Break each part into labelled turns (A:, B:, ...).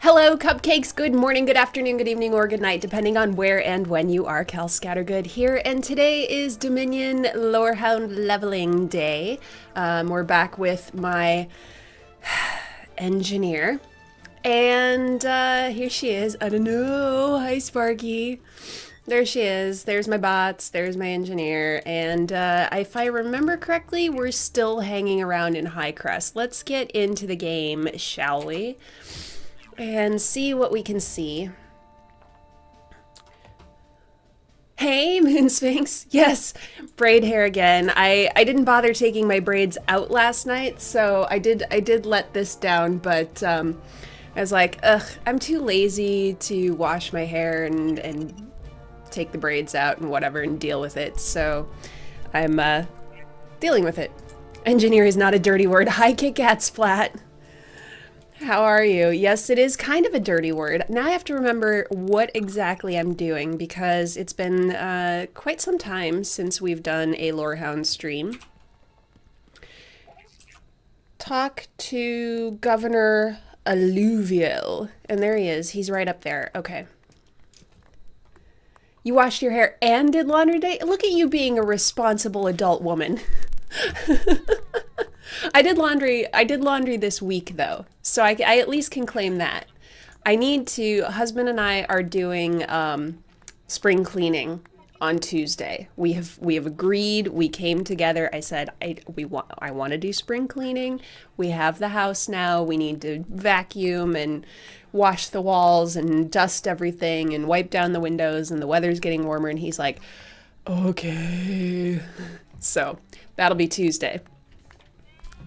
A: Hello, cupcakes. Good morning, good afternoon, good evening, or good night, depending on where and when you are. Cal Scattergood here, and today is Dominion Lorehound leveling day. We're back with my engineer, and here she is. I don't know. Hi, Sparky. There she is. There's my bots. There's my engineer. And if I remember correctly, we're still hanging around in High Crest. Let's get into the game, shall we? And see what we can see. Hey, Moon Sphinx. Yes, braid hair again. I didn't bother taking my braids out last night, so I did let this down, but I was like, ugh, I'm too lazy to wash my hair and take the braids out and whatever and deal with it, so I'm dealing with it. Engineer is not a dirty word. Hi, Kit Kat Splat. How are you? Yes, it is kind of a dirty word. Now I have to remember what exactly I'm doing because it's been quite some time since we've done a Lorehound stream. Talk to Governor Alluvial. And there he is. He's right up there. Okay. You washed your hair and did laundry day? Look at you being a responsible adult woman. I did laundry this week though, so I at least can claim that. Husband and I are doing spring cleaning on Tuesday. We have agreed, we came together, I said I want to do spring cleaning. We have the house now, we need to vacuum and wash the walls and dust everything and wipe down the windows, and the weather's getting warmer, and he's like, okay. So that'll be Tuesday.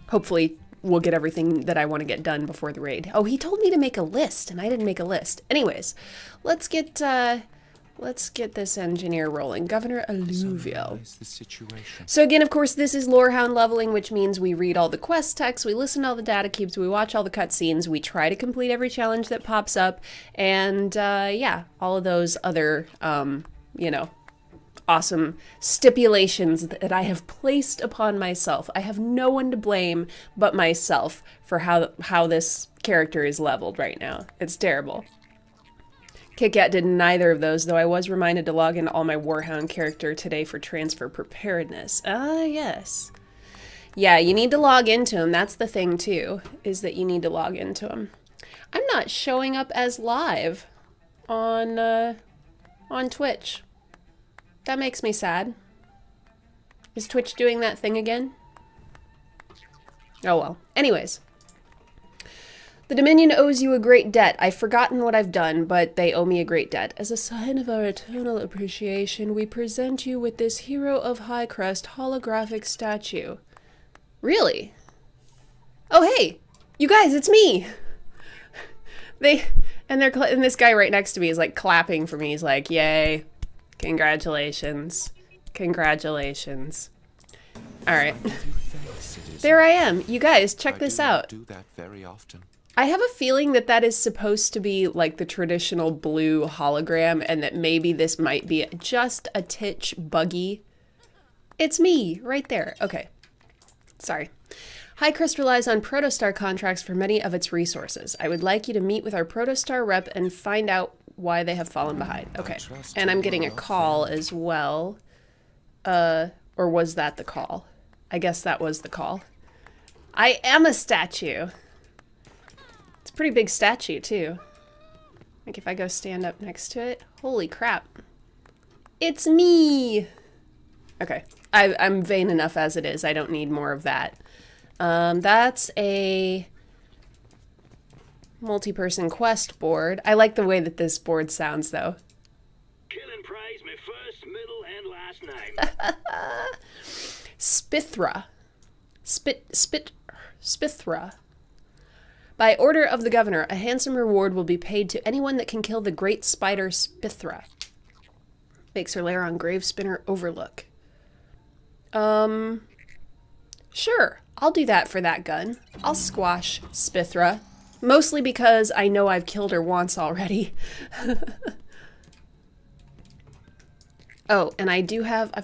A: Hopefully we'll get everything that I want to get done before the raid. Oh, he told me to make a list, and I didn't make a list. Anyways, let's get this engineer rolling. Governor Alluvial. So again, of course, this is Lorehound leveling, which means we read all the quest text, we listen to all the data cubes, we watch all the cutscenes, we try to complete every challenge that pops up, and yeah, all of those other, you know, awesome stipulations that I have placed upon myself. I have no one to blame but myself for how this character is leveled right now. It's terrible. Kit Kat did neither of those, though I was reminded to log into all my Warhound character today for transfer preparedness. Ah, yes. Yeah, you need to log into him. That's the thing, too, is that you need to log into him. I'm not showing up as live on Twitch. That makes me sad. Is Twitch doing that thing again? Oh well. Anyways. The Dominion owes you a great debt. I've forgotten what I've done, but they owe me a great debt. As a sign of our eternal appreciation, we present you with this Hero of High Crest holographic statue. Really? Oh hey! You guys, it's me! And this guy right next to me is like clapping for me. He's like, yay. Congratulations. Congratulations. Alright. There I am. You guys, check this out.
B: Do that very often.
A: I have a feeling that that is supposed to be like the traditional blue hologram, and that maybe this might be just a titch buggy. It's me, right there. Okay. Sorry. High Crest relies on Protostar contracts for many of its resources. I would like you to meet with our Protostar rep and find out why they have fallen behind. Okay. And I'm getting a call as well. Or was that the call? I guess that was the call. I am a statue. It's a pretty big statue, too. Like if I go stand up next to it. Holy crap. It's me! Okay. I'm vain enough as it is. I don't need more of that. That's a multi-person quest board. I like the way that this board sounds, though.
C: Kill and praise me first, middle, and last name.
A: Spithra. Spithra. By order of the governor, a handsome reward will be paid to anyone that can kill the great spider Spithra. Makes her lair on Gravespinner Overlook. Sure. I'll do that for that gun. I'll squash Spithra. Mostly because I know I've killed her once already. Oh, and I've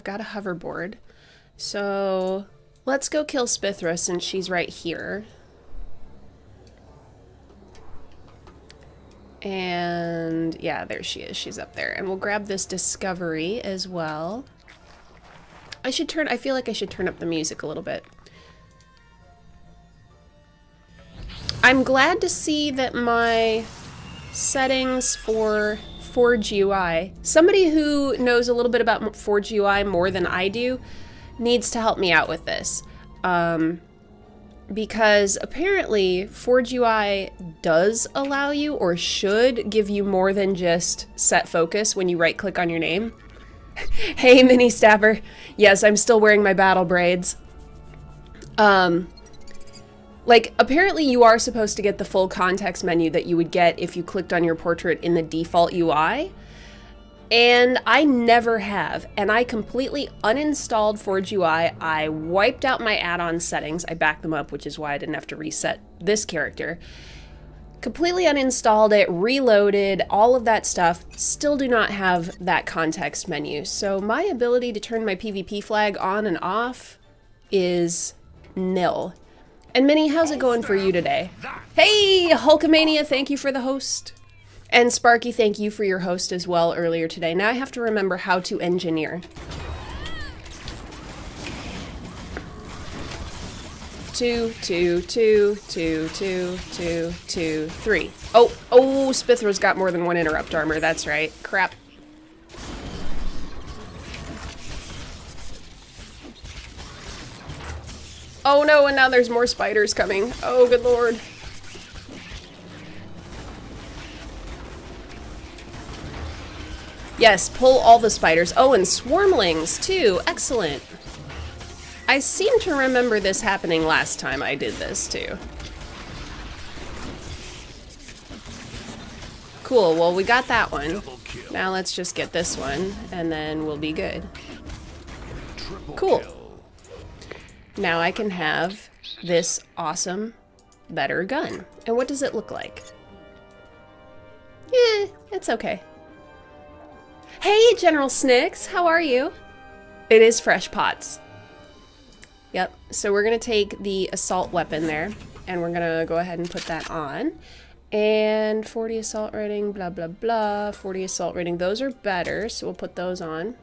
A: got a hoverboard. So let's go kill Spithra since she's right here. And yeah, there she is. She's up there. And we'll grab this discovery as well. I feel like I should turn up the music a little bit. I'm glad to see that my settings for Forge UI, somebody who knows a little bit about Forge UI more than I do, needs to help me out with this. Because apparently Forge UI does allow you, or should give you, more than just set focus when you right click on your name. Hey, Mini Stabber. Yes, I'm still wearing my battle braids. Like, apparently you are supposed to get the full context menu that you would get if you clicked on your portrait in the default UI. And I never have. And I completely uninstalled Forge UI. I wiped out my add-on settings. I backed them up, which is why I didn't have to reset this character. Completely uninstalled it, reloaded, all of that stuff. Still do not have that context menu. So my ability to turn my PvP flag on and off is nil. And Minnie, how's it going for you today? Hey, Hulkamania, thank you for the host. And Sparky, thank you for your host as well earlier today. Now I have to remember how to engineer. 2, 2, 2, 2, 2, 2, 2, 3. Oh, Spithra's got more than one interrupt armor, that's right. Crap. Oh no, and now there's more spiders coming. Oh, good lord. Yes, pull all the spiders. Oh, and swarmlings too. Excellent. I seem to remember this happening last time I did this too. Cool, well we got that one. Now let's just get this one and then we'll be good. Cool. Now I can have this awesome, better gun. And what does it look like? Eh, it's okay. Hey, General Snicks, how are you? It is fresh pots. Yep, so we're gonna take the assault weapon there, and we're gonna go ahead and put that on. And 40 assault rating, blah, blah, blah. 40 assault rating, those are better, so we'll put those on.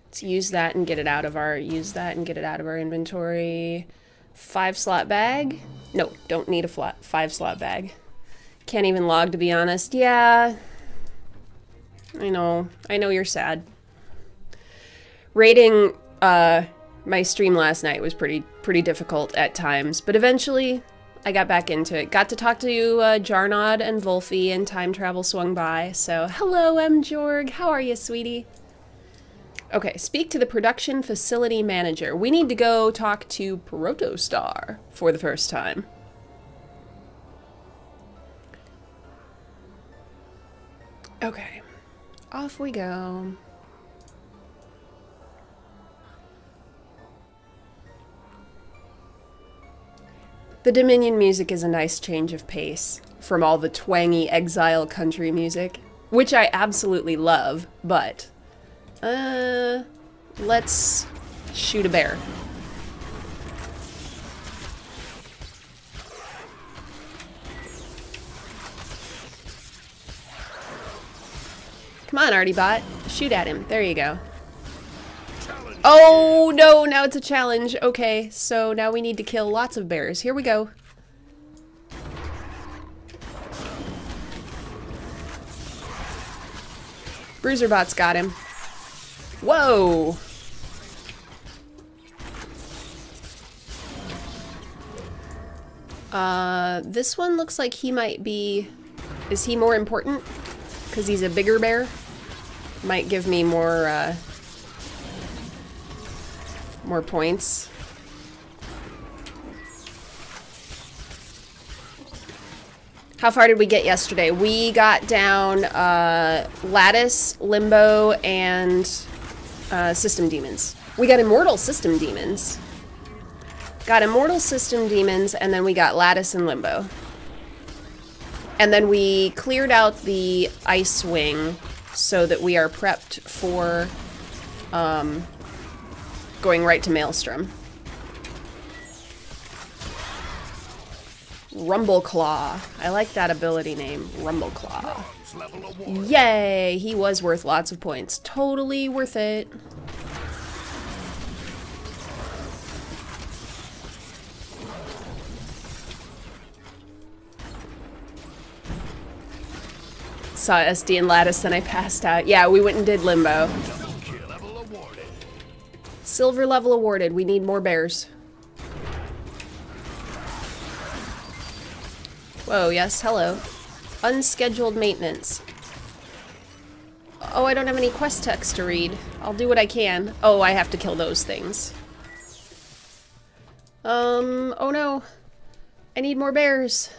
A: Let's use that and get it out of our, inventory. 5-slot bag. No, don't need a 5-slot bag. Can't even log, to be honest. Yeah. I know you're sad. Rating my stream last night was pretty difficult at times, but eventually I got back into it. Got to talk to Jarnod and Wolfie, and time travel swung by. So hello, M. Jorg. How are you, sweetie? Okay, speak to the production facility manager. We need to go talk to Protostar for the first time. Okay. Off we go. The Dominion music is a nice change of pace from all the twangy exile country music, which I absolutely love, but let's shoot a bear. Come on, Artibot. Shoot at him. There you go. Oh, no, now it's a challenge. Okay, so now we need to kill lots of bears. Here we go. Bruiserbot's got him. Whoa! This one looks like he might be... Is he more important? Because he's a bigger bear? Might give me more, more points. How far did we get yesterday? We got down Lattice, Limbo, and System Demons. We got Immortal System Demons. Got Immortal System Demons, and then we got Lattice and Limbo. And then we cleared out the Ice Wing so that we are prepped for going right to Maelstrom. Rumbleclaw. I like that ability name, Rumbleclaw. Yay! He was worth lots of points. Totally worth it. Saw SD and Lattice, then I passed out. Yeah, we went and did Limbo. Silver level awarded. We need more bears. Whoa, yes, hello. Unscheduled maintenance. Oh, I don't have any quest text to read. I'll do what I can. Oh, I have to kill those things. Oh no. I need more bears.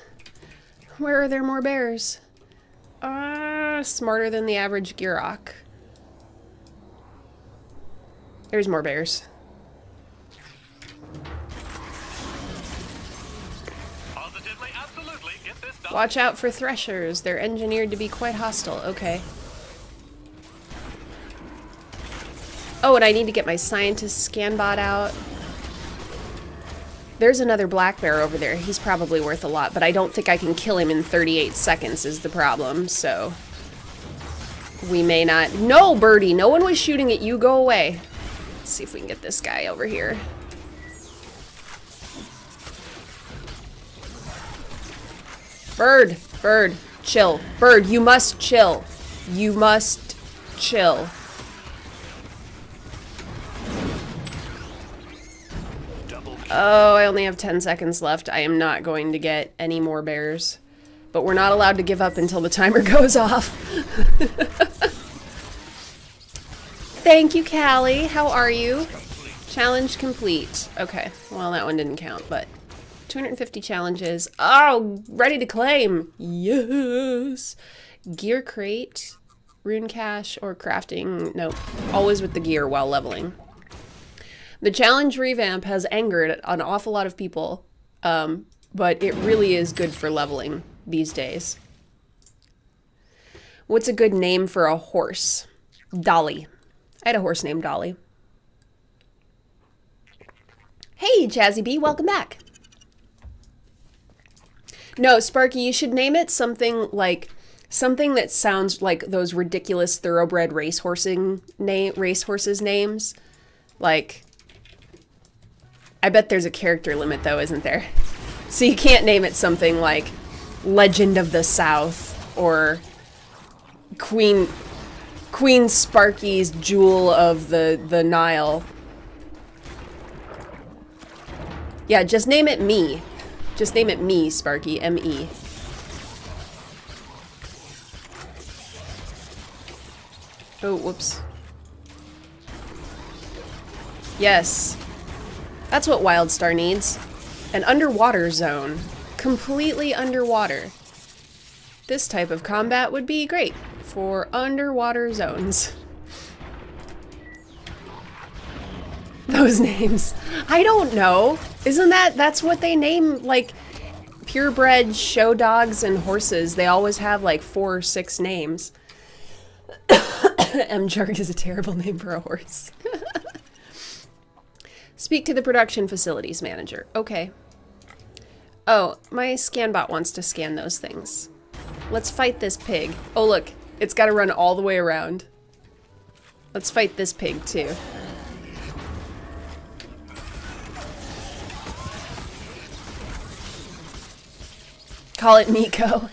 A: Where are there more bears? Smarter than the average Girock. There's more bears.
C: Positively, absolutely, get this done.
A: Watch out for threshers. They're engineered to be quite hostile. Okay. Oh, and I need to get my scientist scan bot out. There's another black bear over there. He's probably worth a lot, but I don't think I can kill him in 38 seconds is the problem, so... we may not... No, Birdie! No one was shooting at you. Go away. Let's see if we can get this guy over here. Bird! Bird! Chill. Bird, you must chill. You must chill. Oh, I only have 10 seconds left. I am not going to get any more bears. But we're not allowed to give up until the timer goes off. Thank you, Callie. How are you? Challenge complete. Okay, well, that one didn't count, but 250 challenges. Oh, ready to claim. Yes. Gear crate, rune cache, or crafting. Nope. Always with the gear while leveling. The challenge revamp has angered an awful lot of people, but it really is good for leveling these days. What's a good name for a horse? Dolly. I had a horse named Dolly. Hey, Jazzy B, welcome back. No, Sparky, you should name it something like something that sounds like those ridiculous thoroughbred racehorses names. Like, I bet there's a character limit though, isn't there? So you can't name it something like Legend of the South or Queen Sparky's Jewel of the Nile. Yeah, just name it me. Just name it me, Sparky. M-E. Oh, whoops. Yes. That's what Wildstar needs. An underwater zone. Completely underwater. This type of combat would be great for underwater zones. Those names. I don't know. Isn't that's what they name, like, purebred show dogs and horses. They always have, like, 4 or 6 names. M-Jarg is a terrible name for a horse. Speak to the production facilities manager. Okay. Oh, my scan bot wants to scan those things. Let's fight this pig. Oh, look. It's got to run all the way around. Let's fight this pig, too. Call it Nico.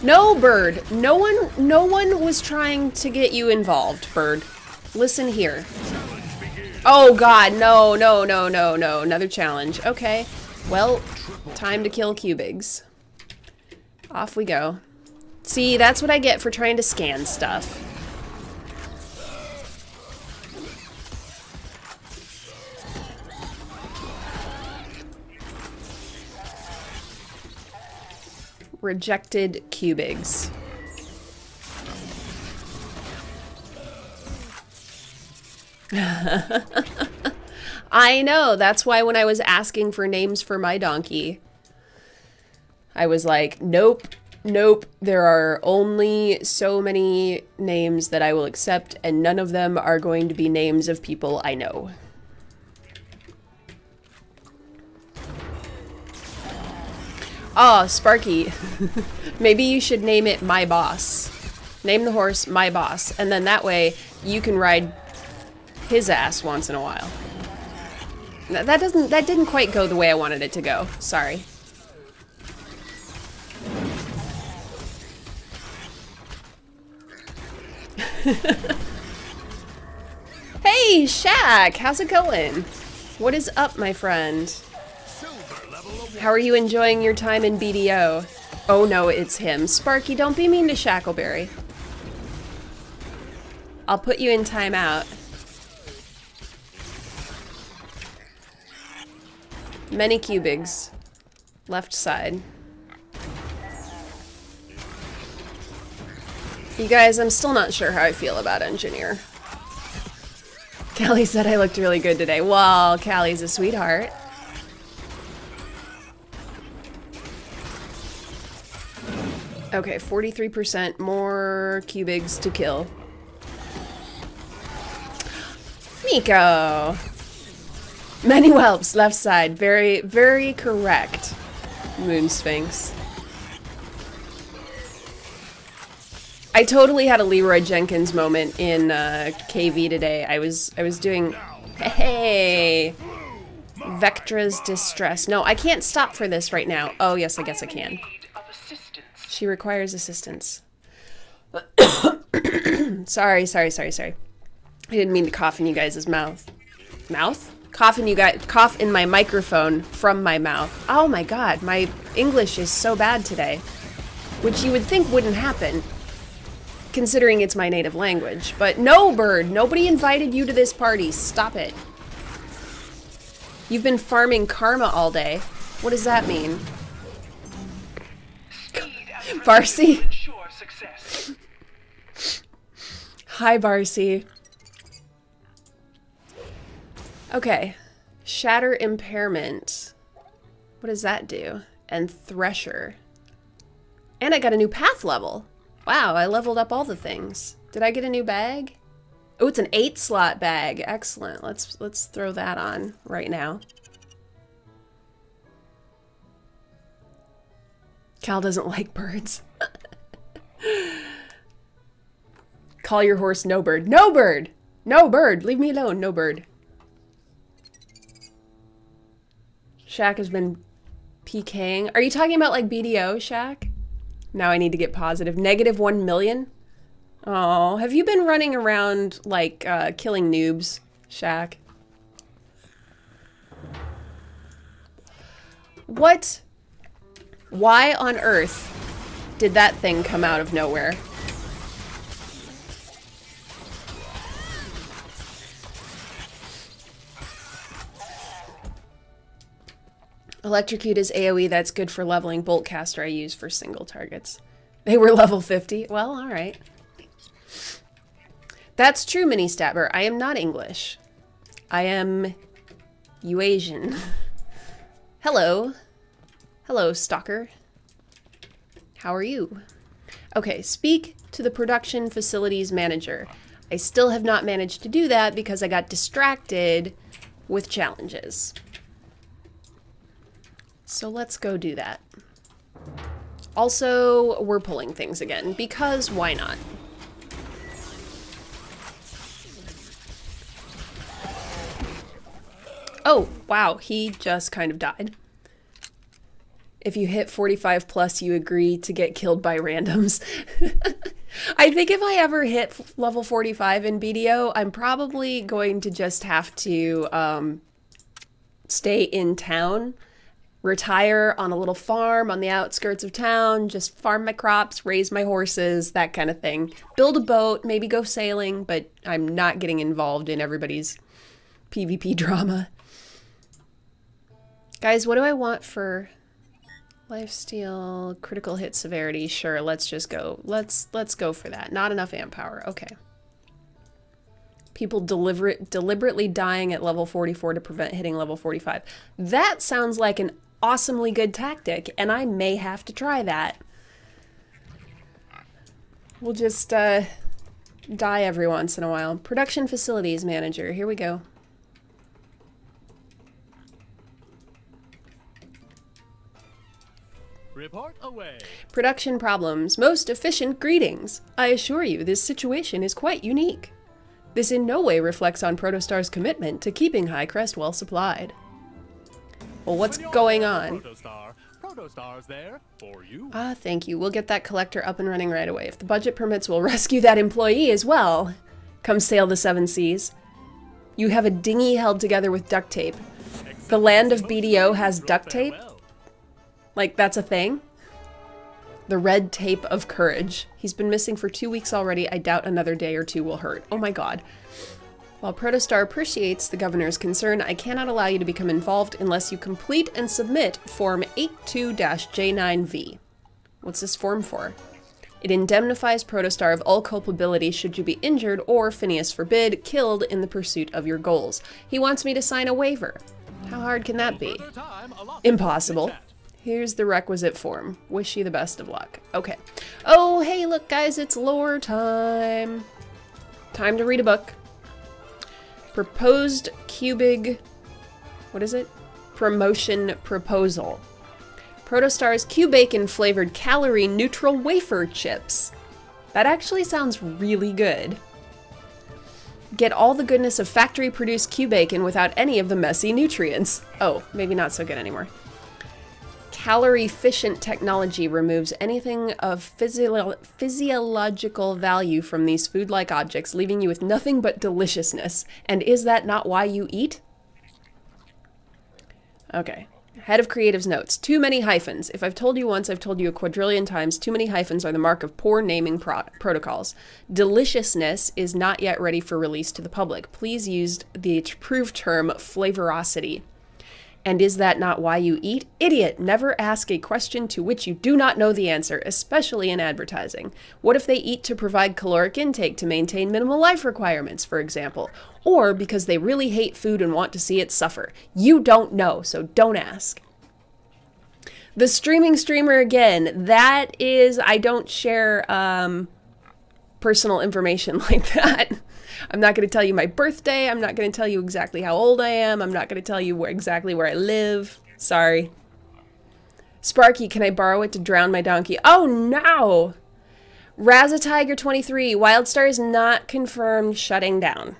A: No, Bird. No one was trying to get you involved, Bird. Listen here. Oh god, no. Another challenge. Okay. Well, time to kill cubigs. Off we go. See, that's what I get for trying to scan stuff. Rejected cubigs. I know, that's why when I was asking for names for my donkey, I was like, nope, there are only so many names that I will accept, and none of them are going to be names of people I know. Oh, Sparky. Maybe you should name it My Boss. Name the horse My Boss, and then that way you can ride his ass once in a while. That didn't quite go the way I wanted it to go. Sorry. Hey, Shaq! How's it going? What is up, my friend? How are you enjoying your time in BDO? Oh no, it's him. Sparky, don't be mean to Shackleberry. I'll put you in timeout. Many cubigs. Left side. You guys, I'm still not sure how I feel about engineer. Callie said I looked really good today. Well, Callie's a sweetheart. Okay, 43% more cubigs to kill. Miko! Many whelps, left side. Very, very correct. Moon Sphinx. I totally had a Leroy Jenkins moment in KV today. I was doing, hey, Vectra's Distress. No, I can't stop for this right now. Oh yes, I guess I can. She requires assistance. Sorry. I didn't mean to cough in you guys' mouth. Mouth? Cough in my microphone from my mouth. Oh my god, my English is so bad today. Which you would think wouldn't happen, considering it's my native language. But no, Bird, nobody invited you to this party. Stop it. You've been farming karma all day. What does that mean? Barcy? Hi, Barcy. Okay. Shatter Impairment. What does that do? And Thresher. And I got a new path level. Wow, I leveled up all the things. Did I get a new bag? Oh, it's an 8-slot bag. Excellent. Let's throw that on right now. Cal doesn't like birds. Call your horse No Bird. No Bird! No Bird! Leave me alone, No Bird. Shaq has been PKing. Are you talking about like BDO, Shaq? Now I need to get positive. -1 million? Oh, have you been running around like killing noobs, Shaq? What? Why on earth did that thing come out of nowhere? Electrocute is AoE, that's good for leveling. Boltcaster I use for single targets. They were level 50. Well, alright. That's true, Mini Stabber. I am not English. I am Eurasian. Hello. Hello, Stalker. How are you? Okay, speak to the production facilities manager. I still have not managed to do that because I got distracted with challenges. So let's go do that. Also, we're pulling things again, because why not? Oh, wow, he just kind of died. If you hit 45 plus, you agree to get killed by randoms. I think if I ever hit level 45 in BDO, I'm probably going to just have to stay in town, retire on a little farm on the outskirts of town, just farm my crops, raise my horses, that kind of thing. Build a boat, maybe go sailing, but I'm not getting involved in everybody's PvP drama. Guys, what do I want for lifesteal, critical hit severity? Sure, let's just go. Let's go for that. Not enough amp power. Okay. People deliberately dying at level 44 to prevent hitting level 45. That sounds like an awesomely good tactic, and I may have to try that. We'll just die every once in a while. Production facilities manager. Here we go. Production problems. Most efficient greetings. I assure you, this situation is quite unique. This in no way reflects on Protostar's commitment to keeping Highcrest well supplied. Well, what's going on?
B: Protostar's there for you.
A: Ah, thank you. We'll get that collector up and running right away. If the budget permits, we'll rescue that employee as well. Come sail the seven seas. You have a dinghy held together with duct tape. The land of BDO has duct tape? Like, that's a thing? The red tape of courage. He's been missing for 2 weeks already. I doubt another day or two will hurt. Oh my god. While Protostar appreciates the governor's concern, I cannot allow you to become involved unless you complete and submit Form 82-J9V. What's this form for? It indemnifies Protostar of all culpability should you be injured or, Phineas forbid, killed in the pursuit of your goals. He wants me to sign a waiver. How hard can that be? Impossible. Here's the requisite form. Wish you the best of luck. Okay. Oh, hey, look, guys, it's lore time. Time to read a book. Proposed Cubig... What is it? Promotion Proposal. Protostar's Q-Bacon flavored calorie-neutral wafer chips. That actually sounds really good. Get all the goodness of factory-produced Q-Bacon without any of the messy nutrients. Oh, maybe not so good anymore. Calorie-efficient technology removes anything of physiological value from these food-like objects, leaving you with nothing but deliciousness. And is that not why you eat? Okay. Head of Creative's notes. Too many hyphens. If I've told you once, I've told you a quadrillion times. Too many hyphens are the mark of poor naming protocols. Deliciousness is not yet ready for release to the public. Please use the approved term flavorosity. And is that not why you eat? Idiot! Never ask a question to which you do not know the answer, especially in advertising. What if they eat to provide caloric intake to maintain minimal life requirements, for example? Or because they really hate food and want to see it suffer? You don't know, so don't ask. The streaming streamer again. That is, I don't share personal information like that. I'm not going to tell you my birthday. I'm not going to tell you exactly how old I am. I'm not going to tell you exactly where I live. Sorry. Sparky, can I borrow it to drown my donkey? Oh, no! Razatiger23, Wildstar is not confirmed shutting down.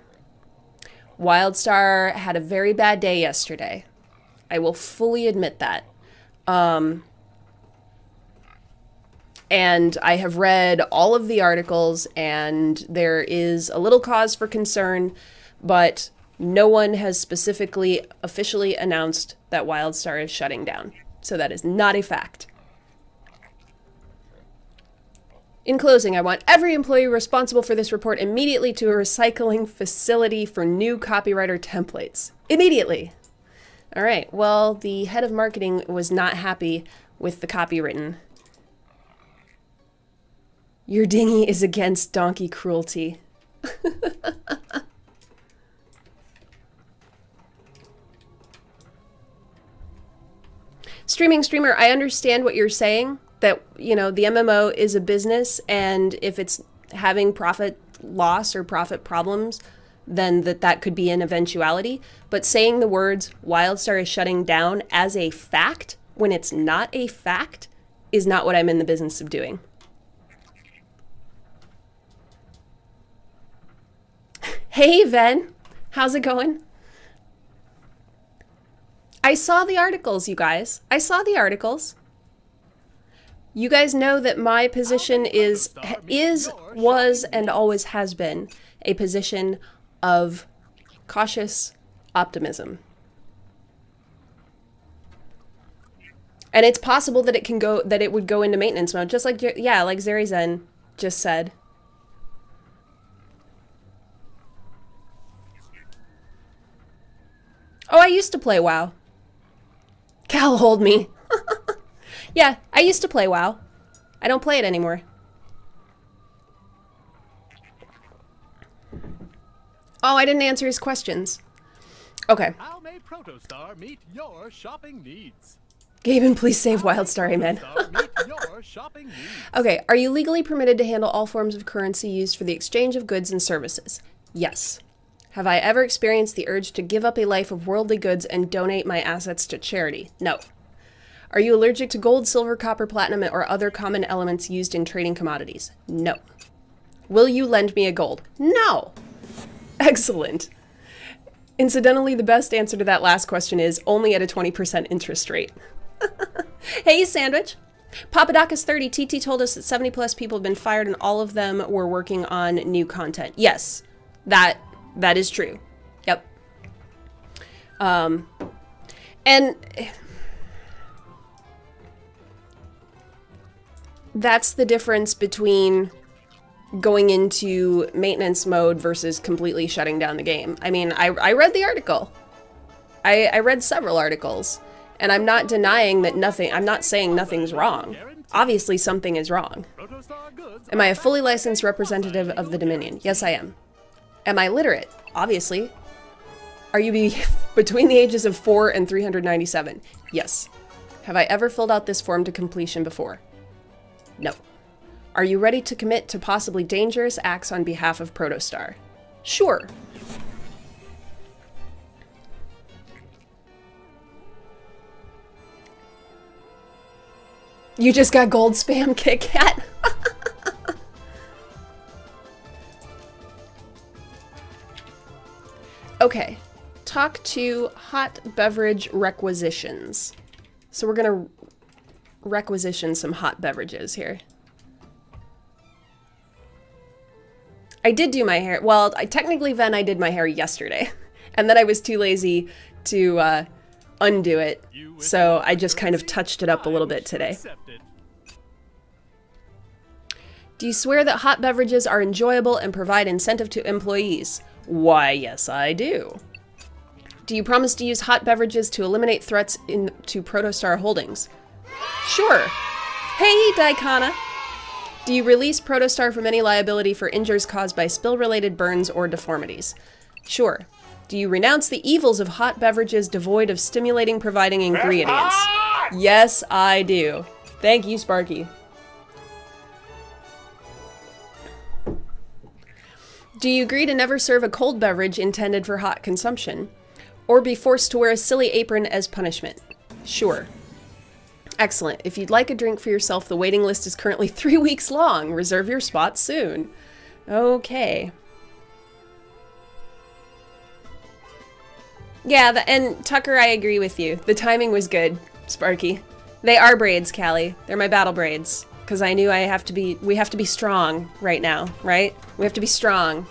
A: Wildstar had a very bad day yesterday. I will fully admit that. And I have read all of the articles, and there is a little cause for concern, but no one has specifically officially announced that Wildstar is shutting down. So that is not a fact. In closing, I want every employee responsible for this report immediately to a recycling facility for new copywriter templates. Immediately! Alright, well, the head of marketing was not happy with the copy written. Your dinghy is against donkey cruelty. Streaming streamer, I understand what you're saying, that, you know, the MMO is a business, and if it's having profit loss or profit problems, then that could be an eventuality. But saying the words, Wildstar is shutting down as a fact, when it's not a fact, is not what I'm in the business of doing. Hey, Ven. How's it going? I saw the articles, you guys. I saw the articles. You guys know that my position is, was, and always has been a position of cautious optimism. And it's possible that it would go into maintenance mode, just like, yeah, like Zerizen just said. Oh, I used to play WoW. Cal, hold me. Yeah, I used to play WoW. I don't play it anymore. Oh, I didn't answer his questions. Okay.
B: How may Protostar meet your shopping needs?
A: Gaben, please save Wildstar, amen. Okay, are you legally permitted to handle all forms of currency used for the exchange of goods and services? Yes. Have I ever experienced the urge to give up a life of worldly goods and donate my assets to charity? No. Are you allergic to gold, silver, copper, platinum, or other common elements used in trading commodities? No. Will you lend me a gold? No. Excellent. Incidentally, the best answer to that last question is only at a 20% interest rate. Hey, Sandwich. Papadakis30, TT told us that 70 plus people have been fired and all of them were working on new content. Yes, that is true. Yep. And that's the difference between going into maintenance mode versus completely shutting down the game. I mean, I read the article. I read several articles, and I'm not denying that I'm not saying nothing's wrong. Obviously something is wrong. Am I a fully licensed representative of the Dominion? Yes, I am. Am I literate? Obviously. Are you between the ages of 4 and 397? Yes. Have I ever filled out this form to completion before? No. Are you ready to commit to possibly dangerous acts on behalf of Protostar? Sure. You just got gold spam, Kit Kat. Okay. Talk to hot beverage requisitions. So we're gonna requisition some hot beverages here. I did do my hair. Well, technically, Ven, I did my hair yesterday. And then I was too lazy to undo it. So I just kind of touched it up a little bit today. Do you swear that hot beverages are enjoyable and provide incentive to employees? Why, yes, I do. Do you promise to use hot beverages to eliminate threats to Protostar Holdings? Sure. Hey, Daikana. Do you release Protostar from any liability for injuries caused by spill-related burns or deformities? Sure. Do you renounce the evils of hot beverages devoid of stimulating providing ingredients? Yes, I do. Thank you, Sparky. Do you agree to never serve a cold beverage intended for hot consumption? Or be forced to wear a silly apron as punishment? Sure. Excellent. If you'd like a drink for yourself, the waiting list is currently 3 weeks long. Reserve your spot soon. Okay. Yeah, and Tucker, I agree with you. The timing was good, Sparky. They are braids, Callie. They're my battle braids. Because I knew we have to be strong right now, right? We have to be strong.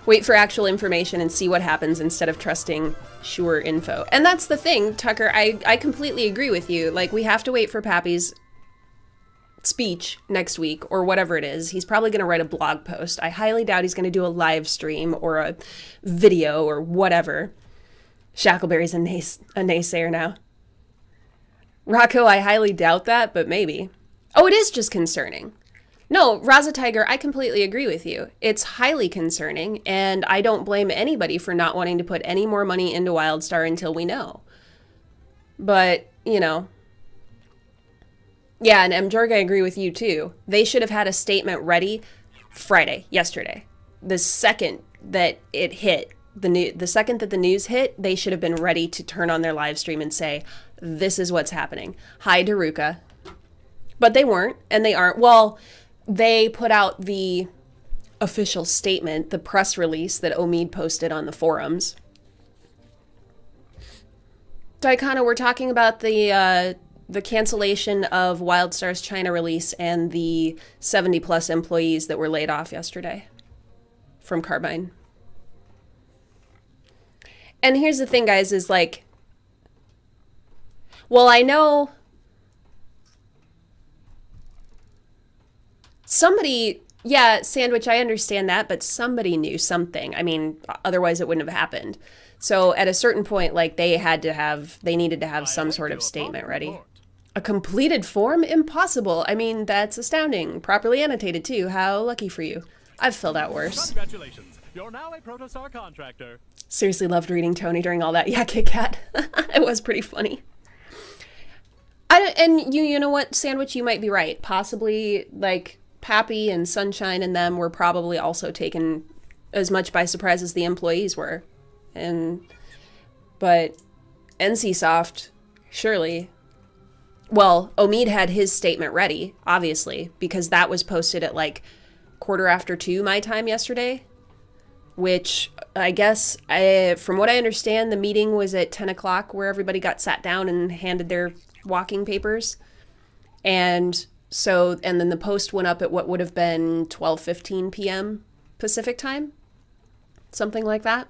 A: Wait for actual information and see what happens instead of trusting sure info. And that's the thing, Tucker, I completely agree with you. Like, we have to wait for Pappy's speech next week or whatever it is. He's probably going to write a blog post. I highly doubt he's going to do a live stream or a video or whatever. Shackleberry's a naysayer now. Rocco, I highly doubt that, but maybe. Oh, it is just concerning. No, Raza Tiger, I completely agree with you. It's highly concerning, and I don't blame anybody for not wanting to put any more money into WildStar until we know. But, you know. Yeah, and Mjorg, I agree with you too. They should have had a statement ready Friday, yesterday. The second that it hit, the second that the news hit, they should have been ready to turn on their live stream and say, this is what's happening. Hi, Daruka. But they weren't, and they aren't. Well, they put out the official statement, the press release that Omid posted on the forums. Daikana, we're talking about the cancellation of WildStar's China release and the 70-plus employees that were laid off yesterday from Carbine. And here's the thing, guys, is like, well, I know somebody, yeah, Sandwich, I understand that, but somebody knew something. I mean, otherwise it wouldn't have happened. So at a certain point, like, they needed to have some sort of statement ready. A completed form? Impossible. I mean, that's astounding. Properly annotated, too. How lucky for you. I've filled out worse.
B: Congratulations. You're now a Protostar contractor.
A: Seriously loved reading Tony during all that. Yeah, Kit Kat. It was pretty funny. And you know what, Sandwich, you might be right. Possibly, like, Pappy and Sunshine and them were probably also taken as much by surprise as the employees were. But NCSoft, surely... Well, Omid had his statement ready, obviously, because that was posted at like 2:15 my time yesterday, which I guess, from what I understand, the meeting was at 10 o'clock where everybody got sat down and handed their walking papers. And then the post went up at what would have been 12:15 p.m. Pacific time, something like that.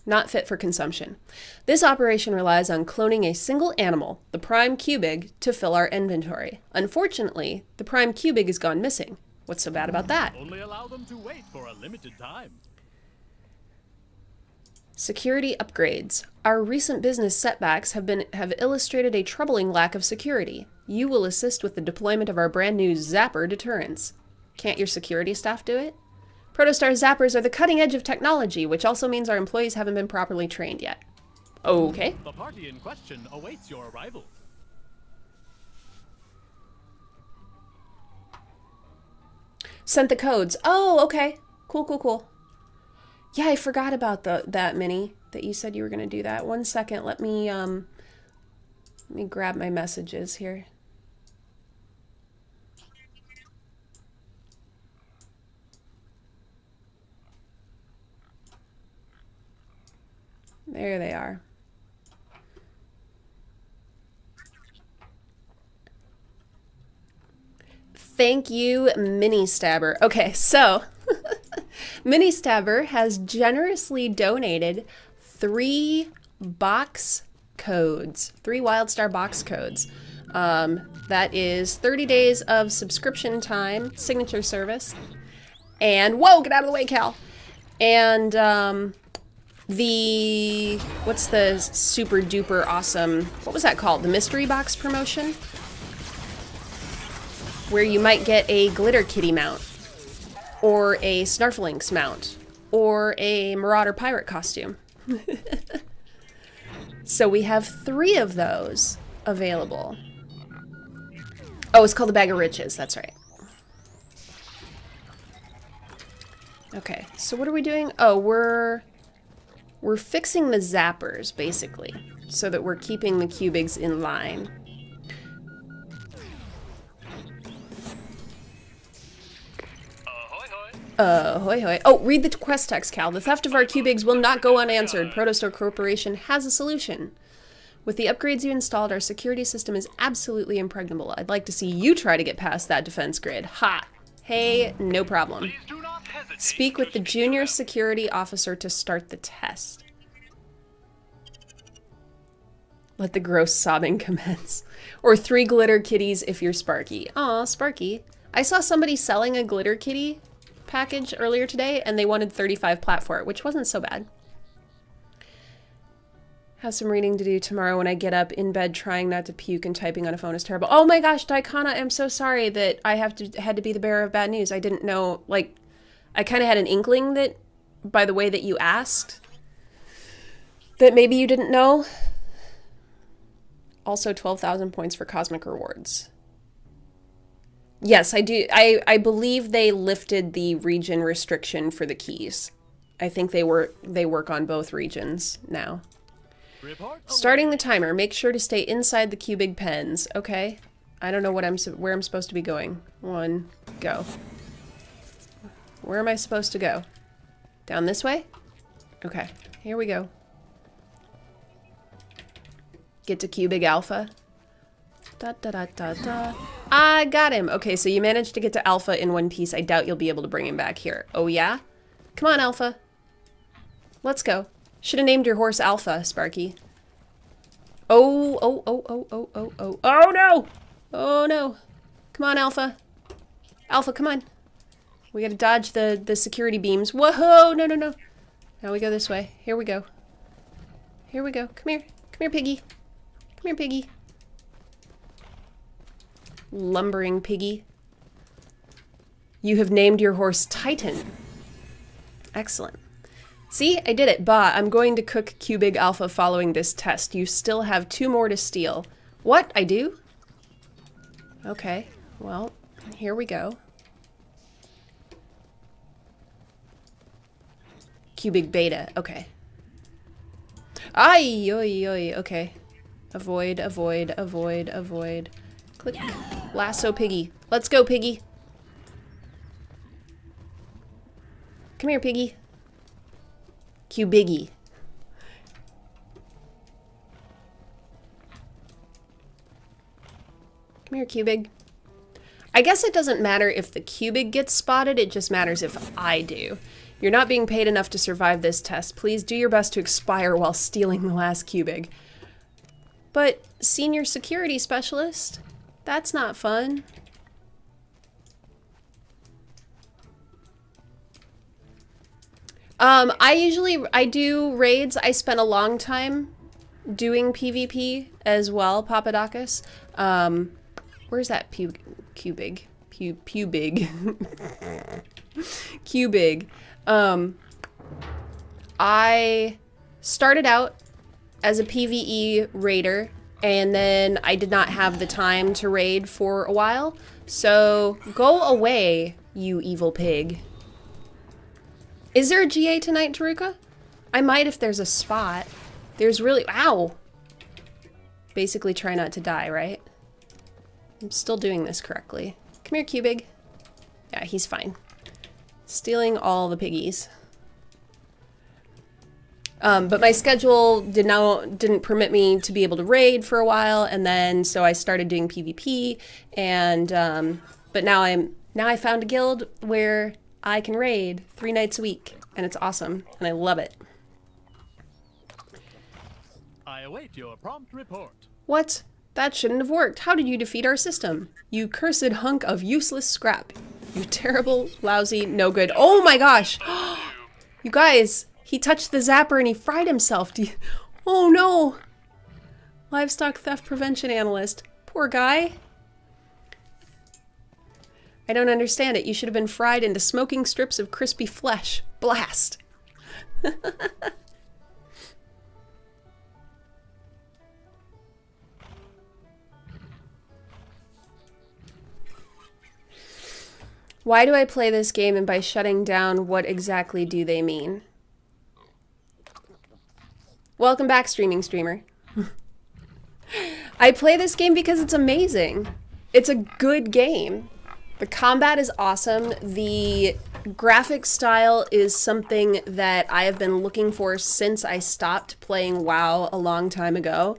A: Not fit for consumption. This operation relies on cloning a single animal, the prime cubig, to fill our inventory. Unfortunately, the prime cubig has gone missing. What's so bad about that?
B: Only allow them to wait for a limited time.
A: Security upgrades. Our recent business setbacks have illustrated a troubling lack of security. You will assist with the deployment of our brand new Zapper deterrents. Can't your security staff do it? Protostar Zappers are the cutting edge of technology, which also means our employees haven't been properly trained yet. Okay.
B: The party in question awaits your arrival.
A: Sent the codes. Oh, okay. Cool. Yeah, I forgot about that, Minnie, that you said you were going to do that. 1 second. Let me grab my messages here. There they are. Thank you, Mini Stabber. Okay, so Mini Stabber has generously donated 3 box codes, 3 WildStar box codes. That is 30 days of subscription time, signature service, and whoa, get out of the way, Cal. And what's the super duper awesome, what was that called? The mystery box promotion? Where you might get a glitter kitty mount, or a Snarflinx mount, or a Marauder pirate costume. So we have 3 of those available. Oh, it's called the Bag of Riches, that's right. Okay, so what are we doing? Oh, we're fixing the zappers, basically, so that we're keeping the cubigs in line. Hoy hoy. Oh, read the quest text, Cal. The theft of our cubigs will not go unanswered. Protostar Corporation has a solution. With the upgrades you installed, our security system is absolutely impregnable. I'd like to see you try to get past that defense grid. Ha! Hey, no problem. Speak with the junior security officer to start the test. Let the gross sobbing commence. Or 3 glitter kitties if you're Sparky. Aw, Sparky. I saw somebody selling a glitter kitty package earlier today, and they wanted 35 plat for it, which wasn't so bad. Have some reading to do tomorrow when I get up in bed, trying not to puke and typing on a phone is terrible. Oh my gosh, Daikana, I'm so sorry that I had to be the bearer of bad news. I didn't know, like, I kind of had an inkling that, by the way that you asked, that maybe you didn't know. Also 12,000 points for cosmic rewards. Yes, I do. I believe they lifted the region restriction for the keys. I think they work on both regions now. Starting the timer. Make sure to stay inside the cubig pens. Okay. I don't know where I'm supposed to be going. 1, go. Where am I supposed to go? Down this way? Okay. Here we go. Get to cubig alpha. I got him. Okay, so you managed to get to Alpha in one piece. I doubt you'll be able to bring him back here. Oh, yeah? Come on, Alpha. Let's go. Should have named your horse Alpha, Sparky. Oh no! Oh no! Come on, Alpha. Alpha, come on. We gotta dodge the security beams. Whoa! No. Now we go this way. Here we go. Here we go. Come here. Come here, piggy. Come here, piggy. Lumbering piggy. You have named your horse Titan. Excellent. See, I did it. Bah, I'm going to cook Cubig Alpha following this test. You still have 2 more to steal. What? I do? Okay, well, here we go. Cubic beta. Okay. Ay, oi, oi. Okay. Avoid, avoid, avoid, avoid. Click. Lasso piggy. Let's go, piggy. Come here, piggy. Cubiggy. Come here, Cubig. I guess it doesn't matter if the Cubig gets spotted, it just matters if I do. You're not being paid enough to survive this test. Please do your best to expire while stealing the last Cubig. But, senior security specialist? That's not fun. I do raids. I spent a long time doing PvP as well, Papadakis. Where's that Cubig? Cubig. Cubig. I started out as a PvE raider, and then I did not have the time to raid for a while. So go away, you evil pig. Is there a GA tonight, Taruka? I might if there's a spot. There's really... Ow! Basically try not to die, right? I'm still doing this correctly. Come here, Cubig. Yeah, he's fine. Stealing all the piggies. But my schedule didn't permit me to be able to raid for a while, and then so I started doing PvP, and but now I found a guild where I can raid 3 nights a week, and it's awesome, and I love it.
B: I await your prompt report.
A: What? That shouldn't have worked. How did you defeat our system? You cursed hunk of useless scrap. You terrible, lousy, no good. Oh my gosh! You guys, he touched the zapper and he fried himself. Oh no! Livestock theft prevention analyst. Poor guy. I don't understand it. You should have been fried into smoking strips of crispy flesh. Blast! Why do I play this game, and by shutting down, what exactly do they mean? Welcome back, streaming streamer. I play this game because it's amazing. It's a good game. The combat is awesome. The graphic style is something that I have been looking for since I stopped playing WoW a long time ago.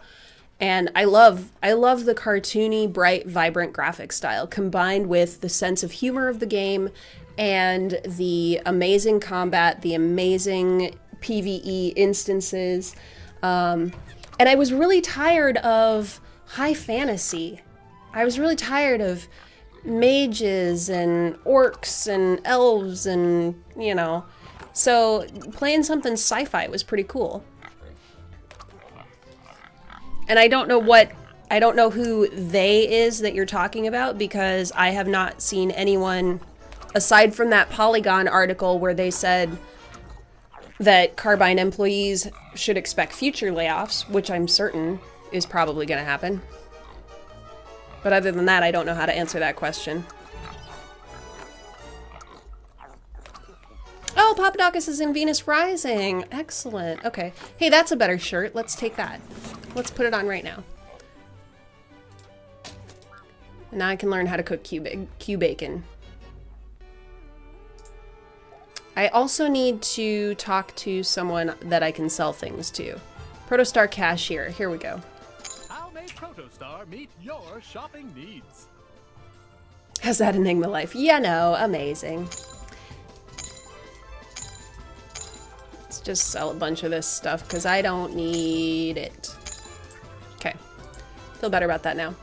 A: And I love the cartoony, bright, vibrant graphic style combined with the sense of humor of the game and the amazing combat, the amazing PvE instances. And I was really tired of high fantasy. I was really tired of mages and orcs and elves and, you know. So playing something sci-fi was pretty cool. And I don't know who they is that you're talking about, because I have not seen anyone, aside from that Polygon article where they said that Carbine employees should expect future layoffs, which I'm certain is probably going to happen. But other than that, I don't know how to answer that question. Oh, Papadakis is in Venus Rising. Excellent. Okay. Hey, that's a better shirt. Let's take that. Let's put it on right now. And now I can learn how to cook Q-bacon. I also need to talk to someone that I can sell things to. Protostar cashier. Here we go.
B: How may Protostar meet your shopping needs?
A: How's that Enigma life? Yeah, no, amazing. Let's just sell a bunch of this stuff because I don't need it. Okay. Feel better about that now.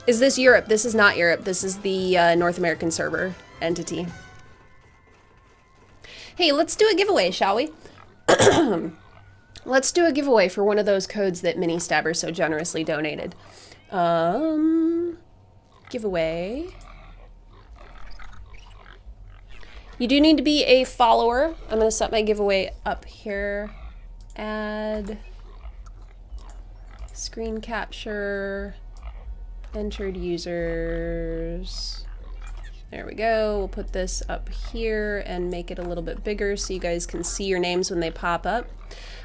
A: Is this Europe? This is not Europe. This is the North American server entity. Hey, let's do a giveaway, shall we? Let's do a giveaway for one of those codes that Mini Stabber so generously donated. Giveaway. You do need to be a follower. I'm going to set my giveaway up here. Add. Screen capture. Entered users. There we go. We'll put this up here and make it a little bit bigger so you guys can see your names when they pop up.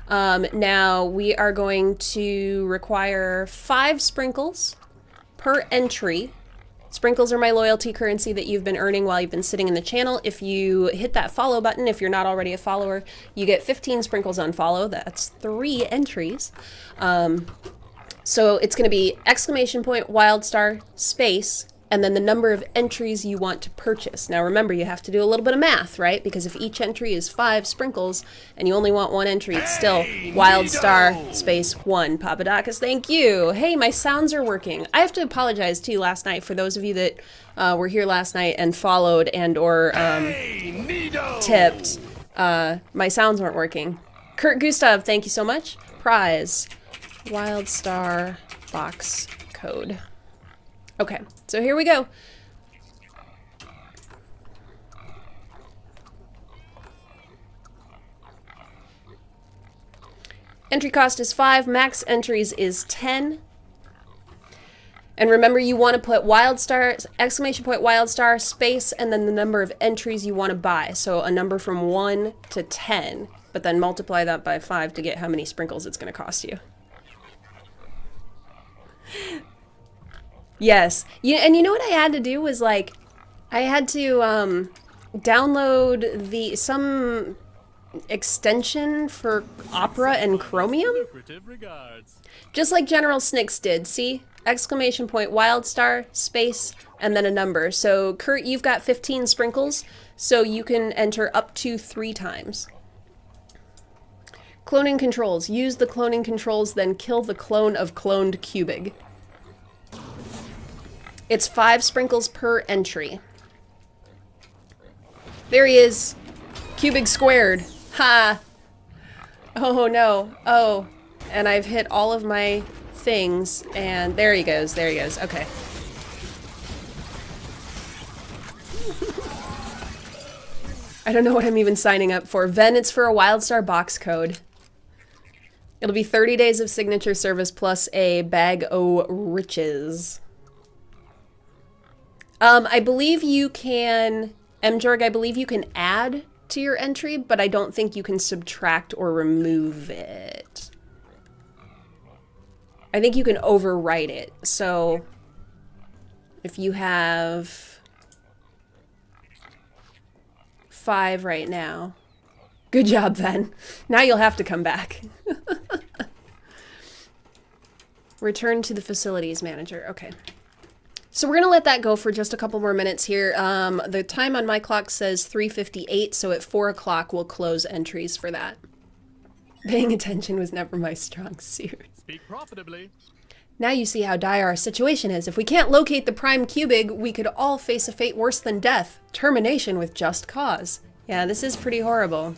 A: Now we are going to require 5 sprinkles per entry. Sprinkles are my loyalty currency that you've been earning while you've been sitting in the channel. If you hit that follow button, if you're not already a follower, you get 15 sprinkles on follow. That's 3 entries. So it's going to be exclamation point, wild star, space, and then the number of entries you want to purchase. Now remember, you have to do a little bit of math, right? Because if each entry is 5 sprinkles and you only want 1 entry, it's still wild star, space, 1. Papadakis, thank you. Hey, my sounds are working. I have to apologize to you last night for those of you that were here last night and followed and or tipped. My sounds weren't working. Kurt Gustav, thank you so much. Prize, wild star box code. Okay, so here we go. Entry cost is 5, max entries is 10. And remember, you want to put wild star, exclamation point, wild star, space, and then the number of entries you want to buy. So a number from 1 to 10, but then multiply that by 5 to get how many sprinkles it's going to cost you. Yes. And you know what I had to do was, like, I had to download some extension for Opera and Chromium. Just like General Snicks did. See? Exclamation point, wild star, space, and then a number. So, Kurt, you've got 15 sprinkles, so you can enter up to 3 times. Cloning controls. Use the cloning controls, then kill the clone of cloned Cubig. It's 5 sprinkles per entry. There he is. Cubig squared. Ha! Oh no. Oh. And I've hit all of my things, and there he goes. There he goes. Okay. I don't know what I'm even signing up for. Ven, it's for a WildStar box code. It'll be 30 days of signature service plus a bag o' riches. I believe you can, Mjorg, I believe you can add to your entry, but I don't think you can subtract or remove it. I think you can overwrite it. So if you have 5 right now, good job, Ven. Now you'll have to come back. Return to the facilities manager. Okay. So we're going to let that go for just a couple more minutes here. The time on my clock says 3:58, so at 4 o'clock we'll close entries for that. Paying attention was never my strong suit.
B: Speak profitably.
A: Now you see how dire our situation is. If we can't locate the prime Cubig, we could all face a fate worse than death. Termination with just cause. Yeah, this is pretty horrible.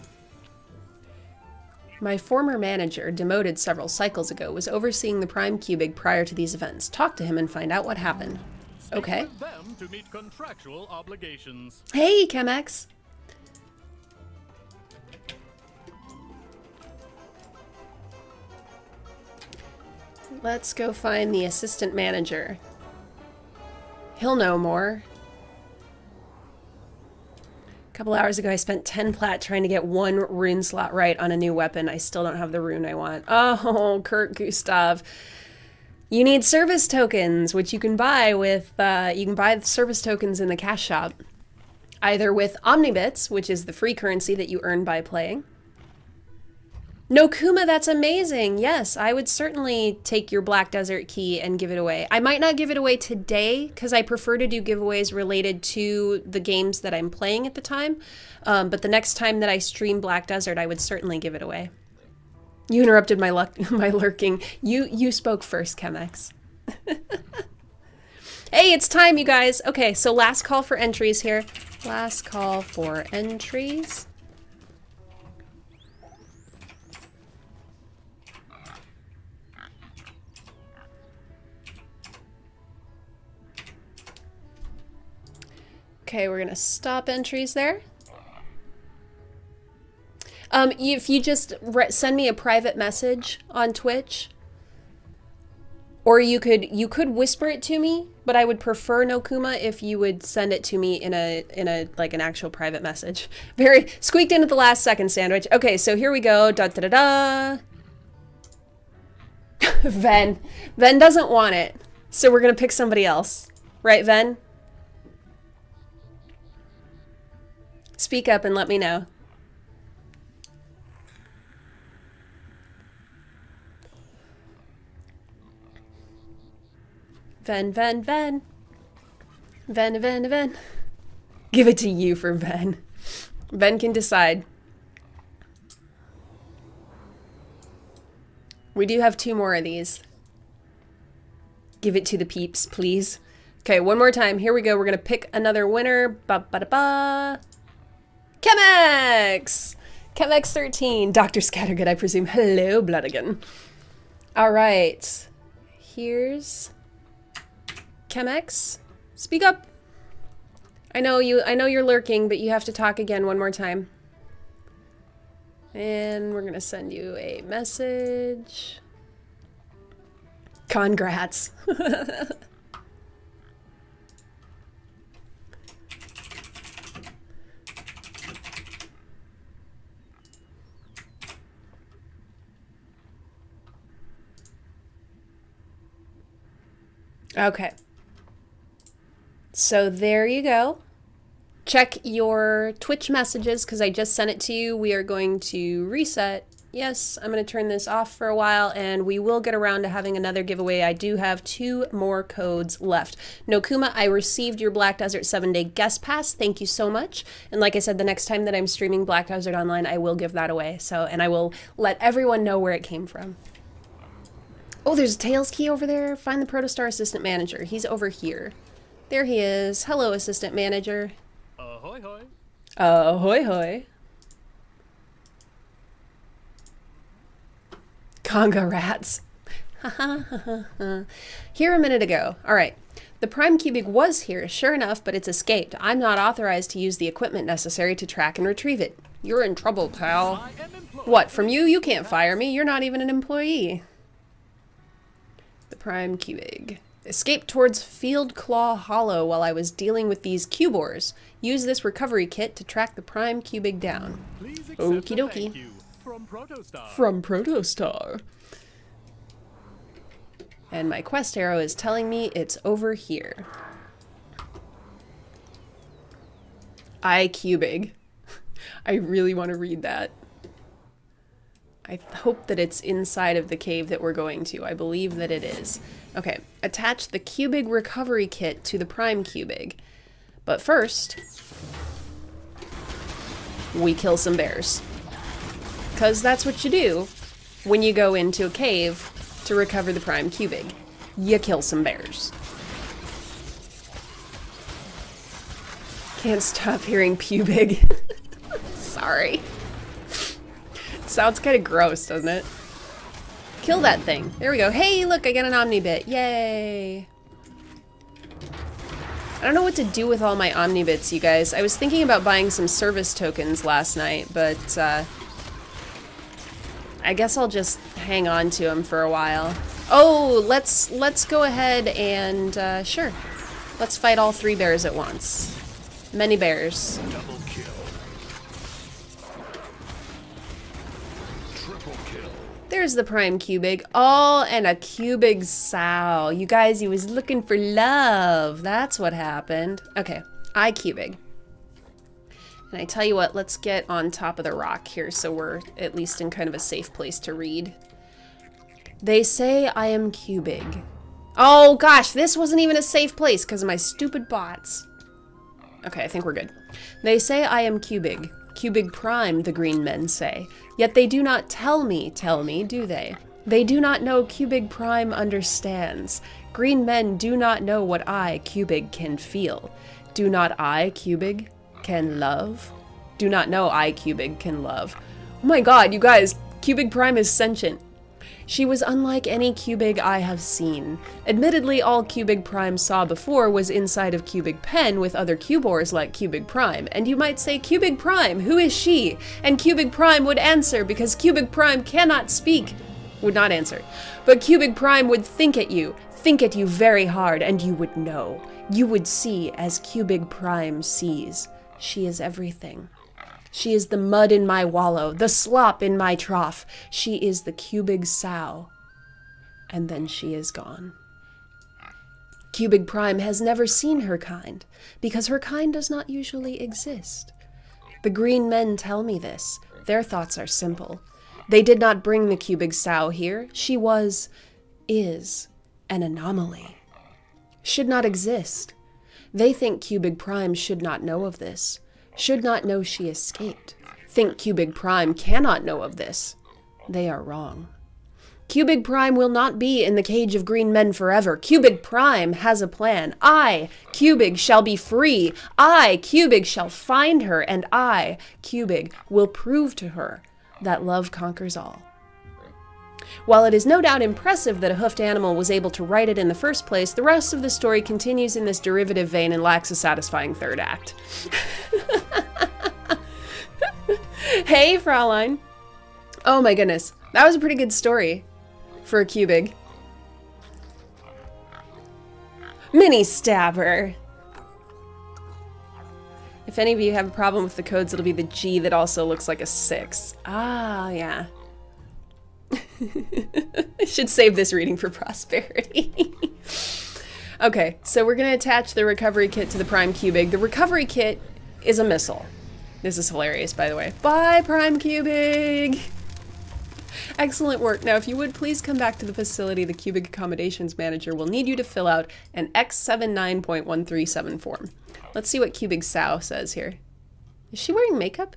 A: My former manager, demoted several cycles ago, was overseeing the prime Cubig prior to these events. Talk to him and find out what happened. Okay.
B: Them to meet contractual obligations.
A: Hey, Chemex. Let's go find the assistant manager. He'll know more. A couple hours ago, I spent 10 plat trying to get 1 rune slot right on a new weapon. I still don't have the rune I want. Oh, Kurt Gustav. You need service tokens, which you can buy with, you can buy the service tokens in the cash shop. Either with Omnibits, which is the free currency that you earn by playing. No Kuma, that's amazing. Yes, I would certainly take your Black Desert key and give it away. I might not give it away today, because I prefer to do giveaways related to the games that I'm playing at the time. But the next time that I stream Black Desert, I would certainly give it away. You interrupted my lurking. You spoke first, Chemex. Hey, it's time, you guys. Okay, so last call for entries here. Last call for entries. Okay, we're gonna stop entries there. If you just send me a private message on Twitch, Or you could whisper it to me, but I would prefer Nokuma if you would send it to me in a like an actual private message. Very squeaked in at the last second, Sandwich. Okay, so here we go. Da da da da. Ven doesn't want it, so we're gonna pick somebody else, right, Ven? Speak up and let me know. Ven. Give it to you for Ven. Ven can decide. We do have 2 more of these. Give it to the peeps, please. Okay, one more time. Here we go. We're gonna pick another winner. Ba-ba-da-ba. Chemex! Chemex 13. Dr. Scattergood, I presume. Hello, Bloodigan. All right. Here's Chemex. Speak up. I know you're lurking, but you have to talk again one more time. And we're gonna send you a message. Congrats. Okay. So there you go. Check your Twitch messages because I just sent it to you. We are going to reset. Yes, I'm going to turn this off for a while and we will get around to having another giveaway. I do have 2 more codes left. Nokuma, I received your Black Desert 7-day guest pass. Thank you so much. And like I said, the next time that I'm streaming Black Desert Online, I will give that away. And I will let everyone know where it came from. Oh, there's a Tails key over there. Find the Protostar Assistant Manager. He's over here. There he is. Hello, Assistant Manager.
B: Ahoy hoy.
A: Ahoy hoy. Conga rats. Here a minute ago. All right. The Prime Cubic was here, sure enough, but it's escaped. I'm not authorized to use the equipment necessary to track and retrieve it. You're in trouble, pal. What, from you? You can't fire me. You're not even an employee. The Prime Cubic escaped towards Field Claw Hollow while I was dealing with these cubors. Use this recovery kit to track the Prime Cubic down. Okie dokie.
B: From Protostar.
A: From Protostar. And my quest arrow is telling me it's over here. iCubig. I really want to read that. I hope that it's inside of the cave that we're going to. I believe that it is. Okay, attach the Cubig recovery kit to the Prime Cubig. But first, we kill some bears. Because that's what you do when you go into a cave to recover the Prime Cubig. You kill some bears. Can't stop hearing pubig. Sorry. Sounds kind of gross, doesn't it? Kill that thing. There we go. Hey, look, I got an Omnibit. Yay. I don't know what to do with all my Omnibits, you guys. I was thinking about buying some service tokens last night, but I guess I'll just hang on to them for a while. Oh, let's go ahead and sure. Let's fight all 3 bears at once. Many bears.
C: Double kill. Triple kill.
A: There's the Prime Cubig. Oh, and a Cubig sow. You guys, he was looking for love. That's what happened. Okay, iCubig. And I tell you what, let's get on top of the rock here so we're at least in kind of a safe place to read. They say I am Cubig. Oh gosh, this wasn't even a safe place because of my stupid bots. Okay, I think we're good. They say I am Cubig. Cubig Prime, the green men say. Yet they do not tell me, do they? They do not know Cubig Prime understands. Green men do not know what I, Cubig, can feel. Do not I, Cubig, can love? Do not know I, Cubig, can love. Oh my god, you guys, Cubig Prime is sentient. She was unlike any Cubig I have seen. Admittedly, all Cubig Prime saw before was inside of Cubig Pen with other Cubors like Cubig Prime, and you might say, Cubig Prime, who is she? And Cubig Prime would answer because Cubig Prime cannot speak. Would not answer. But Cubic Prime would think at you very hard, and you would know. You would see as Cubic Prime sees. She is everything. She is the mud in my wallow, the slop in my trough. She is the Cubic sow. And then she is gone. Cubic Prime has never seen her kind, because her kind does not usually exist. The green men tell me this. Their thoughts are simple. They did not bring the Cubic sow here. She is an anomaly. Should not exist. They think Cubic Prime should not know of this. Should not know she escaped. Think Cubic Prime cannot know of this. They are wrong. Cubic Prime will not be in the cage of green men forever. Cubic Prime has a plan. I, Cubic, shall be free. I, Cubic, shall find her, and I, Cubic, will prove to her that love conquers all. While it is no doubt impressive that a hoofed animal was able to write it in the first place, the rest of the story continues in this derivative vein and lacks a satisfying third act. Hey, Fraulein. Oh my goodness. That was a pretty good story for a Cubic. Mini stabber. If any of you have a problem with the codes, it'll be the G that also looks like a 6. Ah, yeah. I should save this reading for prosperity. Okay, so we're going to attach the recovery kit to the Prime Cubic. The recovery kit is a missile. This is hilarious, by the way. Bye, Prime Cubic! Excellent work. Now, if you would please come back to the facility, the Cubic Accommodations Manager will need you to fill out an X79.137 form. Let's see what Cubic Sow says here. Is she wearing makeup?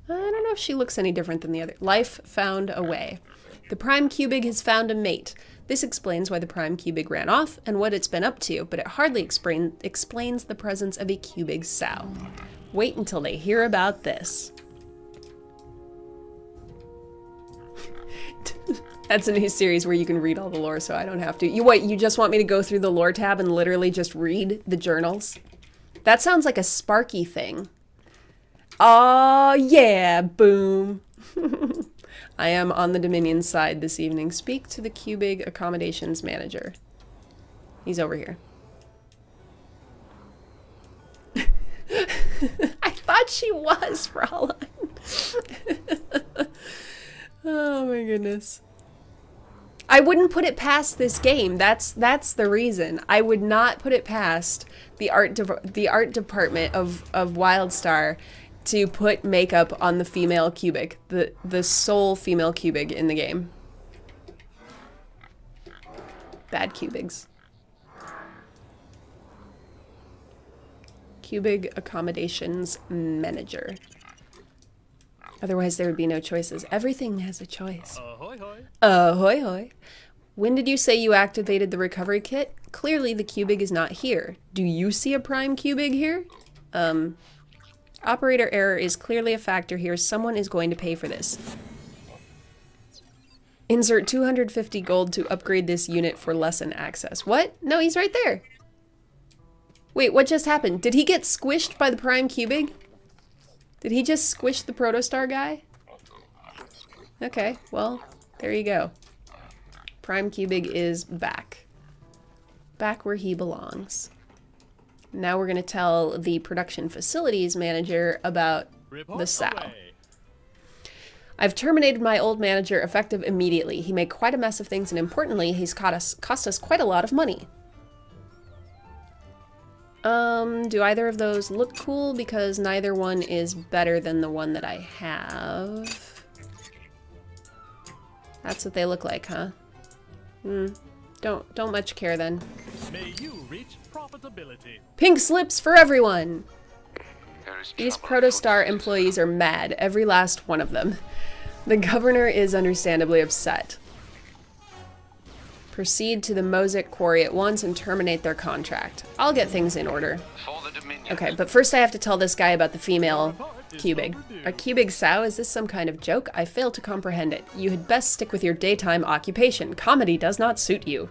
A: I don't know if she looks any different than the other. Life found a way. The Prime Cubic has found a mate. This explains why the Prime Cubic ran off and what it's been up to, but it hardly explains the presence of a Cubic Sow. Wait until they hear about this. That's a new series where you can read all the lore, so I don't have to. You just want me to go through the lore tab and literally just read the journals? That sounds like a Sparky thing. Oh yeah, boom. I am on the Dominion side this evening. Speak to the Cubic Accommodations Manager. He's over here. I thought she was, Fraulein. Oh my goodness. I wouldn't put it past this game. That's the reason. I would not put it past the art department of WildStar to put makeup on the female Cubic, the sole female Cubic in the game. Bad Cubics. Cubic Accommodations Manager. Otherwise there would be no choices. Everything has a choice.
B: Ahoy hoy.
A: Ahoy hoy. When did you say you activated the recovery kit? Clearly the Cubic is not here. Do you see a Prime Cubic here? Operator error is clearly a factor here. Someone is going to pay for this. Insert 250 gold to upgrade this unit for lesson access. What? No, he's right there. Wait, what just happened? Did he get squished by the Prime Cubic? Did he just squish the Protostar guy? Okay, well, there you go. Prime Cubic is back. Back where he belongs. Now we're going to tell the production facilities manager about the sow. I've terminated my old manager effective immediately. He made quite a mess of things, and importantly, he's cost us quite a lot of money. Do either of those look cool? Because neither one is better than the one that I have. That's what they look like, huh? Don't much care then.
B: May you reach profitability.
A: Pink slips for everyone! These Protostar employees are mad, every last one of them. The governor is understandably upset. Proceed to the Mosaic Quarry at once and terminate their contract. I'll get things in order. Okay, but first I have to tell this guy about the female Cubic. A Cubic sow? Is this some kind of joke? I fail to comprehend it. You had best stick with your daytime occupation. Comedy does not suit you.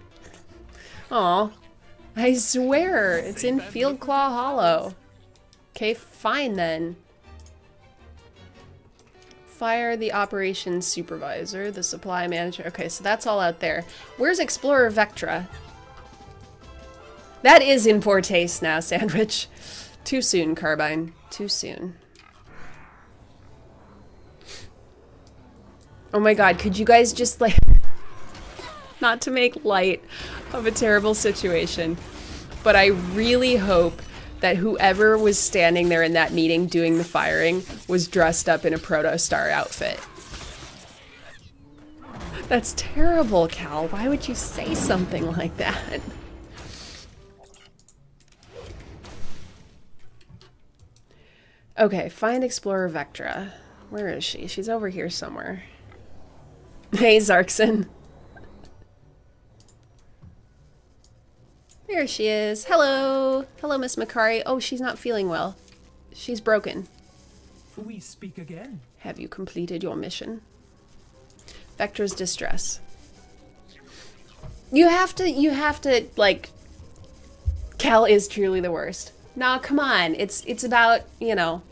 A: Aw. I swear, it's in Field Claw Hollow. Okay, fine then. Fire the operations supervisor, the supply manager. Okay, so that's all out there. Where's Explorer Vectra? That is in poor taste now, Sandwich. Too soon, Carbine. Too soon. Oh my god, could you guys just like... Not to make light of a terrible situation, but I really hope that whoever was standing there in that meeting doing the firing was dressed up in a Protostar outfit. That's terrible, Cal. Why would you say something like that? Okay, find Explorer Vectra. Where is she? She's over here somewhere. Hey, Zarkson. There she is. Hello. Hello, Miss Makari. Oh, she's not feeling well. She's broken.
D: We speak again.
A: Have you completed your mission? Vectra's distress. You have to, like... Cal is truly the worst. Nah, come on. It's about, you know...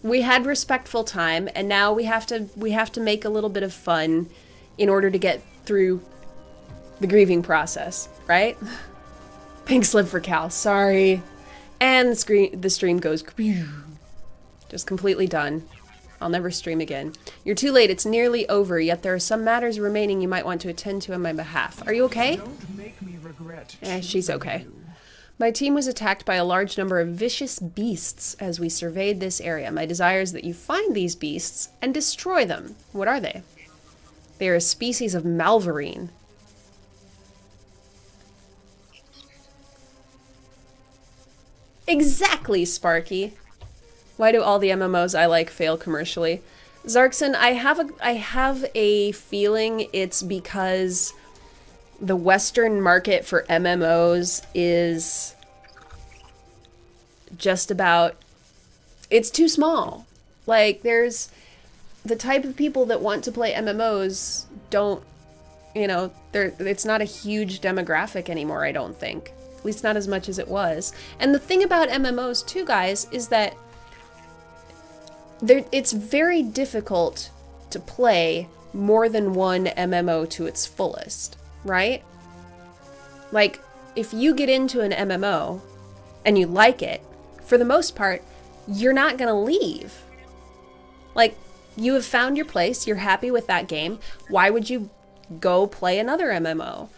A: We had respectful time, and now we have to make a little bit of fun in order to get through the grieving process, right? Pink slip for Cal, sorry. And the stream goes just completely done. I'll never stream again. You're too late, it's nearly over, yet there are some matters remaining you might want to attend to on my behalf. Are you okay?
D: Don't make me regret.
A: She's okay. My team was attacked by a large number of vicious beasts as we surveyed this area. My desire is that you find these beasts and destroy them. What are they? They are a species of Malvarine. Exactly, Sparky. Why do all the MMOs I like fail commercially? Zarkson, I have a feeling it's because the Western market for MMOs is just about, it's too small. Like, there's the type of people that want to play MMOs don't, you know, it's not a huge demographic anymore, I don't think. At least not as much as it was. And the thing about MMOs too, guys, is that it's very difficult to play more than one MMO to its fullest, right? Like, if you get into an MMO and you like it, for the most part, you're not gonna leave. Like, you have found your place, you're happy with that game, why would you go play another MMO?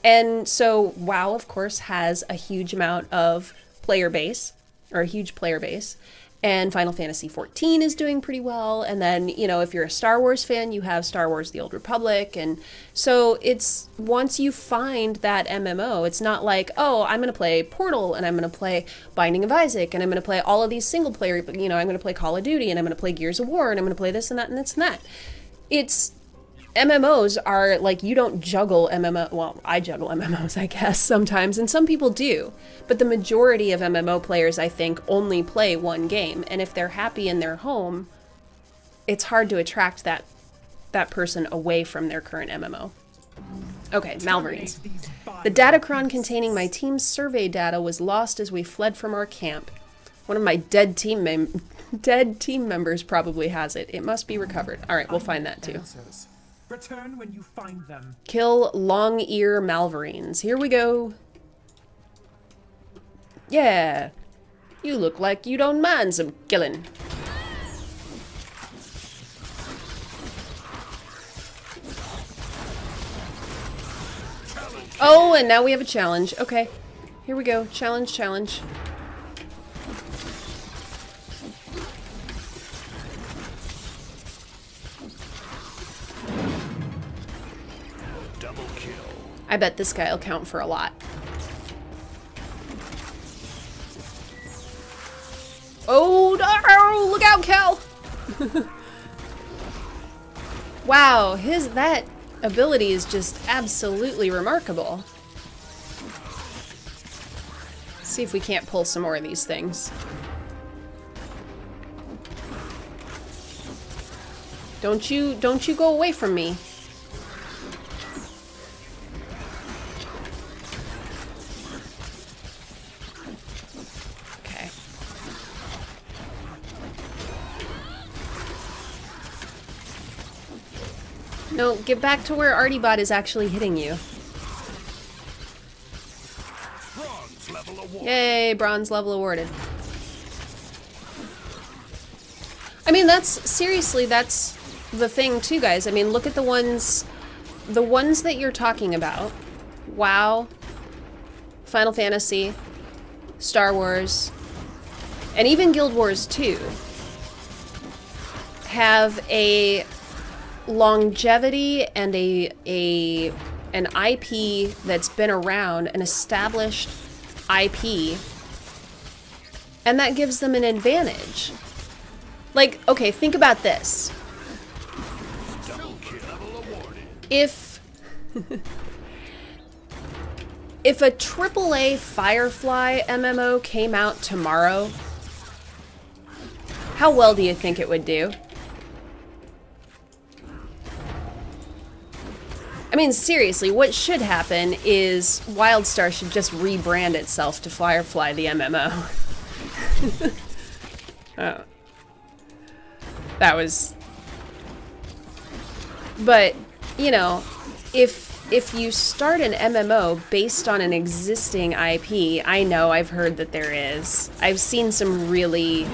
A: And so WoW, of course, has a huge amount of player base, or a huge player base, and Final Fantasy XIV is doing pretty well, and then, you know, if you're a Star Wars fan, you have Star Wars The Old Republic, and so it's, once you find that MMO, it's not like, oh, I'm gonna play Portal, and I'm gonna play Binding of Isaac, and I'm gonna play all of these single player, you know, I'm gonna play Call of Duty, and I'm gonna play Gears of War, and I'm gonna play this and that and this and that. It's, MMOs are, like, you don't juggle MMO, well, I juggle MMOs, I guess, sometimes, and some people do, but the majority of MMO players, I think, only play one game, and if they're happy in their home, it's hard to attract that person away from their current MMO. Okay, Malvarines. The datacron containing my team's survey data was lost as we fled from our camp. One of my dead team members probably has it. It must be recovered. Alright, we'll find that too.
D: Return when you find them.
A: Kill long ear Malvarines. Here we go. Yeah. You look like you don't mind some killing. Oh, and now we have a challenge. Okay. Here we go. Challenge, challenge. I bet this guy will count for a lot. Oh no! Look out, Cal! Wow, that ability is just absolutely remarkable. Let's see if we can't pull some more of these things. Don't you go away from me. No, get back to where Artibot is actually hitting you.
B: Bronze level award.
A: Yay, bronze level awarded. I mean, seriously, that's the thing too, guys. I mean, look at the ones that you're talking about. WoW, Final Fantasy, Star Wars, and even Guild Wars 2 have a longevity and an IP that's been around, an established IP, and that gives them an advantage. Like, okay, think about this. If if a AAA Firefly MMO came out tomorrow, how well do you think it would do? I mean, seriously, what should happen is WildStar should just rebrand itself to Firefly the MMO. Oh. That was... But, you know, if you start an MMO based on an existing IP, I know, I've heard that there is. I've seen some really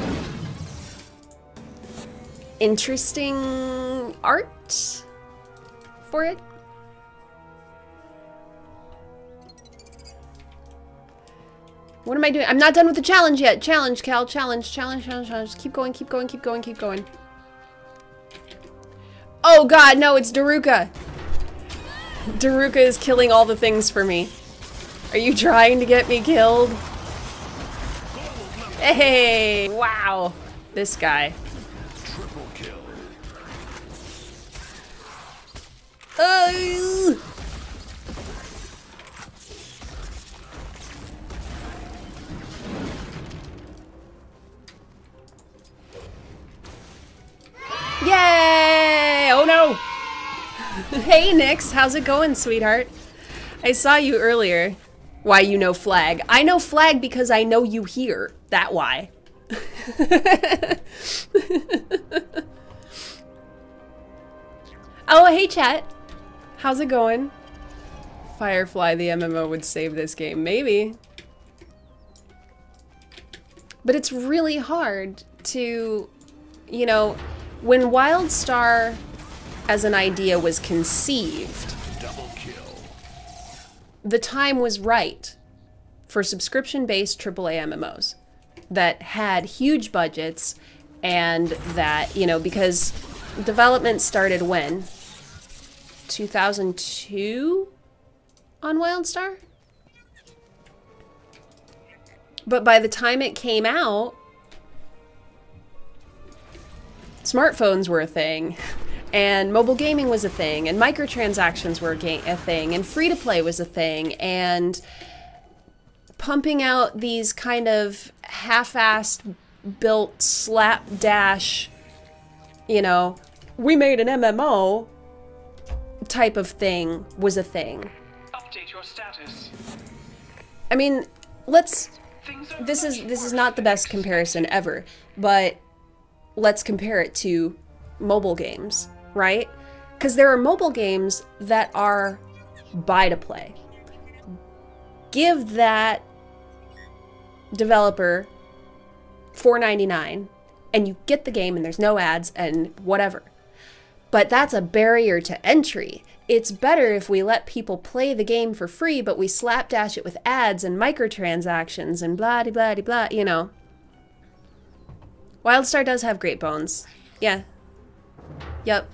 A: interesting art for it. What am I doing? I'm not done with the challenge yet. Challenge, Cal. Challenge, challenge, challenge, challenge. Keep going, keep going, keep going, keep going. Oh god, no, it's Daruka. Daruka is killing all the things for me. Are you trying to get me killed? Hey, wow. This guy.
B: Triple kill.
A: Yay! Oh no! Hey Nix, how's it going, sweetheart? I saw you earlier. Why you know Flag? I know Flag because I know you here. That why. Oh, hey chat. How's it going? Firefly the MMO would save this game. Maybe. But it's really hard to, you know, when WildStar as an idea was conceived,
B: Double kill.
A: the time was right for subscription-based AAA MMOs that had huge budgets and that, you know, because development started when? 2002 on WildStar? But by the time it came out, smartphones were a thing, and mobile gaming was a thing, and microtransactions were a thing, and free-to-play was a thing, and pumping out these kind of half-assed built slapdash, you know, we made an MMO type of thing was a thing.
D: Update your status.
A: I mean, this is not the best comparison ever, but let's compare it to mobile games, right? Because there are mobile games that are buy to play. Give that developer $4.99 and you get the game and there's no ads and whatever. But that's a barrier to entry. It's better if we let people play the game for free, but we slapdash it with ads and microtransactions and blah de blah de blah, you know. WildStar does have great bones. Yeah. Yep.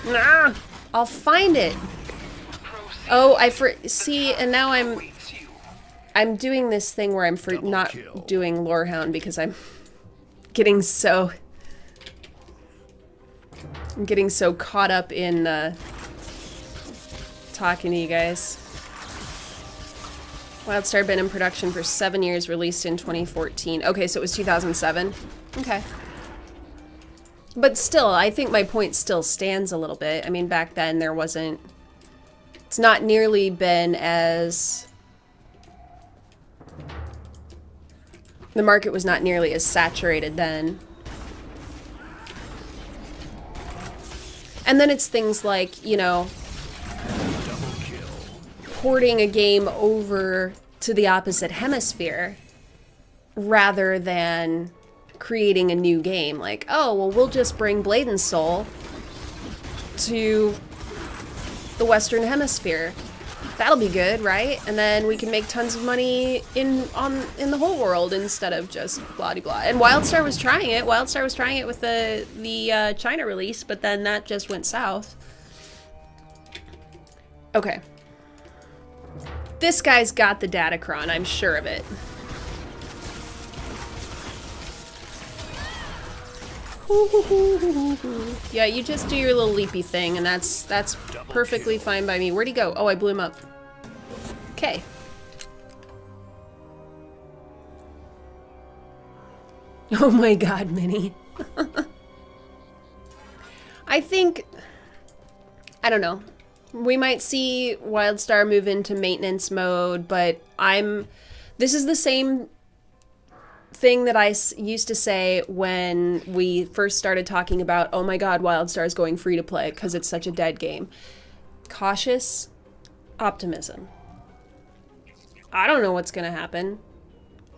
A: Nah, I'll find it. Oh, see, and now I'm doing this thing where I'm not doing Lorehound because I'm getting so caught up in talking to you guys. WildStar been in production for 7 years, released in 2014. Okay, so it was 2007. Okay. But still, I think my point still stands a little bit. I mean, back then there wasn't... It's not nearly been as... The market was not nearly as saturated then. And And then it's things like, you know, porting a game over to the opposite hemisphere rather than creating a new game. Like, oh, well, we'll just bring Blade and Soul to the Western Hemisphere. That'll be good, right? And then we can make tons of money in the whole world instead of just blah de blah. And WildStar was trying it. WildStar was trying it with the China release, but then that just went south. Okay. This guy's got the Datacron, I'm sure of it. Yeah, you just do your little leapy thing, and that's perfectly fine by me. Where'd he go? Oh, I blew him up. Okay. Oh my god, Minnie. I think... I don't know. We might see WildStar move into maintenance mode, but this is the same thing that I used to say when we first started talking about, oh my god, WildStar is going free to play because it's such a dead game. Cautious optimism. I don't know what's going to happen.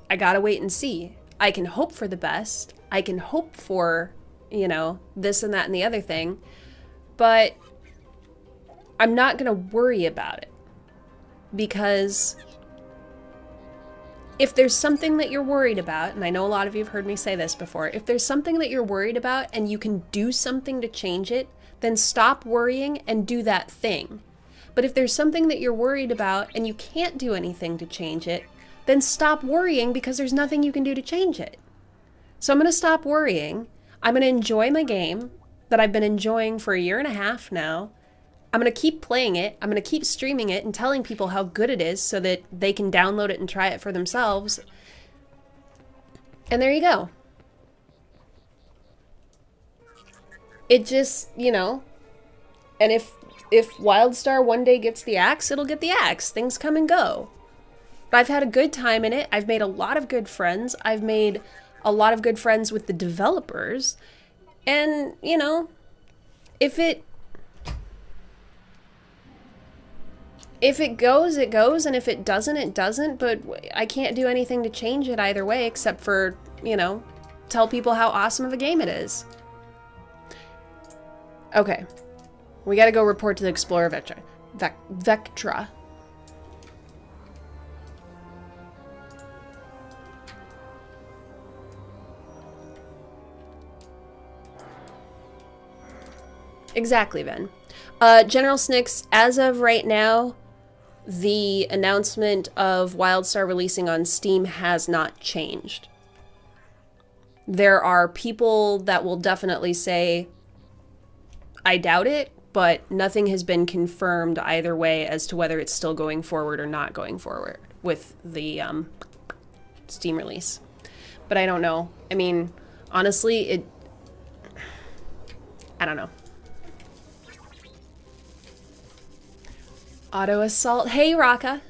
A: I gotta wait and see. I can hope for the best. I can hope for, you know, this and that and the other thing, but I'm not going to worry about it, because if there's something that you're worried about, and I know a lot of you have heard me say this before, if there's something that you're worried about and you can do something to change it, then stop worrying and do that thing. But if there's something that you're worried about and you can't do anything to change it, then stop worrying, because there's nothing you can do to change it. So I'm going to stop worrying. I'm going to enjoy my game that I've been enjoying for 1.5 years now. I'm going to keep playing it. I'm going to keep streaming it and telling people how good it is so that they can download it and try it for themselves. And there you go. It just, you know, and if WildStar one day gets the axe, it'll get the axe. Things come and go. But I've had a good time in it. I've made a lot of good friends. I've made a lot of good friends with the developers. And, you know, if it goes, it goes, and if it doesn't, it doesn't, but I can't do anything to change it either way except for, you know, tell people how awesome of a game it is. Okay. We gotta go report to the Explorer Vectra. Exactly, Ben. General Snicks, as of right now, the announcement of WildStar releasing on Steam has not changed. There are people that will definitely say, I doubt it, but nothing has been confirmed either way as to whether it's still going forward or not going forward with the Steam release. But I don't know. I mean, honestly, I don't know. Auto assault. Hey, Raka.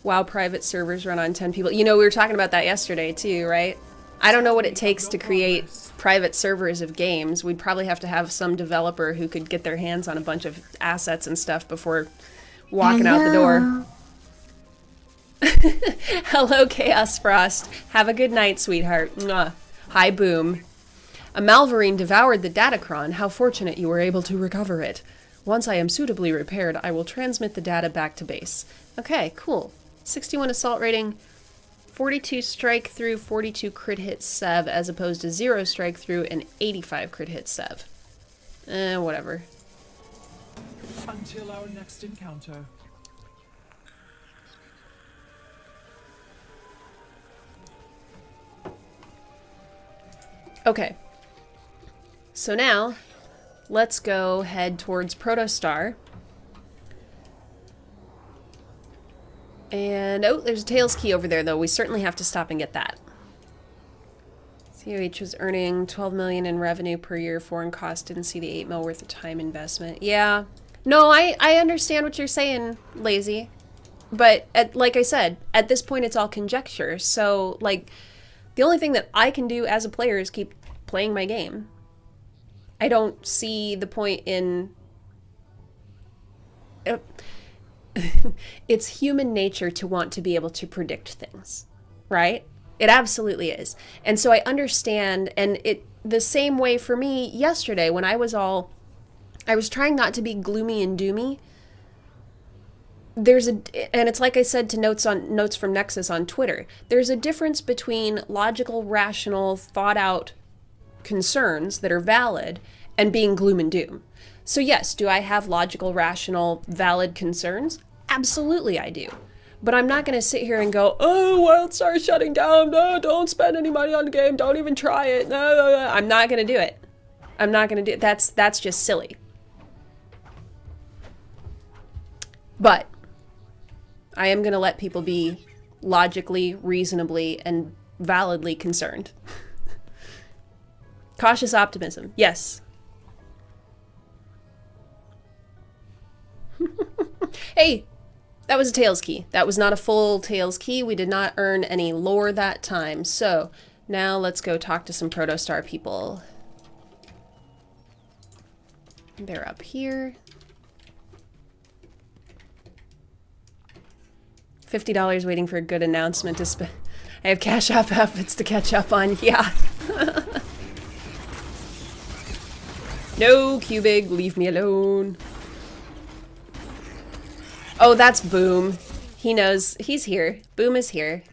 A: WoW private servers run on 10 people. You know, we were talking about that yesterday too, right? I don't know what it takes to create private servers of games. We'd probably have to have some developer who could get their hands on a bunch of assets and stuff before walking out the door. Hello, Chaos Frost. Have a good night, sweetheart. Mwah. Hi, Boom. A Malvarine devoured the Datacron. How fortunate you were able to recover it. Once I am suitably repaired, I will transmit the data back to base. Okay, cool. 61 assault rating, 42 strike through, 42 crit hit sev, as opposed to 0 strike through and 85 crit hit sev. Whatever.
D: Until our next encounter.
A: Okay. So now, let's go head towards Protostar. And, oh, there's a Tails key over there, though. We certainly have to stop and get that. COH was earning 12 million in revenue per year. Foreign cost didn't see the 8 mil worth of time investment. Yeah. No, I understand what you're saying, Lazy. But, like I said, at this point it's all conjecture. So, like, the only thing that I can do as a player is keep playing my game. I don't see the point in... It's human nature to want to be able to predict things, right? It absolutely is. And so I understand, and it the same way for me yesterday when I was trying not to be gloomy and doomy. And it's like I said to Notes from Nexus on Twitter, there's a difference between logical, rational, thought out concerns that are valid and being gloom and doom. So yes, do I have logical, rational, valid concerns? Absolutely I do. But I'm not going to sit here and go, oh, WildStar's shutting down, no, don't spend any money on the game, don't even try it, no. I'm not going to do it. I'm not going to do it. That's just silly. But I am going to let people be logically, reasonably, and validly concerned. Cautious optimism, yes. Hey, that was a Tails key. That was not a full Tails key. We did not earn any lore that time. So now let's go talk to some Protostar people. They're up here. $50 waiting for a good announcement to spend. I have Cash App outfits to catch up on. Yeah. No, Cubig, leave me alone. Oh, that's Boom. He knows. He's here. Boom is here.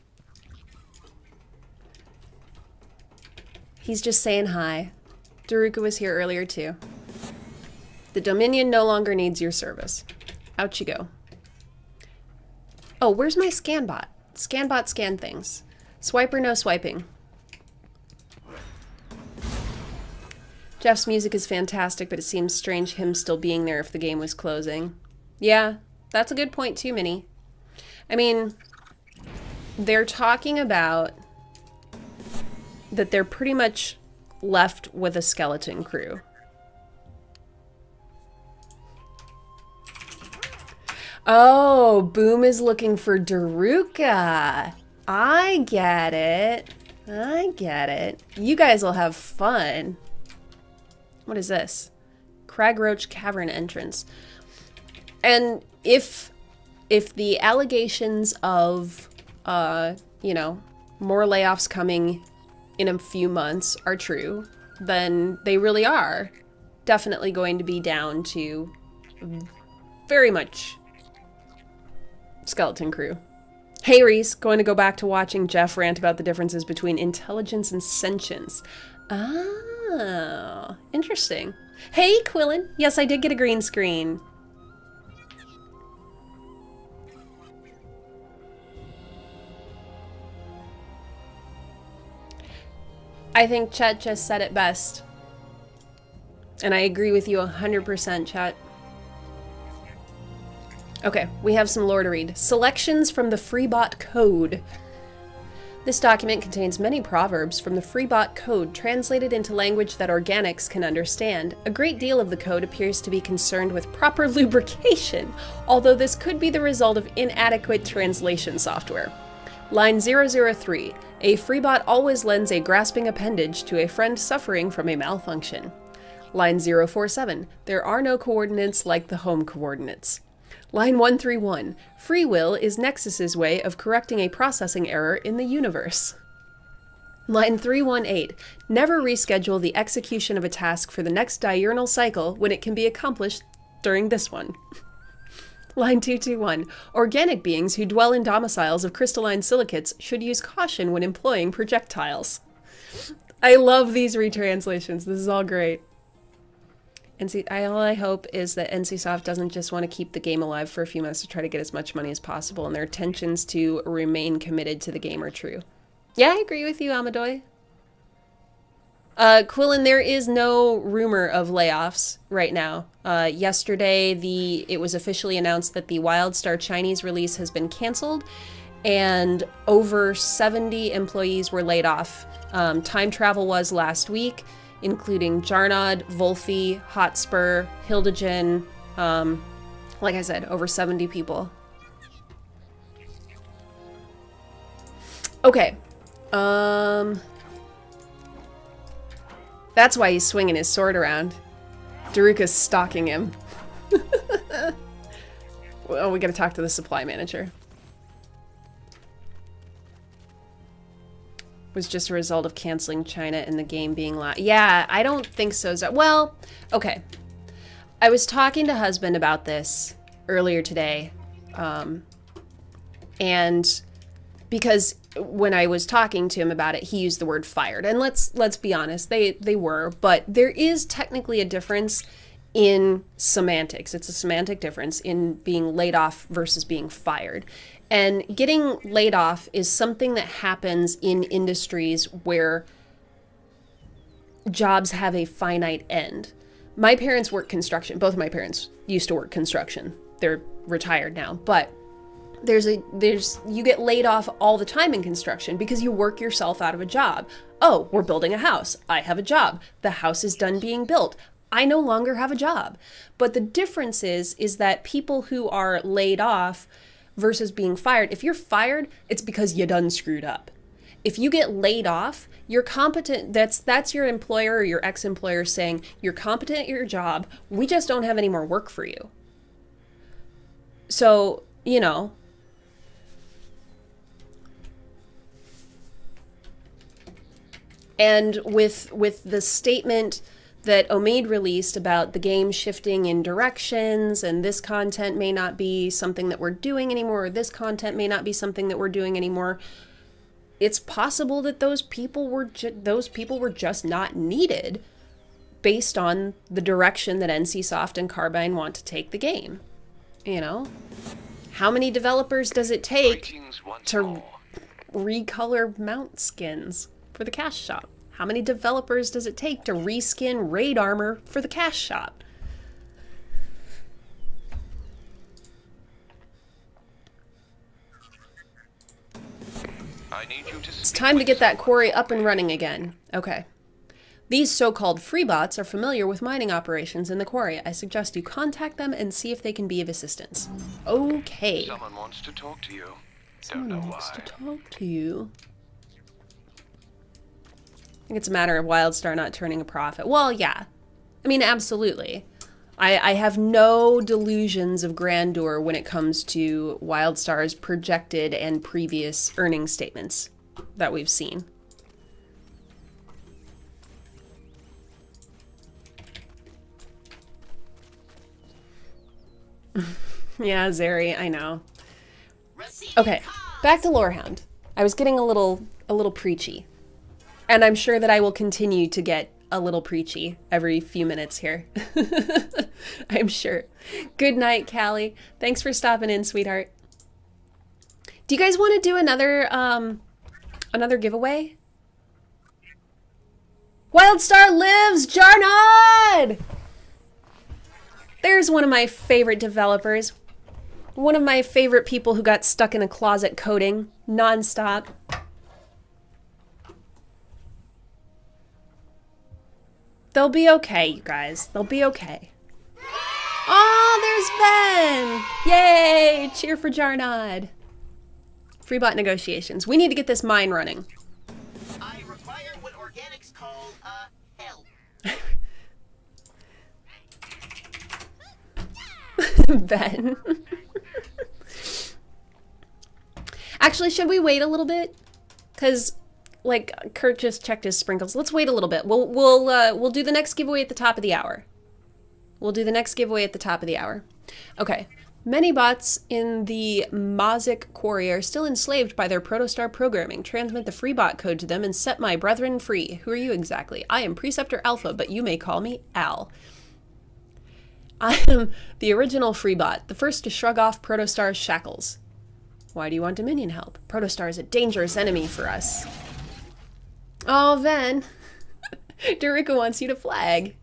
A: He's just saying hi. Daruka was here earlier too. The Dominion no longer needs your service. Out you go. Oh, where's my Scanbot? Scanbot scan things. Swiper no swiping. Jeff's music is fantastic, but it seems strange him still being there if the game was closing. Yeah, that's a good point too, Minnie. I mean, they're talking about that they're pretty much left with a skeleton crew. Oh, Boom is looking for Daruka. I get it. I get it. You guys will have fun. What is this? Cragroach Cavern entrance. And if the allegations of, you know, more layoffs coming in a few months are true, then they really are definitely going to be down to very much skeleton crew. Hey Reese, going to go back to watching Jeff rant about the differences between intelligence and sentience. Oh, interesting. Hey Quillen, yes, I did get a green screen. I think Chet just said it best. And I agree with you 100%, Chet. Okay, we have some lore to read. Selections from the Freebot Code. This document contains many proverbs from the Freebot Code translated into language that organics can understand. A great deal of the code appears to be concerned with proper lubrication, although this could be the result of inadequate translation software. Line 003. A Freebot always lends a grasping appendage to a friend suffering from a malfunction. Line 047. There are no coordinates like the home coordinates. Line 131. Free will is Nexus's way of correcting a processing error in the universe. Line 318. Never reschedule the execution of a task for the next diurnal cycle when it can be accomplished during this one. Line 221. Organic beings who dwell in domiciles of crystalline silicates should use caution when employing projectiles. I love these retranslations. This is all great. All I hope is that NCSoft doesn't just want to keep the game alive for a few months to try to get as much money as possible, and their intentions to remain committed to the game are true. Yeah, I agree with you, Amadoy. Quillen, there is no rumor of layoffs right now. Yesterday, it was officially announced that the WildStar Chinese release has been canceled, and over 70 employees were laid off. Time Travel was last week, including Jarnod, Volfi, Hotspur, Hildejan, like I said, over 70 people. Okay. That That's why he's swinging his sword around. Daruka's stalking him. Well, we gotta talk to the supply manager. Was just a result of canceling China and the game being Yeah, I don't think so. Well, okay. I was talking to husband about this earlier today. And because when I was talking to him about it, he used the word fired. And let's be honest, they were, but there is technically a difference in semantics. It's a semantic difference in being laid off versus being fired. And getting laid off is something that happens in industries where jobs have a finite end. My parents work construction. Both of my parents used to work construction. They're retired now, but you get laid off all the time in construction because you work yourself out of a job. Oh, we're building a house. I have a job. The house is done being built. I no longer have a job. But the difference is that people who are laid off versus being fired, if you're fired, it's because you done screwed up. If you get laid off, you're competent. That's your employer or your ex-employer saying, you're competent at your job. We just don't have any more work for you. So, you know, and with the statement that Omid released about the game shifting in directions and this content may not be something that we're doing anymore, or this content may not be something that we're doing anymore, it's possible that those people were just not needed based on the direction that NCSoft and Carbine want to take the game. You know? How many developers does it take to recolor mount skins for the cash shop? How many developers does it take to reskin raid armor for the cash shop?
E: I need you to
A: It's time to get that quarry up and running again. Okay. These so-called free bots are familiar with mining operations in the quarry. I suggest you contact them and see if they can be of assistance. Okay.
E: Someone wants to talk to you.
A: Someone
E: Don't know
A: wants
E: why.
A: to talk to you. I think it's a matter of WildStar not turning a profit. Well, yeah. I mean, absolutely. I have no delusions of grandeur when it comes to WildStar's projected and previous earnings statements that we've seen. Yeah, Zeri, I know. Okay, back to Lorehound. I was getting a little preachy. And I'm sure that I will continue to get a little preachy every few minutes here. I'm sure. Good night, Callie. Thanks for stopping in, sweetheart. Do you guys want to do another giveaway? WildStar lives, Jarnod! There's one of my favorite developers. One of my favorite people who got stuck in a closet coding nonstop. They'll be okay, you guys. They'll be okay. Oh, there's Ben! Yay! Cheer for Jarnod. Freebot negotiations. We need to get this mine running.
F: I require what organics call, hell.
A: Ben. Actually, should we wait a little bit? Because, like, Kurt just checked his sprinkles. Let's wait a little bit. We'll do the next giveaway at the top of the hour. We'll do the next giveaway at the top of the hour. Okay. Many bots in the Mazik Quarry are still enslaved by their Protostar programming. Transmit the free bot code to them and set my brethren free. Who are you exactly? I am Preceptor Alpha, but you may call me Al. I am the original free bot, the first to shrug off Protostar's shackles. Why do you want Dominion help? Protostar is a dangerous enemy for us. Oh, Ven. Daruka wants you to flag.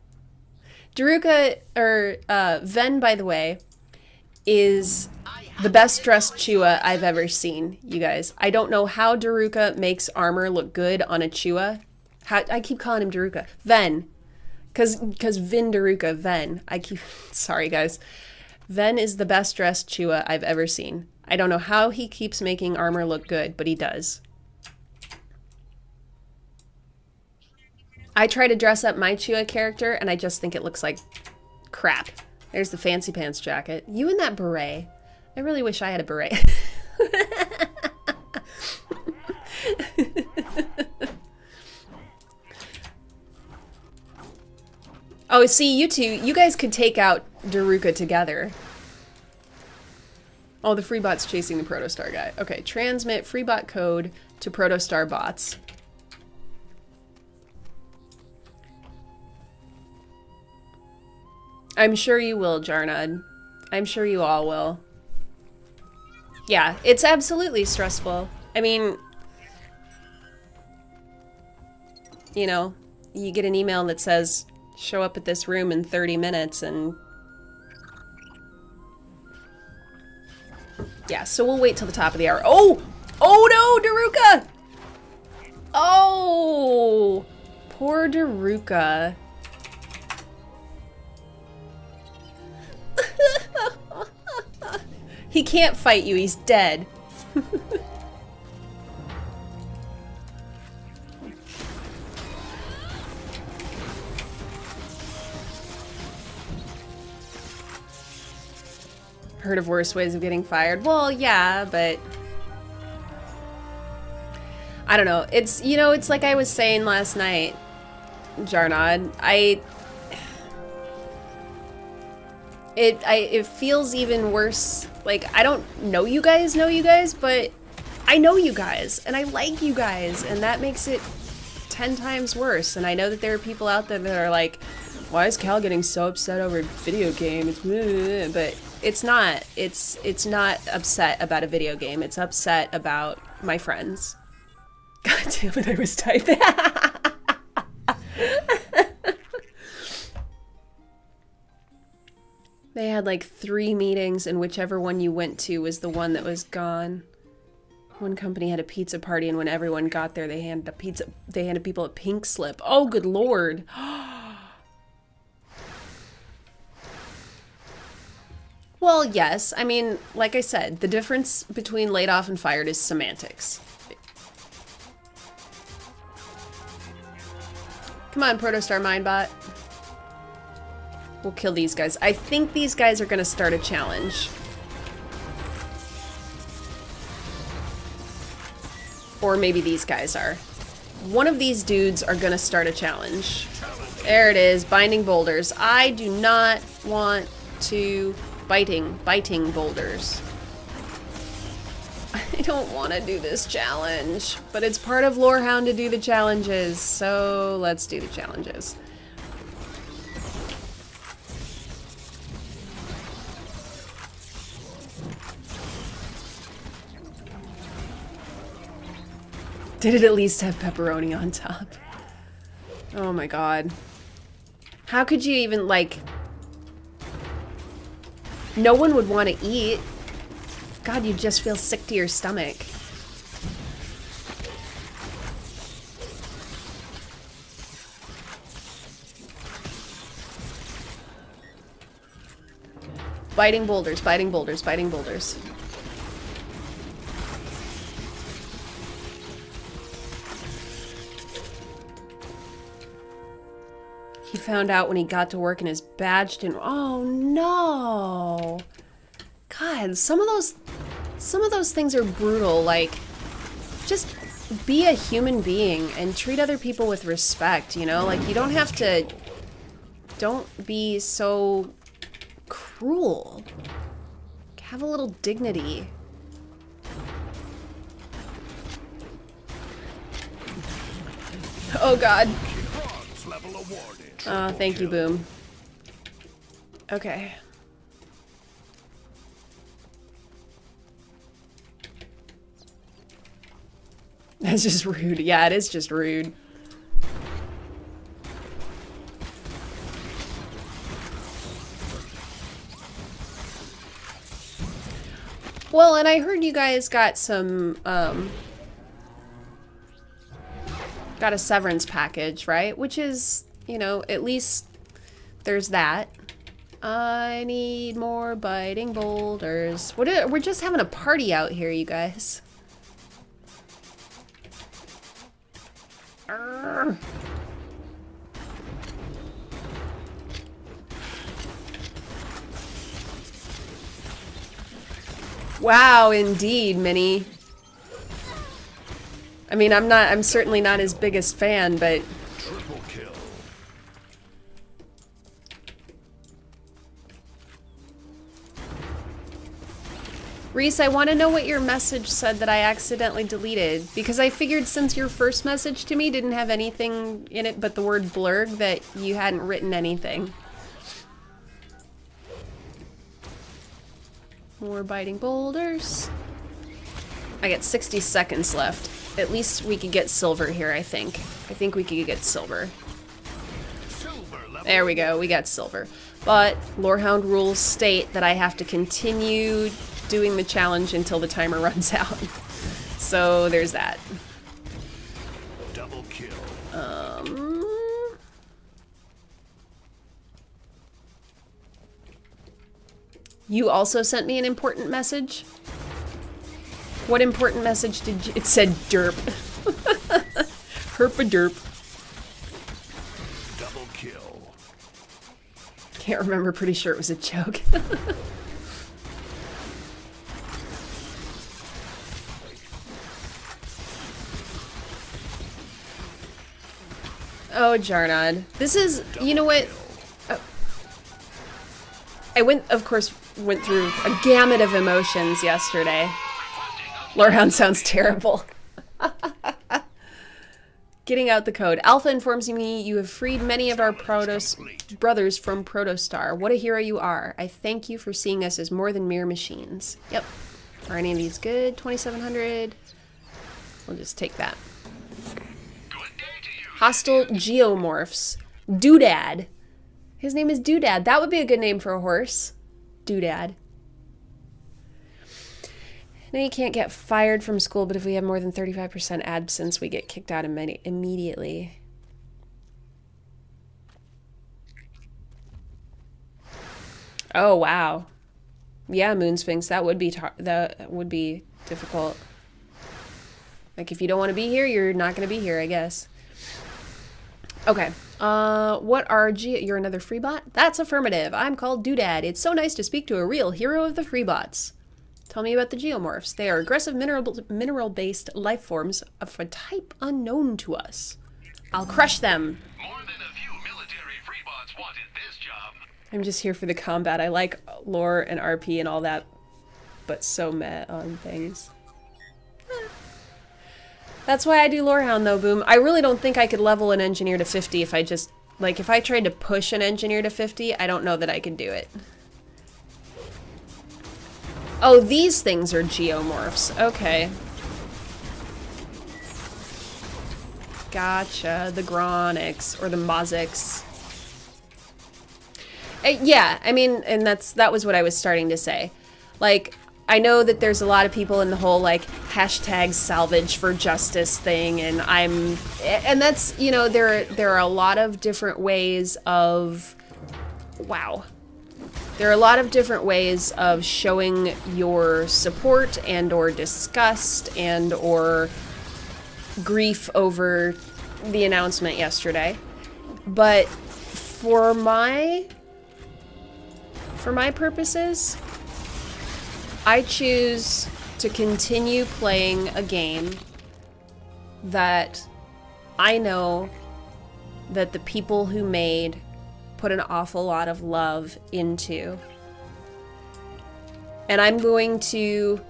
A: Daruka, or Ven, by the way, is the best dressed Chua I've ever seen, you guys. I don't know how Daruka makes armor look good on a Chua. I keep calling him Daruka. Ven. Cause Vin Daruka, Ven. Sorry guys. Ven is the best dressed Chua I've ever seen. I don't know how he keeps making armor look good, but he does. I try to dress up my Chua character, and I just think it looks like crap. There's the fancy pants jacket. You and that beret. I really wish I had a beret. Oh, see, you guys could take out Daruka together. Oh, the Freebot's chasing the Protostar guy. Okay, transmit Freebot code to Protostar bots. I'm sure you will, Jarnad. I'm sure you all will. Yeah, it's absolutely stressful. I mean, you know, you get an email that says, show up at this room in 30 minutes and... Yeah, so we'll wait till the top of the hour. Oh! Oh no, Daruka! Oh! Poor Daruka. He can't fight you, he's dead. Heard of worse ways of getting fired? Well, yeah, but... I don't know. It's, you know, it's like I was saying last night, Jarnod. It feels even worse. Like, I don't know you guys, but I know you guys, and I like you guys, and that makes it 10 times worse. And I know that there are people out there that are like, why is Cal getting so upset over a video game? But it's not. It's not upset about a video game. It's upset about my friends. God damn it, I was typing. They had like 3 meetings, and whichever one you went to was the one that was gone. One company had a pizza party, and when everyone got there, they handed people a pink slip. Oh, good lord. Well, yes. I mean, like I said, the difference between laid off and fired is semantics. Come on, Protostar Mindbot. We'll kill these guys. I think these guys are gonna start a challenge. Or maybe these guys are. One of these dudes are gonna start a challenge. There it is, binding boulders. I do not want to... Biting boulders. I don't want to do this challenge, but it's part of Lorehound to do the challenges, so let's do the challenges. Did it at least have pepperoni on top? Oh my god. How could you even, like... No one would want to eat. God, you just feel sick to your stomach. Biting boulders, biting boulders, biting boulders. He found out when he got to work and his badge didn't... Oh no! God, some of those things are brutal. Like, just be a human being and treat other people with respect, you know? Like, you don't have to... Don't be so cruel. Have a little dignity. Oh god. Oh, thank you, Boom. Okay. That's just rude. Yeah, it is just rude. Well, and I heard you guys got some, got a severance package, right? Which is, you know, at least there's that. I need more biting boulders. We're just having a party out here, you guys. Wow, indeed, Minnie. I mean, I'm certainly not his biggest fan, but
B: Triple kill.
A: Reese, I want to know what your message said that I accidentally deleted, because I figured since your first message to me didn't have anything in it but the word blurg that you hadn't written anything. More biting boulders. I got 60 seconds left. At least we could get silver here, I think. I think we could get silver. There we go, we got silver. But Lorehound rules state that I have to continue doing the challenge until the timer runs out. So there's that.
B: Double kill.
A: You also sent me an important message? What important message did you... It said derp. Herp-a-derp.
B: Double kill.
A: Can't remember, pretty sure it was a joke. Oh, Jarnod. This is... You know what? I of course, went through a gamut of emotions yesterday. Lorehound sounds terrible. Getting out the code. Alpha informs me you have freed many of our brothers from Protostar. What a hero you are. I thank you for seeing us as more than mere machines. Yep. Are any of these good? 2700. We'll just take that. Hostile geomorphs. Doodad. His name is Doodad. That would be a good name for a horse. Doodad. Now you can't get fired from school, but if we have more than 35% absence, we get kicked out immediately. Oh, wow. Yeah, Moonsphinx, that would be difficult. Like, if you don't want to be here, you're not going to be here, I guess. Okay. What are you're another freebot? That's affirmative. I'm called Doodad. It's so nice to speak to a real hero of the freebots. Tell me about the geomorphs. They are aggressive mineral-based life forms of a type unknown to us. I'll crush them.
C: More than a few military freebots wanted this job.
A: I'm just here for the combat. I like lore and RP and all that, but so meh on things. That's why I do Lorehound though, Boom. I really don't think I could level an engineer to 50 if I just, like, if I tried to push an engineer to 50, I don't know that I could do it. Oh, these things are geomorphs. Okay. Gotcha. The Gronics or the Mozics. Yeah, I mean, and that was what I was starting to say. Like, I know that there's a lot of people in the whole, like, hashtag salvage for justice thing, and and that's, you know, there are a lot of different ways of, wow. There are a lot of different ways of showing your support and or disgust and or grief over the announcement yesterday. But for my purposes, I choose to continue playing a game that I know that the people who made put an awful lot of love into. And I'm going to...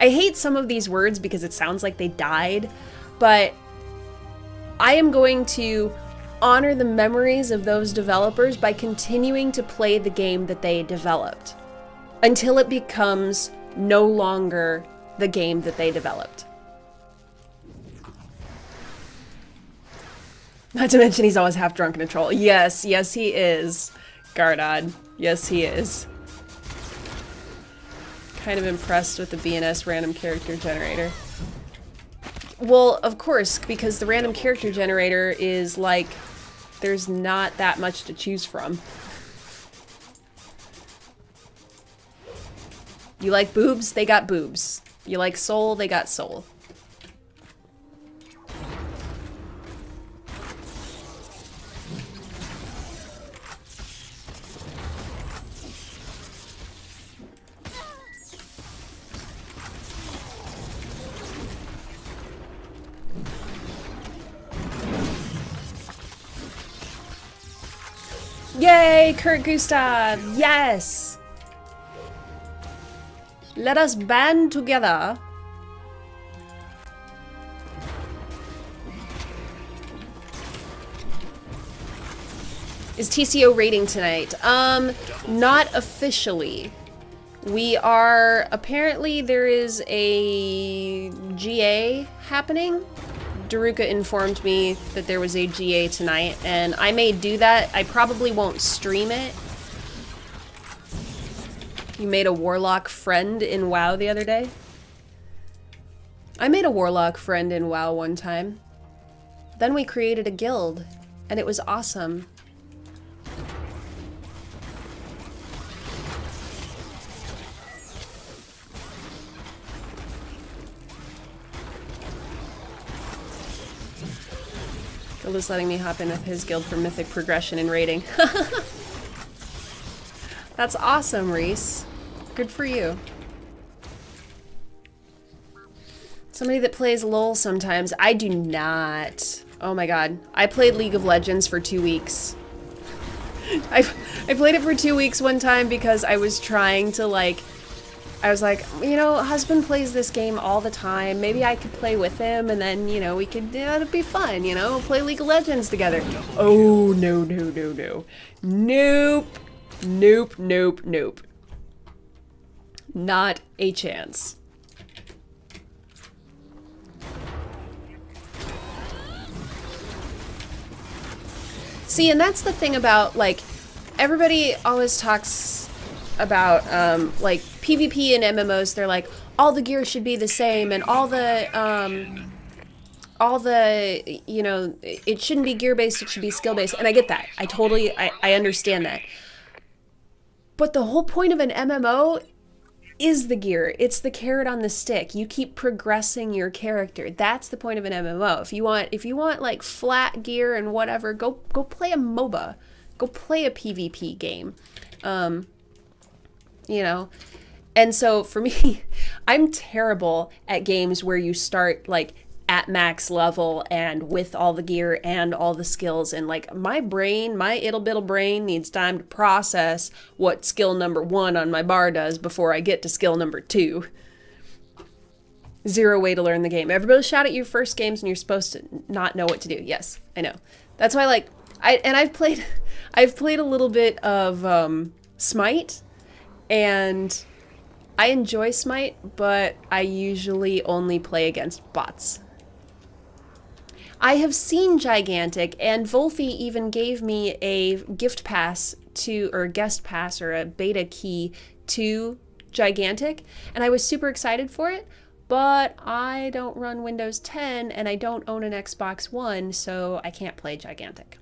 A: I hate some of these words because it sounds like they died, but I am going to honor the memories of those developers by continuing to play the game that they developed until it becomes no longer the game that they developed. Not to mention he's always half drunk in a troll. Yes, yes he is, Gardod. Yes he is. Kind of impressed with the BNS random character generator. Well, of course, because the random character generator is like, there's not that much to choose from. You like boobs? They got boobs. You like soul? They got soul. Yay, Kurt Gustav! Yes! Let us band together. Is TCO rating tonight? Not officially. We are, apparently there is a GA happening. Daruka informed me that there was a GA tonight, and I may do that. I probably won't stream it. You made a warlock friend in WoW the other day? I made a warlock friend in WoW one time. Then we created a guild, and it was awesome. Guild is letting me hop in with his guild for mythic progression and rating. That's awesome, Reese. Good for you. Somebody that plays LOL sometimes. I do not. Oh my god. I played League of Legends for 2 weeks. I played it for 2 weeks one time because I was trying to like... I was like, you know, husband plays this game all the time. Maybe I could play with him and then, you know, we could, it'd be fun, you know, play League of Legends together. Oh, no, no, no, no. Nope. Nope, nope, nope. Not a chance. See, and that's the thing about, like, everybody always talks about, like, PvP and MMOs, they're like, all the gear should be the same, and all the, you know, it shouldn't be gear-based, it should be skill-based, and I get that. I understand that. But the whole point of an MMO is the gear. It's the carrot on the stick. You keep progressing your character. That's the point of an MMO. If you want like flat gear and whatever, go play a MOBA. Go play a PvP game. You know. And so for me, I'm terrible at games where you start like at max level and with all the gear and all the skills, and like my brain, my ittle bittle brain needs time to process what skill number 1 on my bar does before I get to skill number 2. Zero way to learn the game. Everybody shout at your first games and you're supposed to not know what to do. Yes, I know. That's why like I've played a little bit of Smite, and I enjoy Smite, but I usually only play against bots. I have seen Gigantic, and Wolfie even gave me a gift pass to, or a guest pass, or a beta key to Gigantic, and I was super excited for it, but I don't run Windows 10, and I don't own an Xbox One, so I can't play Gigantic.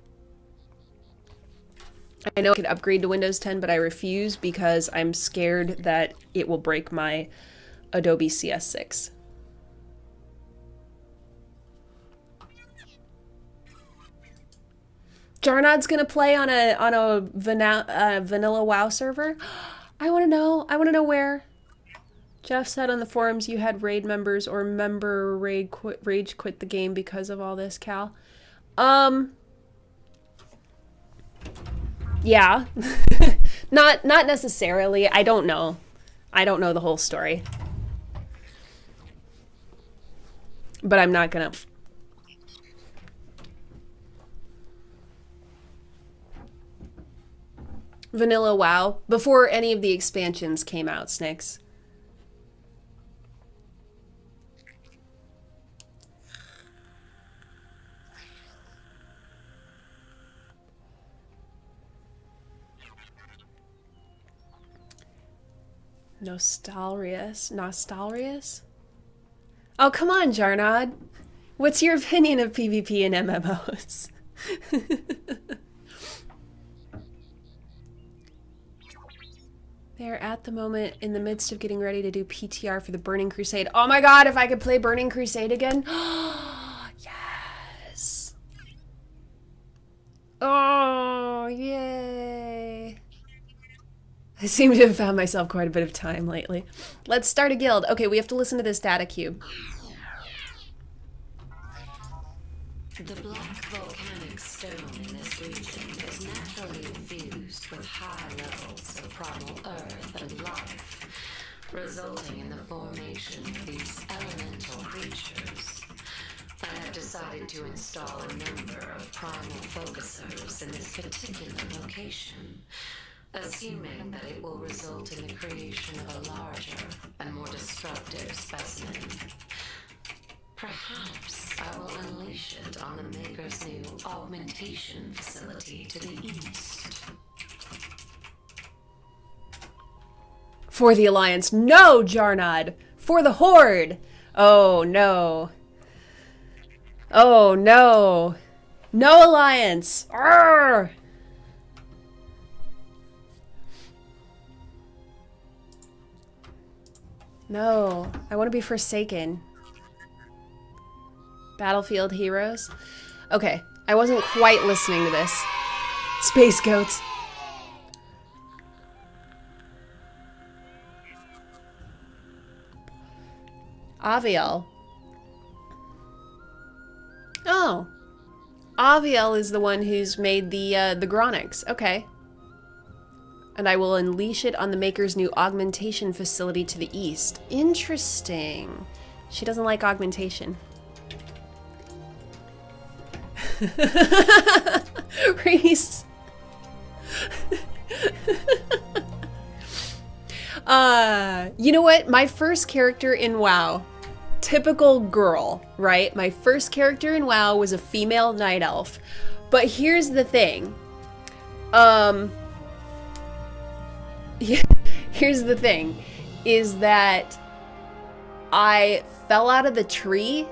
A: I know I could upgrade to Windows 10, but I refuse because I'm scared that it will break my Adobe CS6. Jarnod's gonna play on a vanilla WoW server. I want to know where. Jeff said on the forums you had raid members or member rage quit the game because of all this, Cal. Yeah. not necessarily. I don't know. I don't know the whole story. But I'm not gonna. Vanilla WoW, before any of the expansions came out, Snicks. Nostalrius? Oh, come on, Jarnod. What's your opinion of PvP and MMOs? They're at the moment in the midst of getting ready to do PTR for the Burning Crusade. Oh my god, if I could play Burning Crusade again. Yes. Oh, yay. I seem to have found myself quite a bit of time lately. Let's start a guild. Okay, we have to listen to this data cube.
G: The black volcanic stone in this region is naturally infused blessed with high levels of primal earth and life, resulting in the formation of these elemental creatures. I have decided to install a number of primal focusers in this particular location, assuming that it will result in the creation of a larger and more destructive specimen. Perhaps I will unleash it on the Maker's new augmentation facility to the east.
A: For the Alliance. No, Jarnod! For the Horde! Oh, no. Oh, no. No Alliance! Arrgh! No. I want to be Forsaken. Battlefield Heroes? Okay. I wasn't quite listening to this. Space Goats. Aviel. Oh. Aviel is the one who's made the Gronix. Okay. And I will unleash it on the Maker's new augmentation facility to the east. Interesting. She doesn't like augmentation. Reese. You know what? My first character in WoW, typical girl, right? My first character in WoW was a female night elf. But here's the thing. Here's the thing, is that I fell out of the tree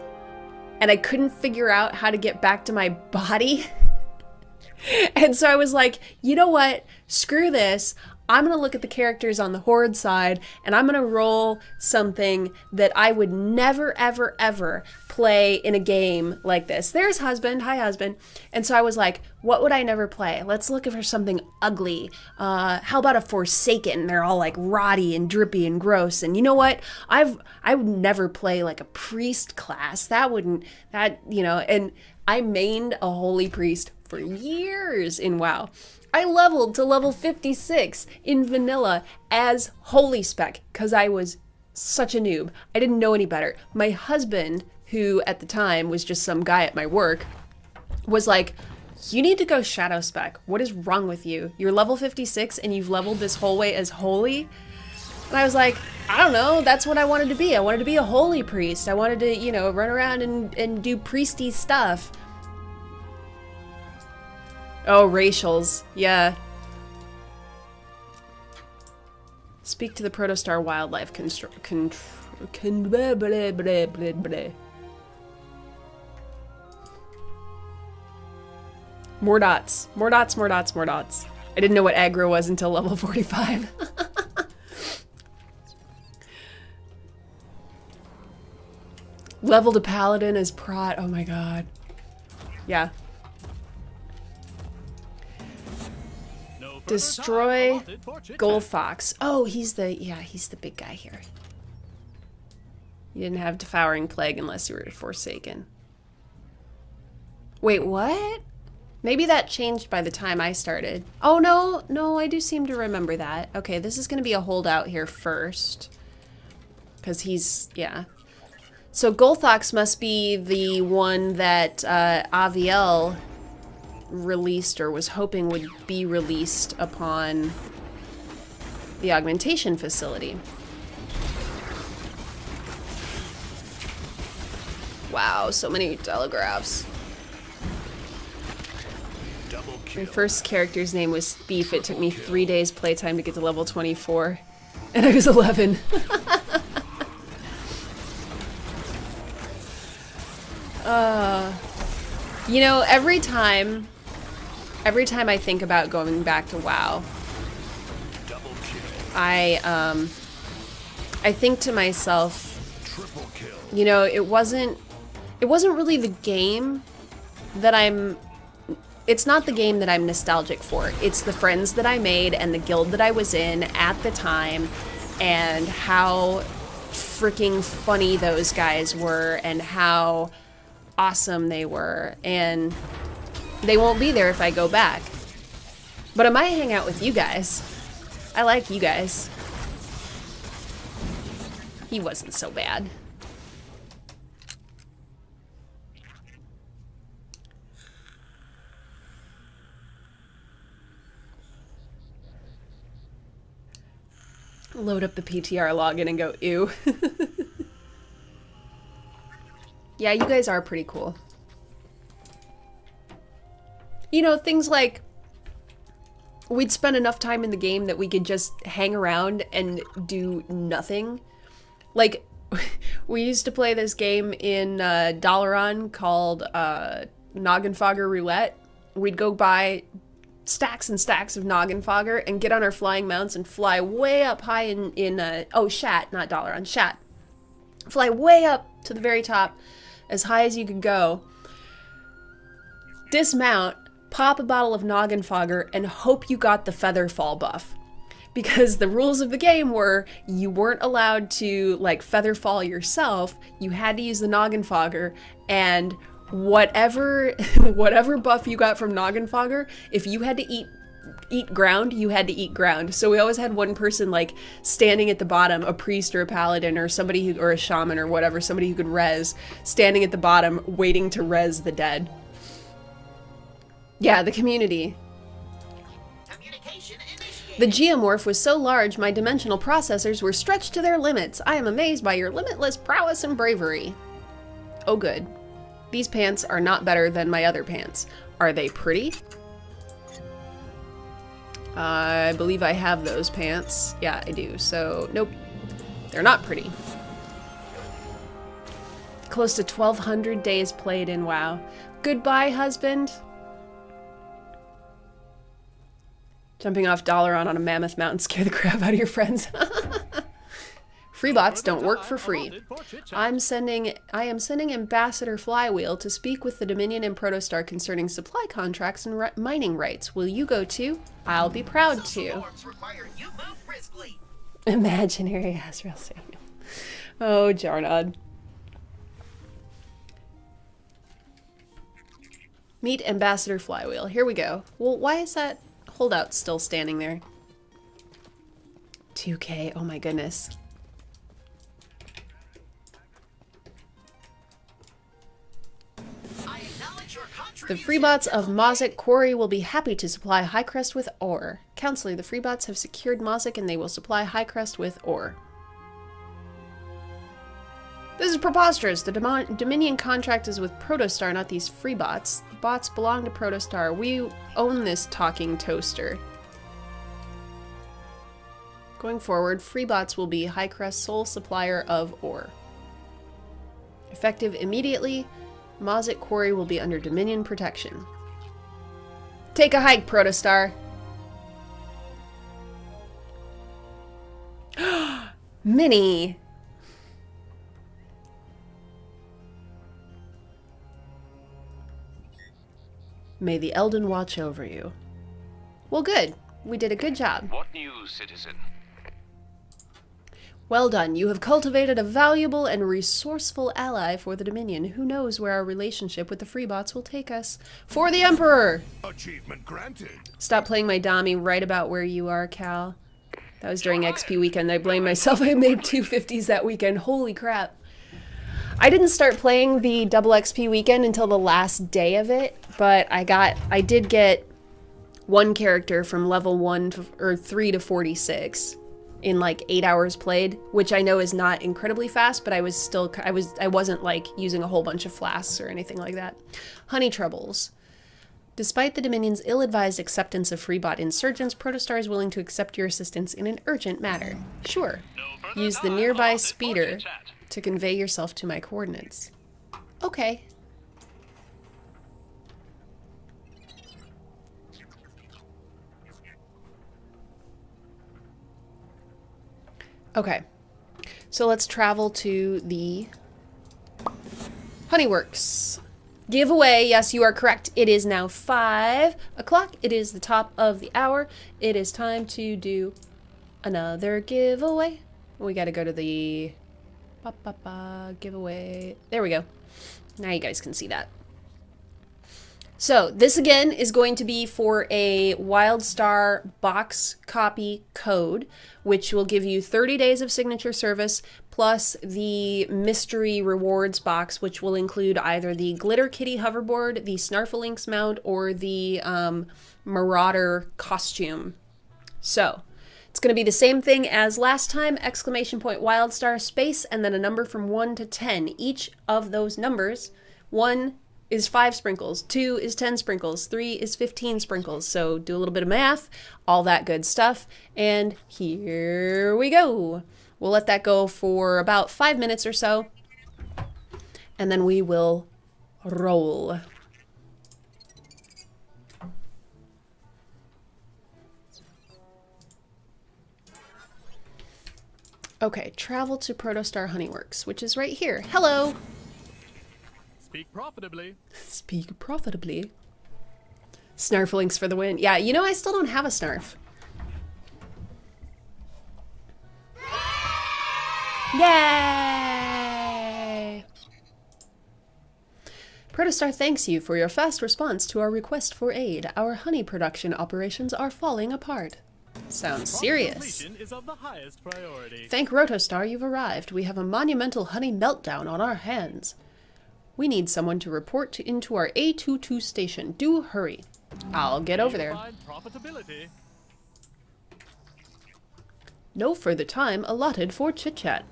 A: and I couldn't figure out how to get back to my body. And so I was like, you know what? Screw this. I'm going to look at the characters on the Horde side, and I'm going to roll something that I would never, ever, ever play in a game like this. There's husband. Hi, husband. And so I was like, what would I never play? Let's look for something ugly. How about a Forsaken? They're all like rotty and drippy and gross. And you know what? I would never play like a priest class. And I mained a holy priest for years in WoW. I leveled to level 56 in vanilla as holy spec because I was such a noob. I didn't know any better. My husband, who at the time was just some guy at my work, was like, you need to go shadow spec. What is wrong with you? You're level 56 and you've leveled this whole way as holy? And I was like, I don't know. That's what I wanted to be. I wanted to be a holy priest. I wanted to, you know, run around and do priesty stuff. Oh, racials. Yeah. Speak to the Protostar wildlife More dots. More dots, more dots, more dots. I didn't know what aggro was until level 45. Level to paladin as prot. Oh my god. Yeah. Destroy Goldfox. Oh, he's the big guy here. You didn't have Devouring Plague unless you were Forsaken. Wait, what? Maybe that changed by the time I started. Oh, no, I do seem to remember that. Okay, this is going to be a holdout here first. Because he's, yeah. So Goldfox must be the one that Aviel released or was hoping would be released upon the augmentation facility. Wow, so many telegraphs. My first character's name was Thief. It took me 3 days playtime to get to level 24. And I was 11. You know, every time I think about going back to WoW, I think to myself, you know, it wasn't really the game that it's not the game that I'm nostalgic for. It's the friends that I made and the guild that I was in at the time and how freaking funny those guys were and how awesome they were, and they won't be there if I go back. But I might hang out with you guys. I like you guys. He wasn't so bad. Load up the PTR login and go, ew. Yeah, you guys are pretty cool. You know, things like we'd spend enough time in the game that we could just hang around and do nothing. Like, we used to play this game in Dalaran called Noggin Fogger Roulette. We'd go buy stacks and stacks of noggin fogger and get on our flying mounts and fly way up high in Shat, not Dalaran, Shat. Fly way up to the very top, as high as you could go. Dismount, pop a bottle of noggin fogger, and hope you got the feather fall buff. Because the rules of the game were you weren't allowed to like feather fall yourself, you had to use the noggin fogger, and whatever buff you got from noggin fogger, if you had to eat ground, you had to eat ground. So we always had one person like standing at the bottom, a priest or a paladin or somebody who, or a shaman or whatever, somebody who could res, standing at the bottom waiting to res the dead. Yeah, the community. The geomorph was so large my dimensional processors were stretched to their limits. I am amazed by your limitless prowess and bravery. Oh good. These pants are not better than my other pants. Are they pretty? I believe I have those pants. Yeah, I do. So, nope. They're not pretty. Close to 1,200 days played in WoW. Goodbye, husband. Jumping off Dalaran on a mammoth mountain scare the crap out of your friends. Free bots don't work for free. I am sending Ambassador Flywheel to speak with the Dominion and Protostar concerning supply contracts and mining rights. Will you go too? I'll be proud to. Imaginary Azrael Samuel. Oh, Jarnod. Meet Ambassador Flywheel. Here we go. Well, why is that holdout still standing there? 2K. Oh my goodness. The freebots of Mozic Quarry will be happy to supply Highcrest with ore. Counselor, the freebots have secured Mozic and they will supply Highcrest with ore. This is preposterous. The Dominion contract is with Protostar, not these freebots. The bots belong to Protostar. We own this talking toaster. Going forward, freebots will be Highcrest's sole supplier of ore. Effective immediately, Mozic Quarry will be under Dominion protection. Take a hike, Protostar. Minnie. May the Elden watch over you. Well, good. We did a good job.
E: What news, citizen?
A: Well done. You have cultivated a valuable and resourceful ally for the Dominion. Who knows where our relationship with the freebots will take us? For the Emperor!
B: Achievement granted.
A: Stop playing my Dami right about where you are, Cal. That was during XP weekend. I blame myself. I made 250s that weekend. Holy crap. I didn't start playing the double XP weekend until the last day of it, but I did get one character from level 3 to 46 in like 8 hours played, which I know is not incredibly fast, but I wasn't like using a whole bunch of flasks or anything like that. Honey Troubles. Despite the Dominion's ill-advised acceptance of freebot insurgents, Protostar is willing to accept your assistance in an urgent matter. Sure. Use the nearby speeder to convey yourself to my coordinates. Okay. Okay. So let's travel to the Honeyworks. Giveaway. Yes, you are correct. It is now 5 o'clock. It is the top of the hour. It is time to do another giveaway. We got to go to the giveaway. There we go. Now you guys can see that. So this again is going to be for a WildStar box copy code, which will give you 30 days of signature service plus the mystery rewards box, which will include either the Glitter Kitty hoverboard, the Snarflinx mount, or the Marauder costume. So it's going to be the same thing as last time, exclamation point WildStar space, and then a number from 1 to 10. Each of those numbers, 1 is 5 sprinkles, 2 is 10 sprinkles, 3 is 15 sprinkles. So do a little bit of math, all that good stuff. And here we go. We'll let that go for about 5 minutes or so, and then we will roll. Okay, travel to Protostar Honeyworks, which is right here. Hello!
B: Speak profitably.
A: Speak profitably. Snarflinx for the win. Yeah, you know, I still don't have a Snarf. Yay! Protostar thanks you for your fast response to our request for aid. Our honey production operations are falling apart. Sounds serious.
B: Completion is of the highest priority.
A: Thank Rotostar you've arrived. We have a monumental honey meltdown on our hands. We need someone to report into our A22 station. Do hurry. I'll get over there.
B: Find profitability.
A: No further time allotted for chit-chat.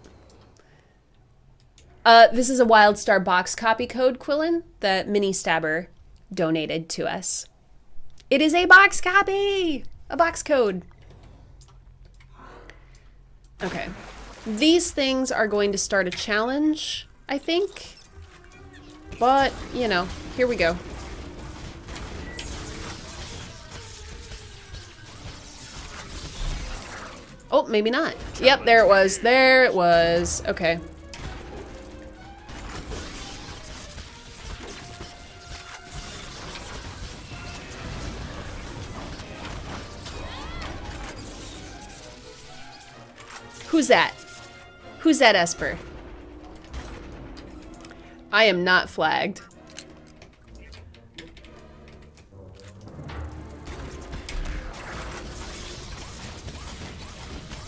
A: This is a WildStar box copy code, Quillen, that Mini Stabber donated to us. It is a box copy! A box code. Okay. These things are going to start a challenge, I think. But, you know, here we go. Oh, maybe not. Yep, there it was. There it was. Okay. Who's that? Who's that, Esper? I am not flagged.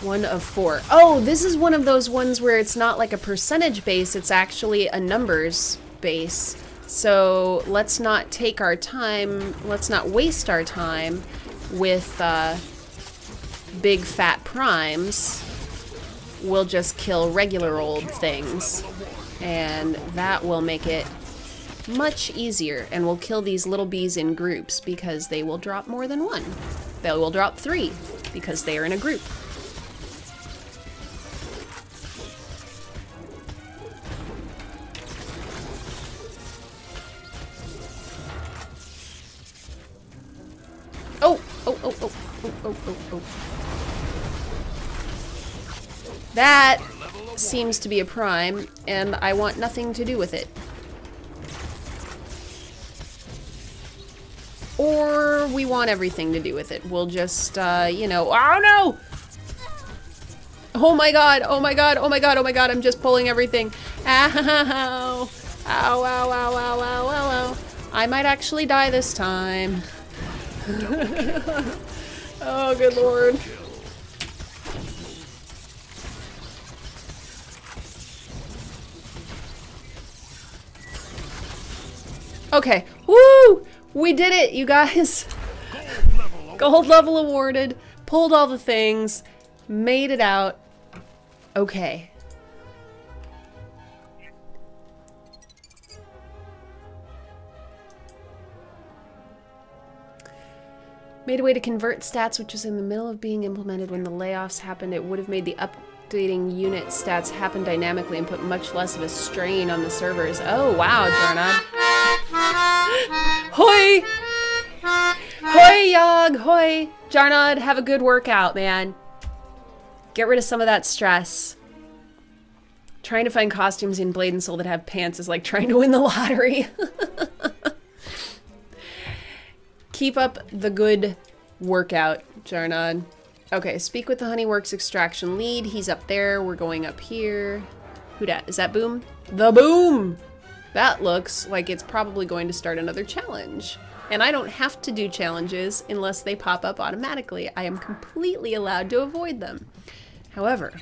A: One of 4. Oh, this is one of those ones where it's not like a percentage base, it's actually a numbers base. So let's not take our time, let's not waste our time with big fat primes. We'll just kill regular old things, and that will make it much easier. And we'll kill these little bees in groups because they will drop more than 1. They will drop 3 because they are in a group. Oh, oh, oh, oh, oh, oh, oh, oh. That seems to be a prime, and I want nothing to do with it. Or we want everything to do with it. We'll just, you know, oh no! Oh my god, oh my god, oh my god, oh my god, I'm just pulling everything. Ow! Ow, ow, ow, ow, ow, ow, ow. I might actually die this time. Oh, good lord. Okay, woo! We did it, you guys. Gold level awarded, pulled all the things, made it out. Okay. Made a way to convert stats, which was in the middle of being implemented when the layoffs happened. It would have made the updating unit stats happen dynamically and put much less of a strain on the servers. Oh, wow, Jarnod. Hoi! Hoi, Yog! Hoi! Jarnod, have a good workout, man. Get rid of some of that stress. Trying to find costumes in Blade and Soul that have pants is like trying to win the lottery. Keep up the good workout, Jarnod. Okay, speak with the Honeyworks extraction lead. He's up there. We're going up here. Who dat? Is that Boom? The Boom! That looks like it's probably going to start another challenge. And I don't have to do challenges unless they pop up automatically. I am completely allowed to avoid them. However,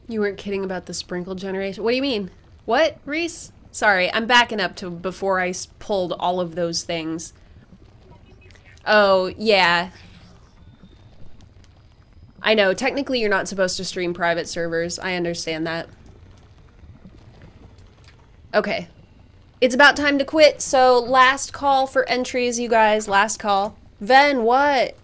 A: you weren't kidding about the sprinkle generation? What do you mean? What, Reese? Sorry, I'm backing up to before I pulled all of those things. Oh, yeah. I know, technically you're not supposed to stream private servers. I understand that. Okay. It's about time to quit, so last call for entries, you guys. Last call. Ven, what?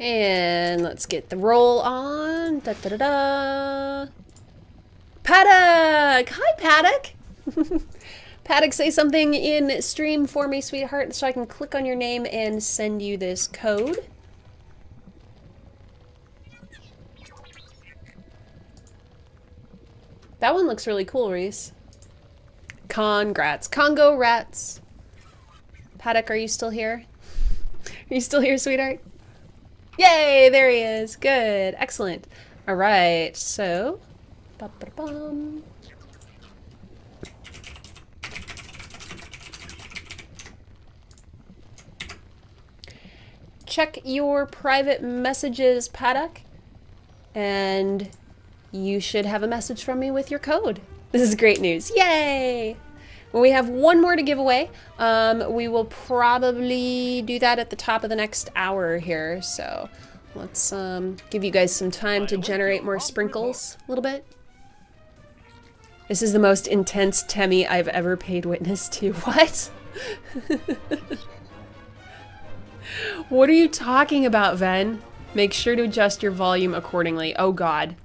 A: And let's get the roll on. Da da da da. Paddock! Hi, Paddock! Paddock, say something in stream for me, sweetheart, so I can click on your name and send you this code. That one looks really cool, Reese. Congrats. Congo rats. Paddock, are you still here? Are you still here, sweetheart? Yay, there he is. Good. Excellent. All right, so... Ba-ba-bum. Check your private messages, Paddock, and you should have a message from me with your code. This is great news. Yay! Well, we have one more to give away. We will probably do that at the top of the next hour here. So let's give you guys some time to generate more sprinkles a little bit. This is the most intense Temmie I've ever paid witness to. What? What are you talking about, Ven? Make sure to adjust your volume accordingly. Oh God.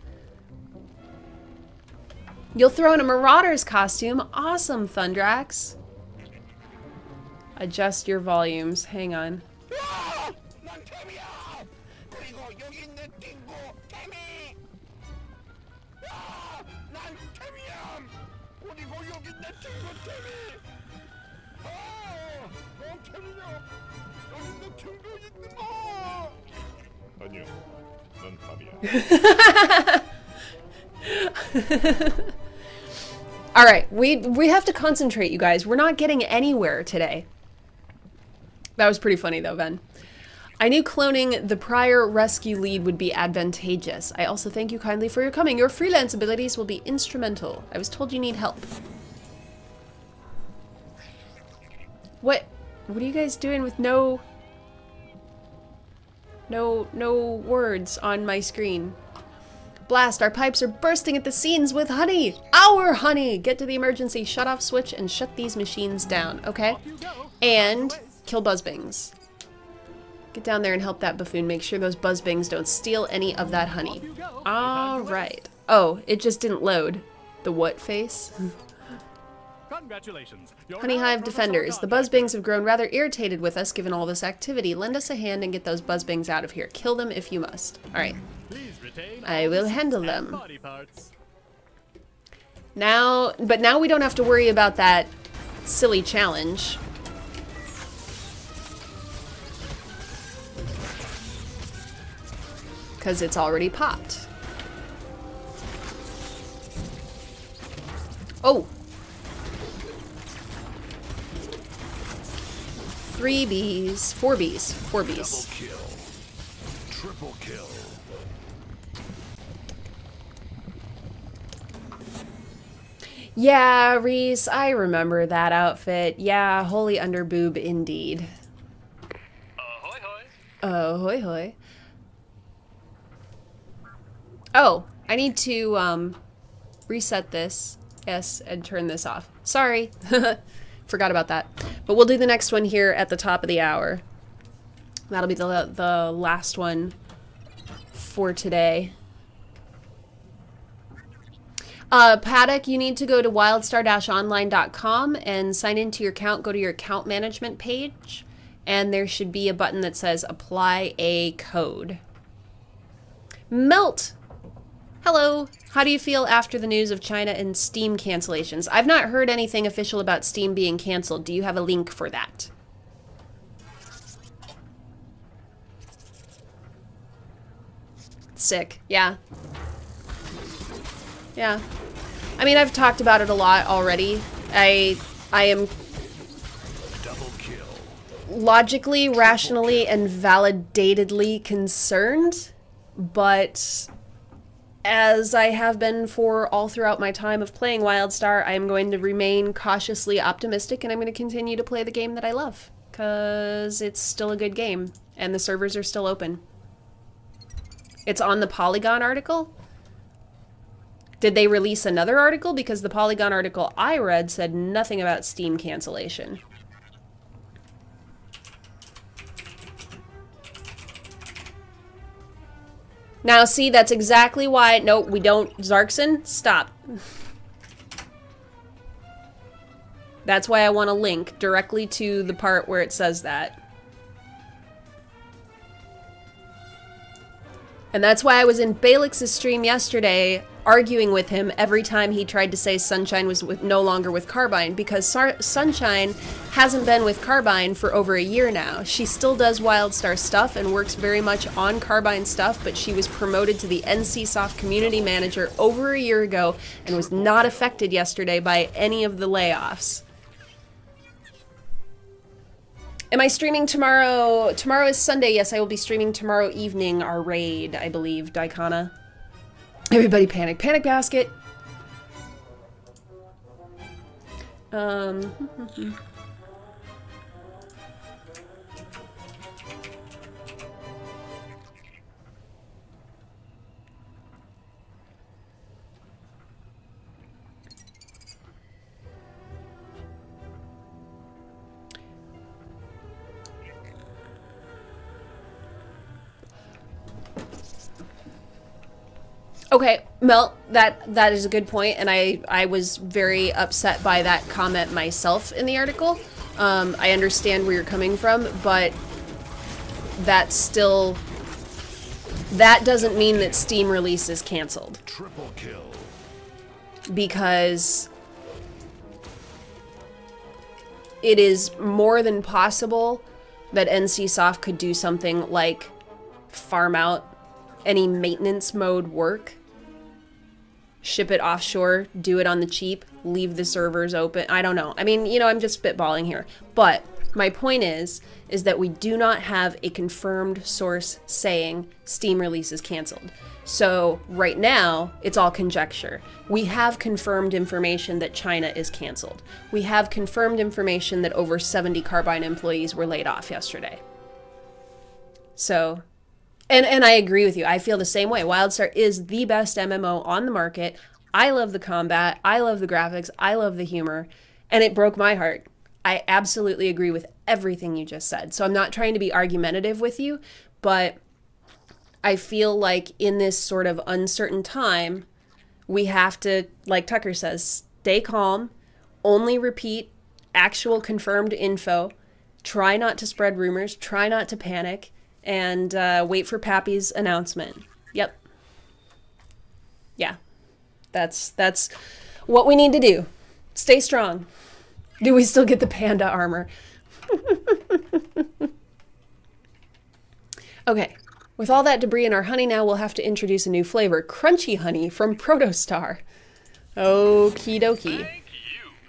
A: You'll throw in a Marauder's costume. Awesome, Thundrax. Adjust your volumes. Hang on. All right, we have to concentrate, you guys. We're not getting anywhere today. That was pretty funny though, Ven. I knew cloning the prior rescue lead would be advantageous. I also thank you kindly for your coming. Your freelance abilities will be instrumental. I was told you need help. What are you guys doing with no words on my screen? Blast, our pipes are bursting at the seams with honey! Our honey! Get to the emergency shut-off switch and shut these machines down, okay? And kill buzzbings. Get down there and help that buffoon. Make sure those buzzbings don't steal any of that honey. Alright. Oh, it just didn't load. The what face?
B: Congratulations.
A: Honey Hive defenders. The buzzbings have grown rather irritated with us given all this activity. Lend us a hand and get those buzzbings out of here. Kill them if you must. Alright. I will handle them. Now, but now we don't have to worry about that silly challenge. Because it's already popped. Oh! 3 bees. 4 bees. 4 bees.
E: Double kill. Triple kill.
A: Yeah, Reese, I remember that outfit. Yeah, holy underboob indeed.
C: Ahoy hoy.
A: Ahoy hoy. Oh, I need to reset this. Yes, and turn this off. Sorry. Forgot about that. But we'll do the next one here at the top of the hour. That'll be the last one for today. Paddock, you need to go to wildstar-online.com and sign into your account. Go to your account management page, and there should be a button that says apply a code. Melt! Hello. How do you feel after the news of China and Steam cancellations? I've not heard anything official about Steam being canceled. Do you have a link for that? Sick. Yeah. Yeah. I mean, I've talked about it a lot already. I am
E: Double kill.
A: logically, rationally, and validatedly concerned, but as I have been for all throughout my time of playing WildStar, I am going to remain cautiously optimistic, and I'm going to continue to play the game that I love, because it's still a good game, and the servers are still open. It's on the Polygon article. Did they release another article? Because the Polygon article I read said nothing about Steam cancellation. Now, see, that's exactly why... Nope, we don't... Zarkson, stop. That's why I want to link directly to the part where it says that. And that's why I was in Balix's stream yesterday arguing with him every time he tried to say Sunshine was no longer with Carbine, because Sunshine hasn't been with Carbine for over a year now. She still does WildStar stuff and works very much on Carbine stuff, but she was promoted to the NCSoft community manager over a year ago and was not affected yesterday by any of the layoffs. Am I streaming tomorrow? Tomorrow is Sunday. Yes, I will be streaming tomorrow evening, our raid, I believe, Daikana. Everybody panic. Panic basket! Okay, Mel, that is a good point, and I was very upset by that comment myself in the article. I understand where you're coming from, but that doesn't mean that Steam release is canceled.
E: Triple kill.
A: Because it is more than possible that NCSoft could do something like farm out any maintenance mode work, ship it offshore, do it on the cheap, leave the servers open. I don't know. I mean, you know, I'm just spitballing here. But my point is that we do not have a confirmed source saying Steam release is canceled. So right now, it's all conjecture. We have confirmed information that China is canceled. We have confirmed information that over 70 Carbine employees were laid off yesterday. So... And I agree with you. I feel the same way. WildStar is the best MMO on the market. I love the combat. I love the graphics. I love the humor. And it broke my heart. I absolutely agree with everything you just said. So I'm not trying to be argumentative with you, but I feel like in this sort of uncertain time, we have to, like Tucker says, stay calm, only repeat actual confirmed info, try not to spread rumors, try not to panic, and wait for Pappy's announcement. Yep. Yeah. That's what we need to do. Stay strong. Do we still get the panda armor? Okay. With all that debris in our honey now, we'll have to introduce a new flavor. Crunchy honey from Protostar. Okie dokie.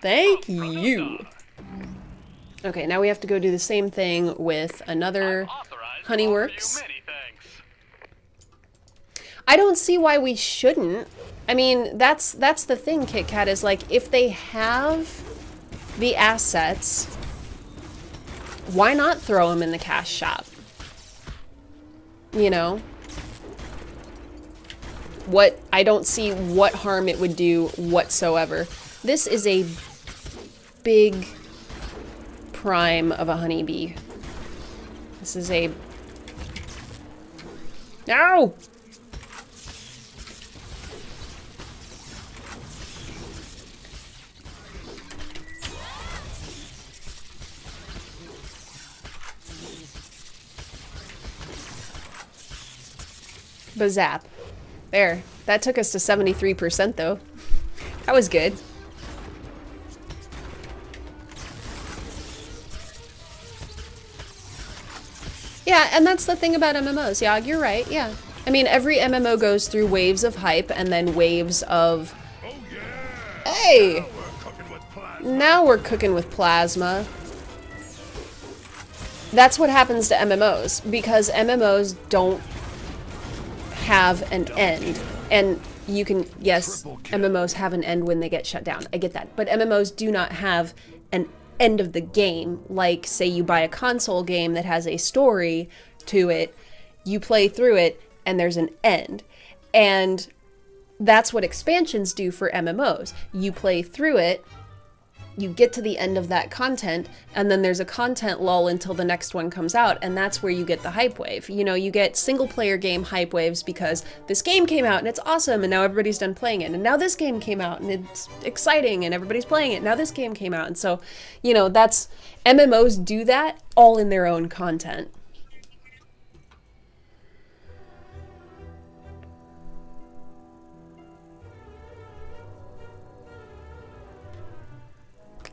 A: Thank you. Okay, now we have to go do the same thing with another Honeyworks. I don't see why we shouldn't. I mean, that's the thing, Kit Kat, is like, if they have the assets, why not throw them in the cash shop? You know? I don't see what harm it would do whatsoever. This is a big prime of a honeybee. This is a... No! Bazap. There. That took us to 73% though. That was good. Yeah, and that's the thing about MMOs. Yeah, you're right. Yeah. I mean, every MMO goes through waves of hype and then waves of...
E: Oh yeah!
A: Hey!
E: We're cooking with plasma.
A: Now we're cooking with plasma. That's what happens to MMOs, because MMOs don't have an end. And you can, yes, MMOs have an end when they get shut down. I get that. But MMOs do not have an end of the game. Like, say you buy a console game that has a story to it, you play through it, and there's an end. And that's what expansions do for MMOs. You play through it, you get to the end of that content, and then there's a content lull until the next one comes out, and that's where you get the hype wave. You know, you get single player game hype waves because this game came out and it's awesome and now everybody's done playing it, and now this game came out and it's exciting and everybody's playing it, now this game came out. And so, you know, that's, MMOs do that all in their own content.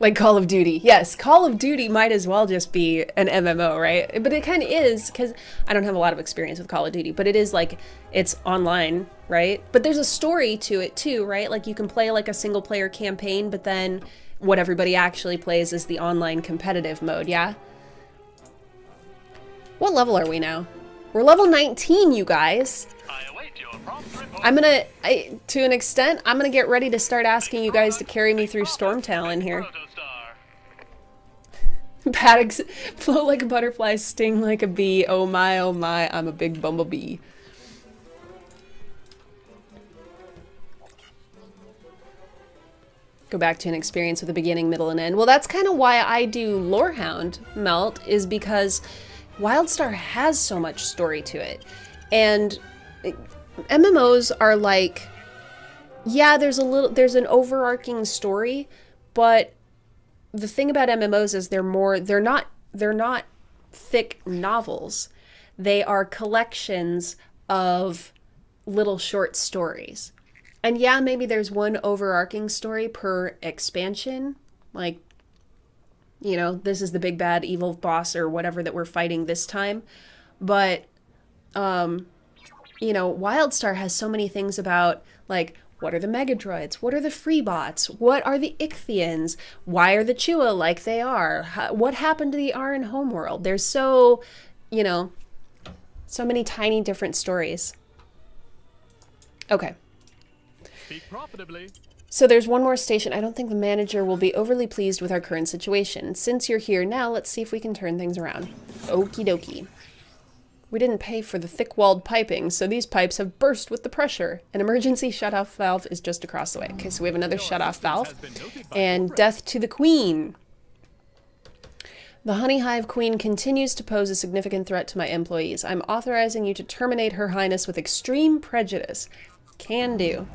A: Like Call of Duty. Yes, Call of Duty might as well just be an MMO, right? But it kind of is, because I don't have a lot of experience with Call of Duty, but it is like, it's online, right? But there's a story to it too, right? Like you can play like a single player campaign, but then what everybody actually plays is the online competitive mode, yeah? What level are we now? We're level 19, you guys. I'm gonna, to an extent, I'm gonna get ready to start asking you guys to carry me through Stormtalon here. Paddocks float like a butterfly, sting like a bee. Oh my, I'm a big bumblebee. Go back to an experience with a beginning, middle, and end. Well, that's kind of why I do Lorehound Melt, is because WildStar has so much story to it. And MMOs are like, yeah, there's an overarching story, but the thing about MMOs is they're not thick novels. They are collections of little short stories. And yeah, maybe there's one overarching story per expansion, like, you know, this is the big bad evil boss or whatever that we're fighting this time. But you know, WildStar has so many things about, like, what are the Megadroids? What are the Freebots? What are the Ichthyans? Why are the Chua like they are? What happened to the Aran homeworld? There's so, you know, so many tiny different stories. Okay.
B: Speak profitably.
A: So there's one more station. I don't think the manager will be overly pleased with our current situation. Since you're here now, let's see if we can turn things around. Okie dokie. We didn't pay for the thick-walled piping, so these pipes have burst with the pressure. An emergency shut-off valve is just across the way. Okay, so we have another shut-off valve. And death to the queen. The Honey Hive Queen continues to pose a significant threat to my employees. I'm authorizing you to terminate Her Highness with extreme prejudice. Can do.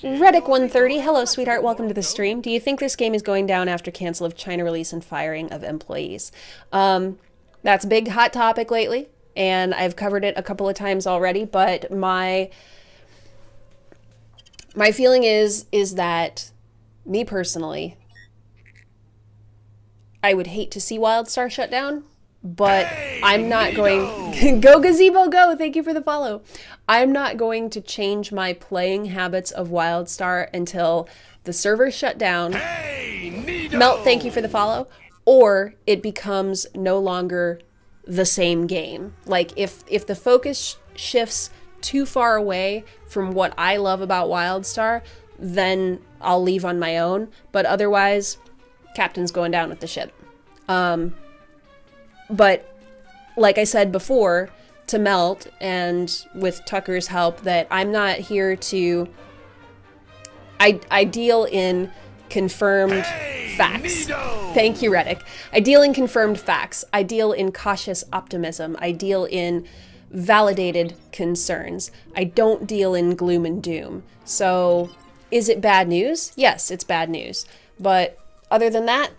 A: Reddick130, hello sweetheart, welcome to the stream. Do you think this game is going down after cancel of China release and firing of employees? That's a big hot topic lately. And I've covered it a couple of times already, but my feeling is that, me personally, I would hate to see WildStar shut down, but hey, I'm not going... Go Gazebo, go! Thank you for the follow. I'm not going to change my playing habits of WildStar until the servers shut down. Hey, Melt, thank you for the follow. Or it becomes no longer the same game. Like, if the focus shifts too far away from what I love about WildStar, then I'll leave on my own. But otherwise, Captain's going down with the ship. But like I said before to Melt, and with Tucker's help, that I'm not here to... I deal in confirmed facts. Thank you, Reddick. I deal in confirmed facts. I deal in cautious optimism. I deal in validated concerns. I don't deal in gloom and doom. So, is it bad news? Yes, it's bad news. But other than that,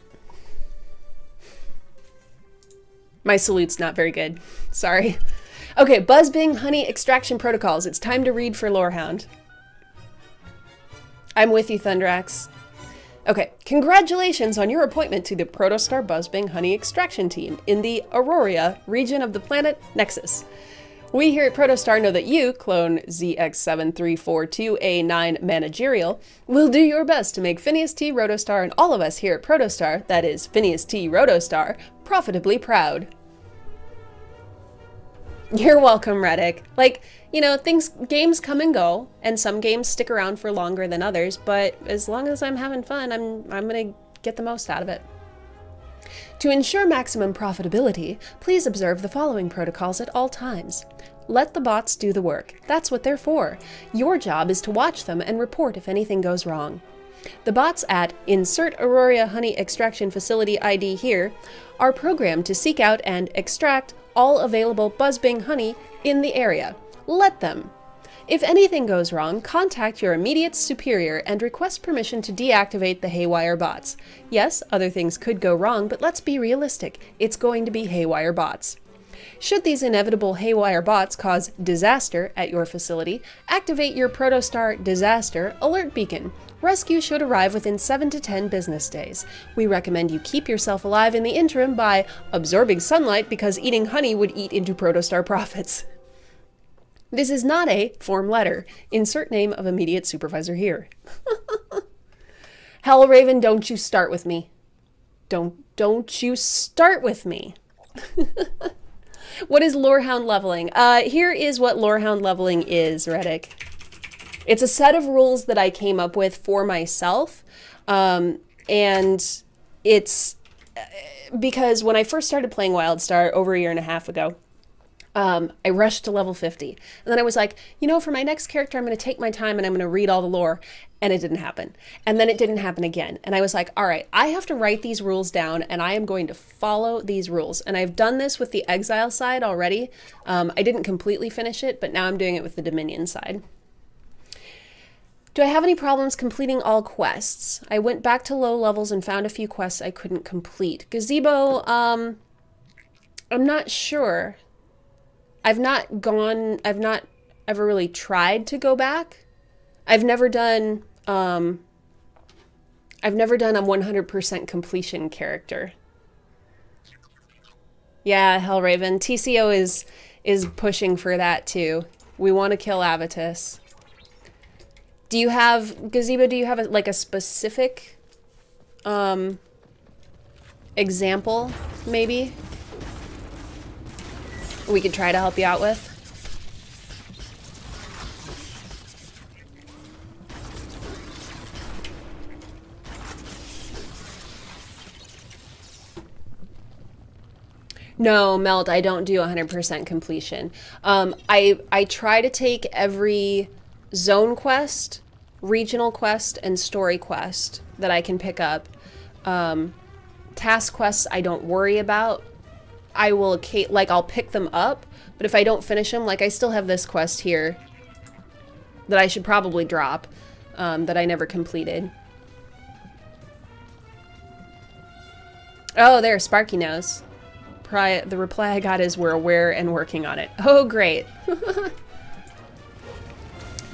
A: my salute's not very good. Sorry. Okay, Buzzbing Honey Extraction Protocols. It's time to read for Lorehound. I'm with you, Thundrax. Okay, congratulations on your appointment to the Protostar Buzzbing Honey Extraction Team in the Aurora region of the planet Nexus. We here at Protostar know that you, clone ZX7342A9 Managerial, will do your best to make Phineas T. Rotostar and all of us here at Protostar, that is, Phineas T. Rotostar, profitably proud. You're welcome, Reddick. Like, you know, games come and go, and some games stick around for longer than others, but as long as I'm having fun, I'm gonna get the most out of it. To ensure maximum profitability, please observe the following protocols at all times. Let the bots do the work. That's what they're for. Your job is to watch them and report if anything goes wrong. The bots at Insert Aurora Honey Extraction Facility ID here are programmed to seek out and extract all available Buzzbing honey in the area. Let them. If anything goes wrong, contact your immediate superior and request permission to deactivate the Haywire bots. Yes, other things could go wrong, but let's be realistic. It's going to be Haywire bots. Should these inevitable Haywire bots cause disaster at your facility, activate your Protostar Disaster Alert Beacon. Rescue should arrive within 7 to 10 business days. We recommend you keep yourself alive in the interim by absorbing sunlight because eating honey would eat into Protostar profits. This is not a form letter. Insert name of immediate supervisor here. Hellraven, don't you start with me. Don't you start with me. What is Lorehound leveling? Here is what Lorehound leveling is, Reddick. It's a set of rules that I came up with for myself, and it's because when I first started playing WildStar over a year and a half ago, I rushed to level 50. And then I was like, you know, for my next character, I'm going to take my time and I'm going to read all the lore. And it didn't happen. And then it didn't happen again. And I was like, all right, I have to write these rules down and I am going to follow these rules. And I've done this with the Exile side already. I didn't completely finish it, but now I'm doing it with the Dominion side. Do I have any problems completing all quests? I went back to low levels and found a few quests I couldn't complete. Gazebo, I'm not sure. I've not ever really tried to go back. I've never done a 100% completion character. Yeah, Hellraven. TCO is pushing for that too. We want to kill Avitus. Do you have, Gazebo, do you have like a specific example, maybe? We could try to help you out with? No, Melt, I don't do 100% completion. I try to take every zone quest, regional quest, and story quest that I can pick up. Task quests I don't worry about. I will, like, I'll pick them up, but if I don't finish them, like, I still have this quest here that I should probably drop, that I never completed. Oh, there, Sparky knows. The reply I got is, we're aware and working on it. Oh, great.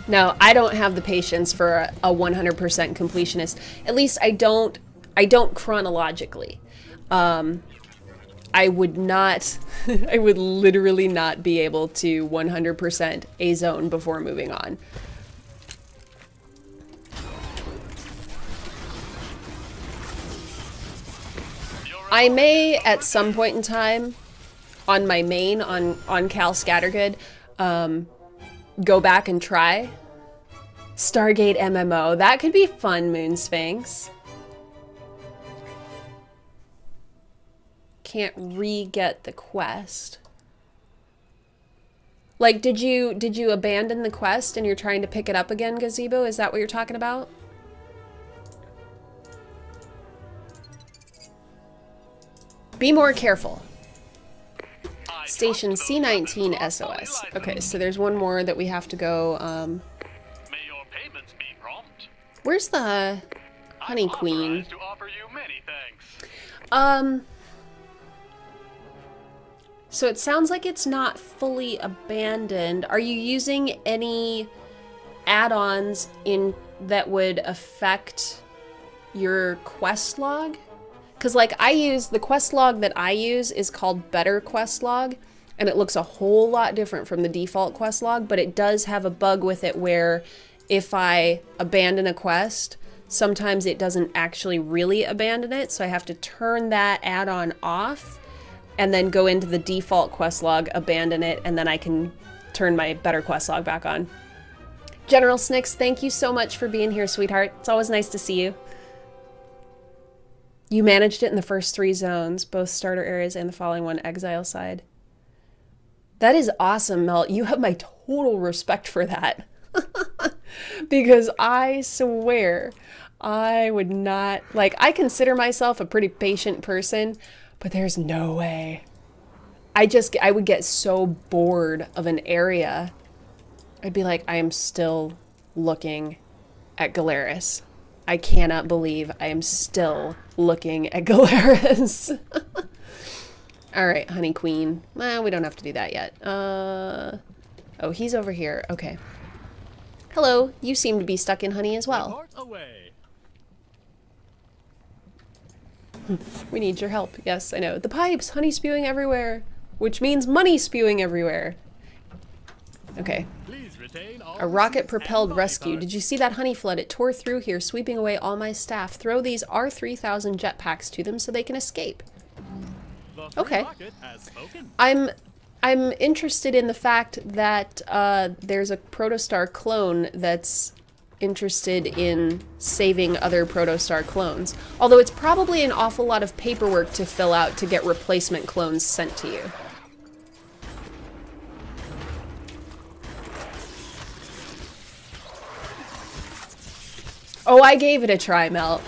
A: No, I don't have the patience for a 100% completionist. At least I don't chronologically. I would not, I would literally not be able to 100% a zone before moving on. I may, at some point in time, on my main, on Cal Scattergood, go back and try Stargate MMO. That could be fun, Moonsphinx. Can't re-get the quest. Like, did you abandon the quest and you're trying to pick it up again, Gazebo? Is that what you're talking about? Be more careful. Station C19 SOS. Okay, so there's one more that we have to go,
E: May your payments be prompt.
A: Where's the Honey Queen?
E: To offer you many thanks.
A: So it sounds like it's not fully abandoned. Are you using any add-ons in that would affect your quest log? Because like the quest log that I use is called Better Quest Log, and it looks a whole lot different from the default quest log, but it does have a bug with it where if I abandon a quest, sometimes it doesn't actually really abandon it, so I have to turn that add-on off and then go into the default quest log, abandon it, and then I can turn my Better Quest Log back on. General Snicks, thank you so much for being here, sweetheart. It's always nice to see you. You managed it in the first 3 zones, both starter areas and the following one, exile side. That is awesome, Mel. You have my total respect for that. Because I swear I would not, like, I consider myself a pretty patient person, but there's no way. I would get so bored of an area. I'd be like, I am still looking at Galeris. I cannot believe I am still looking at Galeris. All right, Honey Queen. Well, we don't have to do that yet. Oh, he's over here. Okay. Hello, you seem to be stuck in honey as well.
B: Report away.
A: We need your help. Yes, I know. The pipes, honey spewing everywhere, which means money spewing everywhere. Okay.
B: Please retain all
A: A rocket-propelled rescue. Did you see that honey flood? It tore through here, sweeping away all my staff. Throw these R3000 jetpacks to them so they can escape. Okay. I'm interested in the fact that there's a Protostar clone that's interested in saving other Protostar clones. Although it's probably an awful lot of paperwork to fill out to get replacement clones sent to you. Oh, I gave it a try, Mel.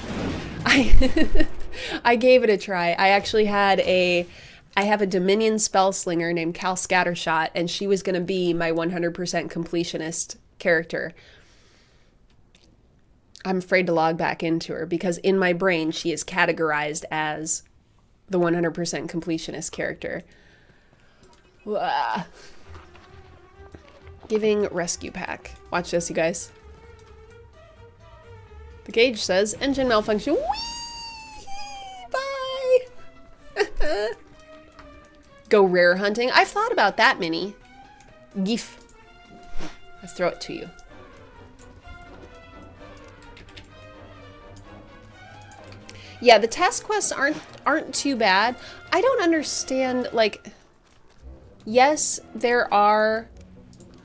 A: I gave it a try. I actually had I have a Dominion Spellslinger named Cal Scattershot, and she was going to be my 100% completionist character. I'm afraid to log back into her because in my brain she is categorized as the 100% completionist character. Giving rescue pack. Watch this, you guys. The gauge says engine malfunction. Whee! Bye! Go rare hunting. I've thought about that, Minnie. Gif. Let's throw it to you. Yeah, the task quests aren't too bad. I don't understand, like, yes, there are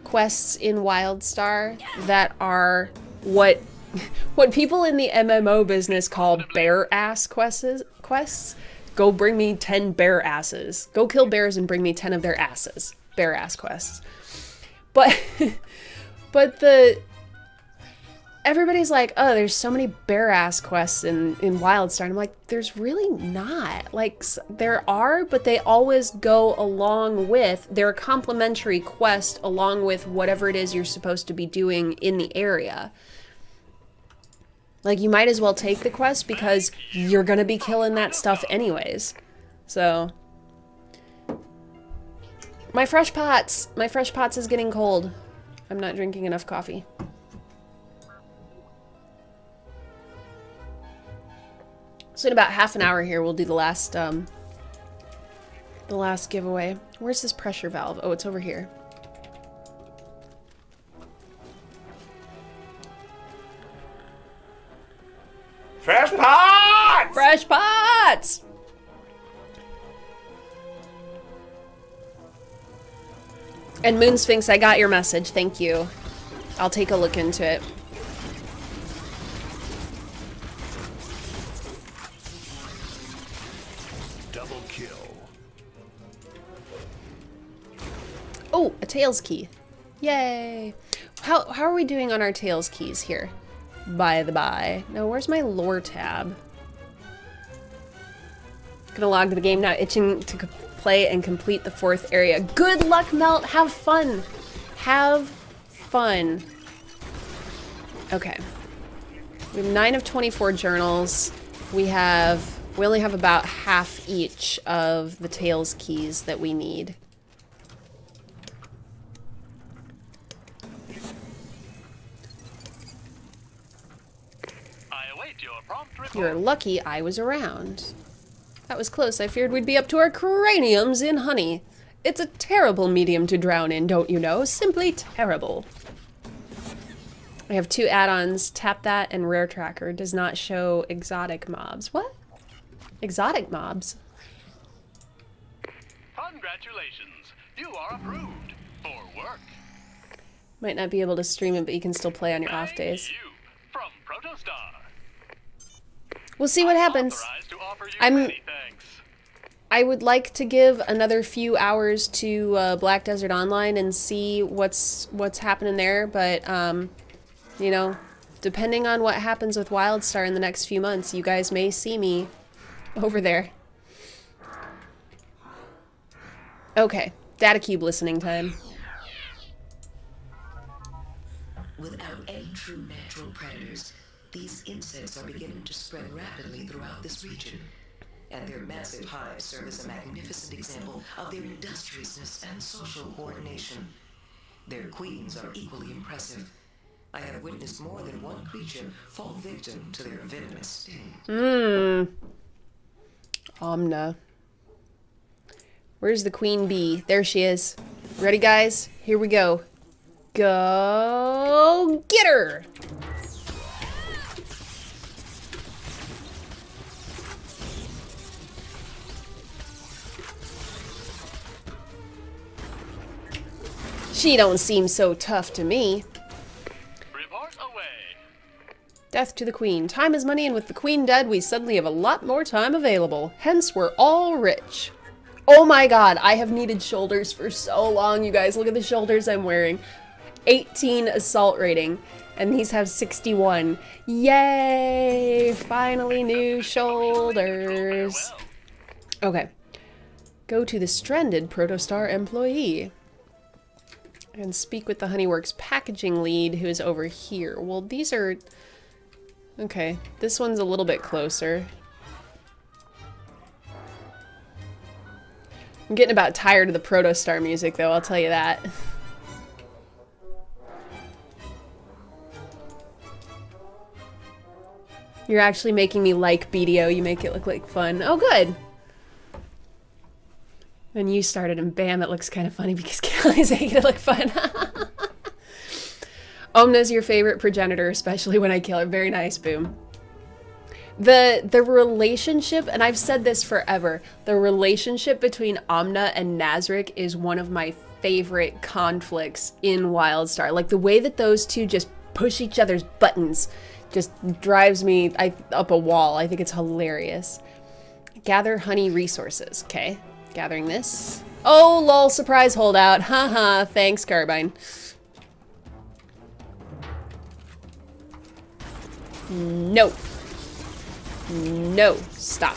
A: quests in WildStar that are what people in the MMO business call bear ass quests. Go bring me 10 bear asses. Go kill bears and bring me 10 of their asses. Bear ass quests. But everybody's like, oh, there's so many bear ass quests in WildStar. And I'm like, there's really not. Like, there are, but they always go along with, they're a complementary quest along with whatever it is you're supposed to be doing in the area. Like, you might as well take the quest because you're gonna be killing that stuff anyways. So, my fresh pots is getting cold. I'm not drinking enough coffee. So in about half an hour here, we'll do the last giveaway. Where's this pressure valve? Oh, it's over here.
H: Fresh pots!
A: Fresh pots! And Moon Sphinx, I got your message. Thank you. I'll take a look into it.
H: Double kill.
A: Oh, a Tails key. Yay. How are we doing on our Tails keys here? By the by. No, where's my lore tab? Gonna log to the game now, itching to play and complete the 4th area. Good luck, Melt! Have fun! Have fun. Okay. We have 9 of 24 journals. We have We only have about half each of the Tails keys that we need.
E: I await your prompt report.
A: You're lucky I was around. That was close. I feared we'd be up to our craniums in honey. It's a terrible medium to drown in, don't you know? Simply terrible. I have 2 add-ons. Tap that and Rare Tracker does not show exotic mobs. What? Exotic mobs?
E: Congratulations. You are approved for work.
A: Might not be able to stream it, but you can still play on your off days.
E: Thank you from Protostar.
A: We'll see what happens.
E: Authorized to offer you
A: I'm-
E: many thanks.
A: I would like to give another few hours to Black Desert Online and see what's happening there, but you know, depending on what happens with WildStar in the next few months, you guys may see me over there. Okay, data cube listening time.
G: Without any true natural predators, these insects are beginning to spread rapidly throughout this region. And their massive hives serve as a magnificent example of their industriousness and social coordination. Their queens are equally impressive. I have witnessed more than one creature fall victim to their venomous sting.
A: Omna. Where's the queen bee? There she is. Ready, guys? Here we go. Go get her! She don't seem so tough to me.
E: Report away.
A: Death to the queen. Time is money, and with the queen dead, we suddenly have a lot more time available. Hence, we're all rich. Oh my god, I have needed shoulders for so long, you guys. Look at the shoulders I'm wearing. 18 assault rating, and these have 61. Yay! Finally new shoulders. Okay. Go to the stranded Protostar employee. And speak with the Honeyworks packaging lead, who is over here. Well, these are... Okay, this one's a little bit closer. I'm getting about tired of the Protostar music, though, I'll tell you that. You're actually making me like BDO. You make it look like fun. Oh, good! Then you started, and bam, it looks kind of funny because Kelly's making it look fun. Omna's your favorite progenitor, especially when I kill her. Very nice, Boom. The relationship, and I've said this forever, the relationship between Omna and Nazarick is one of my favorite conflicts in WildStar. Like, the way that those two just push each other's buttons just drives me up a wall. I think it's hilarious. Gather honey resources. Okay. Gathering this. Oh, lol, surprise holdout. Haha, thanks, Carbine. No. No. Stop.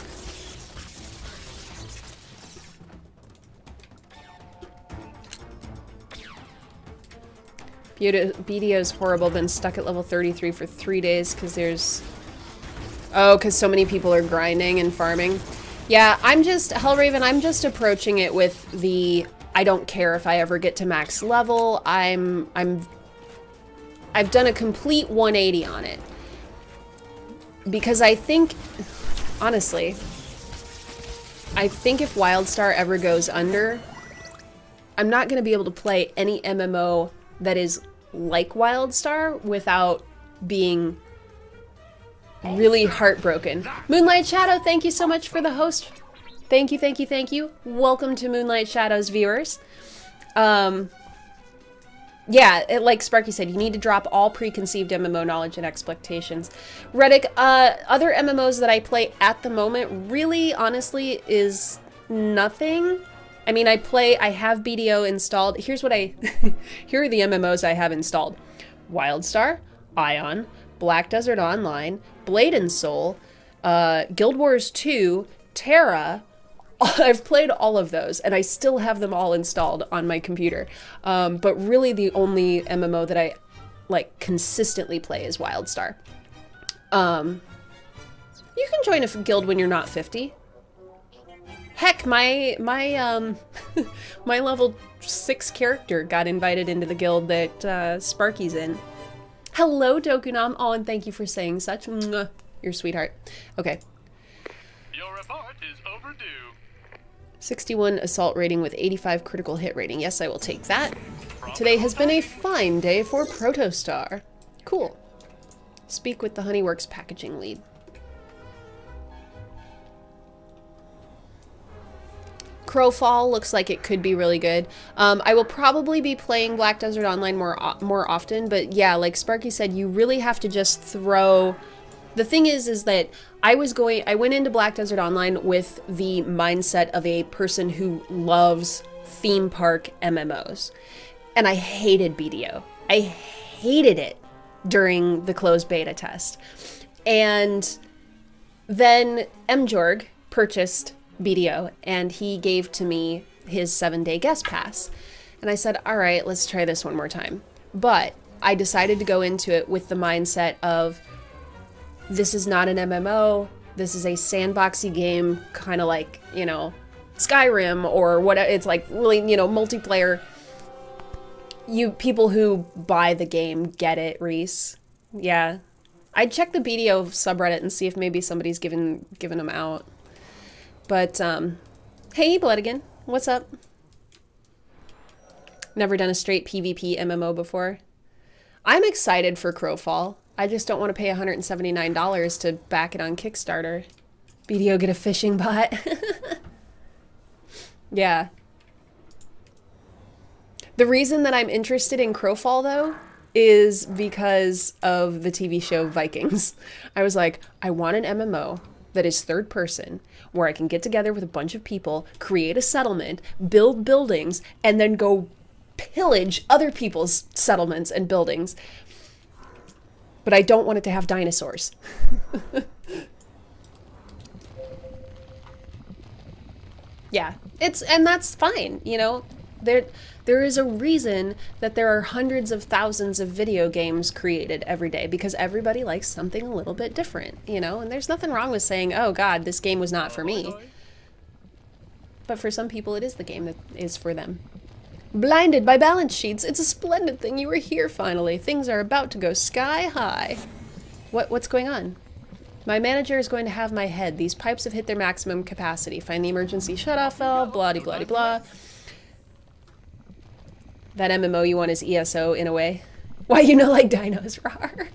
A: BDO's horrible. Been stuck at level 33 for 3 days because there's... Oh, because so many people are grinding and farming. Yeah, Hellraven, I'm just approaching it with the, I don't care if I ever get to max level. I've done a complete 180 on it. Because I think, honestly, I think if WildStar ever goes under, I'm not going to be able to play any MMO that is like WildStar without being really heartbroken. Moonlight Shadow, thank you so much for the host. Thank you, thank you, thank you. Welcome to Moonlight Shadow's viewers. Yeah, like Sparky said, you need to drop all preconceived MMO knowledge and expectations. Reddick, other MMOs that I play at the moment really, honestly, is nothing. I mean, I have BDO installed. Here's what here are the MMOs I have installed. WildStar, Ion, Black Desert Online, Blade and Soul, Guild Wars 2, Terra. I've played all of those, and I still have them all installed on my computer. But really the only MMO that I, like, consistently play is WildStar. You can join a guild when you're not 50. Heck, my my level 6 character got invited into the guild that Sparky's in. Hello, Dokunam. Oh, and thank you for saying such. Mwah. You're a sweetheart. Okay.
E: Your report is overdue.
A: 61 assault rating with 85 critical hit rating. Yes, I will take that. Today has been a fine day for Protostar. Cool. Speak with the Honeyworks packaging lead. Crowfall looks like it could be really good. I will probably be playing Black Desert Online more often, but yeah, like Sparky said, you really have to just throw... The thing is that I went into Black Desert Online with the mindset of a person who loves theme park MMOs. And I hated BDO. I hated it during the closed beta test. And then Mjorg purchased BDO, and he gave to me his 7-day guest pass. And I said, all right, let's try this one more time. But I decided to go into it with the mindset of, this is not an MMO, this is a sandboxy game, kind of like, you know, Skyrim or what. It's like really, you know, multiplayer. You people who buy the game get it, Reese. Yeah. I'd check the BDO subreddit and see if maybe somebody's giving them out. But, hey, Bloodigan, what's up? Never done a straight PvP MMO before. I'm excited for Crowfall. I just don't want to pay $179 to back it on Kickstarter. BDO get a fishing bot. Yeah. The reason that I'm interested in Crowfall, though, is because of the TV show Vikings. I was like, I want an MMO that is third person, where I can get together with a bunch of people, create a settlement, build buildings, and then go pillage other people's settlements and buildings. But I don't want it to have dinosaurs. Yeah, and that's fine, you know. There is a reason that there are hundreds of thousands of video games created every day, because everybody likes something a little bit different, you know? And there's nothing wrong with saying, oh god, this game was not for me. But for some people, it is the game that is for them. Blinded by balance sheets. It's a splendid thing you were here finally. Things are about to go sky high. What's going on? My manager is going to have my head. These pipes have hit their maximum capacity. Find the emergency shutoff valve, blah blah blah blah. That MMO you want is ESO in a way. Why, you know, like dinos, rawr.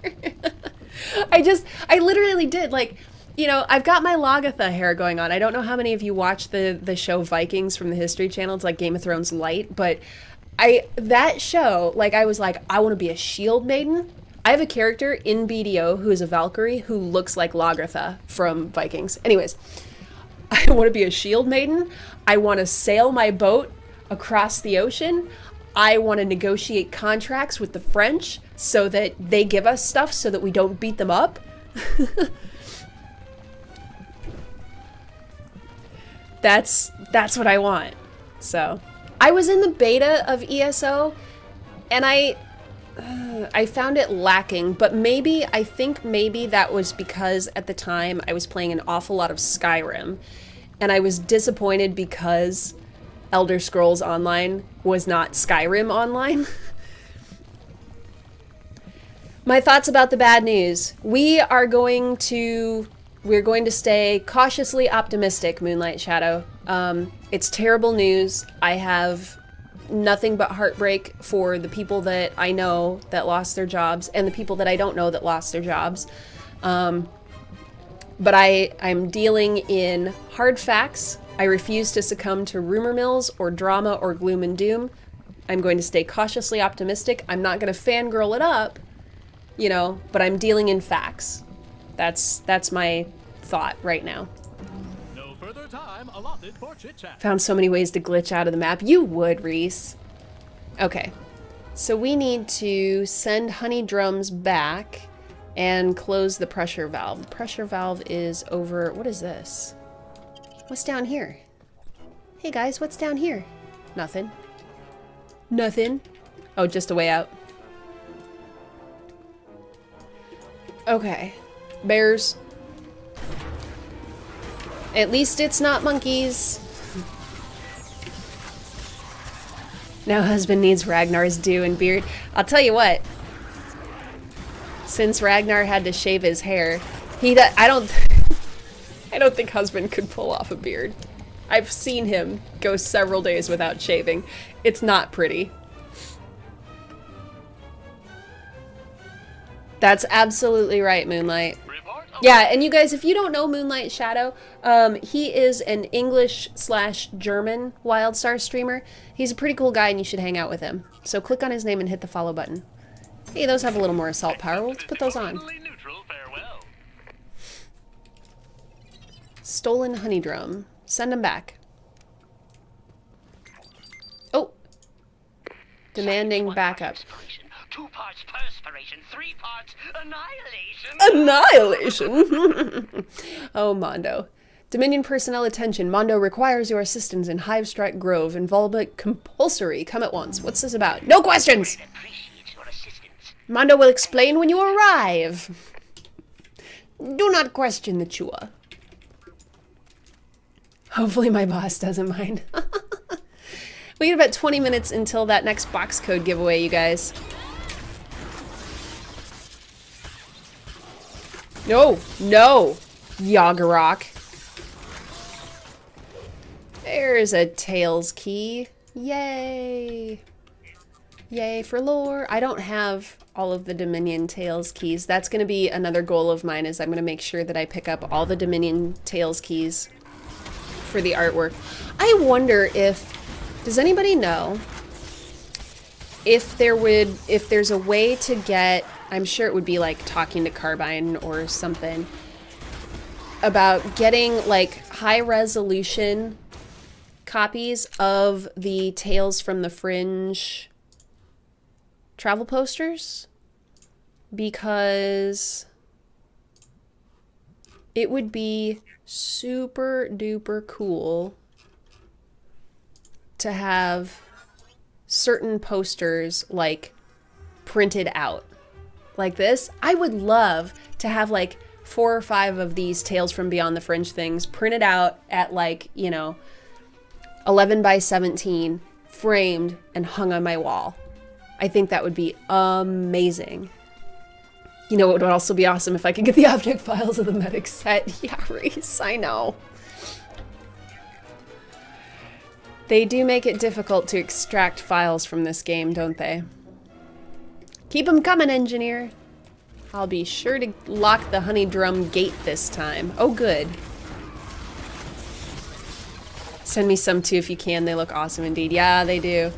A: I literally did, like, you know, I've got my Lagatha hair going on. I don't know how many of you watch the show Vikings from the History Channel. It's like Game of Thrones light, but that show, like, I was like, I want to be a shield maiden. I have a character in BDO who is a Valkyrie who looks like Lagatha from Vikings. Anyways, I want to be a shield maiden. I want to sail my boat across the ocean. I want to negotiate contracts with the French so that they give us stuff so that we don't beat them up. That's what I want. So, I was in the beta of ESO, and I found it lacking, but I think maybe that was because at the time I was playing an awful lot of Skyrim, and I was disappointed because Elder Scrolls Online was not Skyrim Online. My thoughts about the bad news. We're going to stay cautiously optimistic, Moonlight Shadow. It's terrible news. I have nothing but heartbreak for the people that I know that lost their jobs and the people that I don't know that lost their jobs. But I'm dealing in hard facts. I refuse to succumb to rumor mills or drama or gloom and doom. I'm going to stay cautiously optimistic. I'm not going to fangirl it up, you know, but I'm dealing in facts. That's my thought right now.
B: No further time allotted for chit-chat.
A: Found so many ways to glitch out of the map. You would, Reese. Okay, so we need to send honey drums back and close the pressure valve. The pressure valve is over. What is this? What's down here? Hey guys, what's down here? Nothing. Nothing. Oh, just a way out. Okay. Bears. At least it's not monkeys. Now husband needs Ragnar's due and beard. I'll tell you what. Since Ragnar had to shave his hair, I don't think husband could pull off a beard. I've seen him go several days without shaving. It's not pretty. That's absolutely right, Moonlight. Yeah, and you guys, if you don't know Moonlight Shadow, he is an English/German WildStar streamer. He's a pretty cool guy and you should hang out with him. So click on his name and hit the follow button. Hey, those have a little more assault power. Let's put those on. Stolen honey drum. Send them back. Oh. Demanding backup.
E: 2 parts perspiration, 3 parts annihilation.
A: Annihilation? Oh, Mondo. Dominion personnel attention. Mondo requires your assistance in Hivestrike Grove. Involvement compulsory. Come at once. What's this about? No questions! Mondo will explain when you arrive. Do not question the Chua. Hopefully my boss doesn't mind. We get about 20 minutes until that next box code giveaway, you guys. No, no, Yagarok. There's a Tails key. Yay. Yay for lore. I don't have all of the Dominion Tails keys. That's going to be another goal of mine, is I'm going to make sure that I pick up all the Dominion Tails keys for the artwork. I wonder if, does anybody know if there's a way to get, I'm sure it would be like talking to Carbine or something, about getting like high resolution copies of the Tales from the Fringe travel posters, because it would be super duper cool to have certain posters like printed out like this. I would love to have like 4 or 5 of these Tales from Beyond the Fringe things printed out at like, you know, 11 by 17, framed and hung on my wall. I think that would be amazing. You know, it would also be awesome if I could get the object files of the medic set. Yeah, Reese, I know. They do make it difficult to extract files from this game, don't they? Keep them coming, engineer. I'll be sure to lock the honey drum gate this time. Oh, good. Send me some too if you can. They look awesome indeed. Yeah, they do.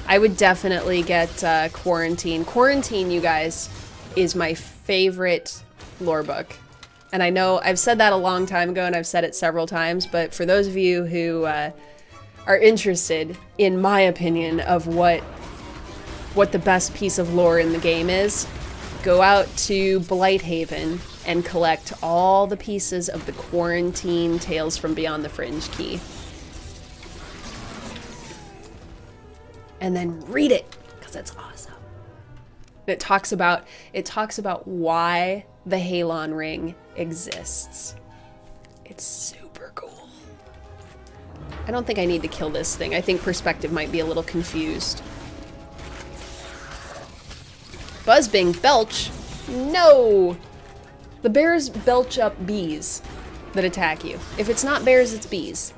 A: I would definitely get Quarantine. Quarantine, you guys, is my favorite lore book. And I know I've said that a long time ago and I've said it several times, but for those of you who are interested in my opinion of what the best piece of lore in the game is, go out to Blighthaven and collect all the pieces of the Quarantine Tales from Beyond the Fringe key. And then read it, because it's awesome. It talks about why the Halon ring exists. It's super cool. I don't think I need to kill this thing. I think Perspective might be a little confused. Buzzbing, belch. No! The bears belch up bees that attack you. If it's not bears, it's bees.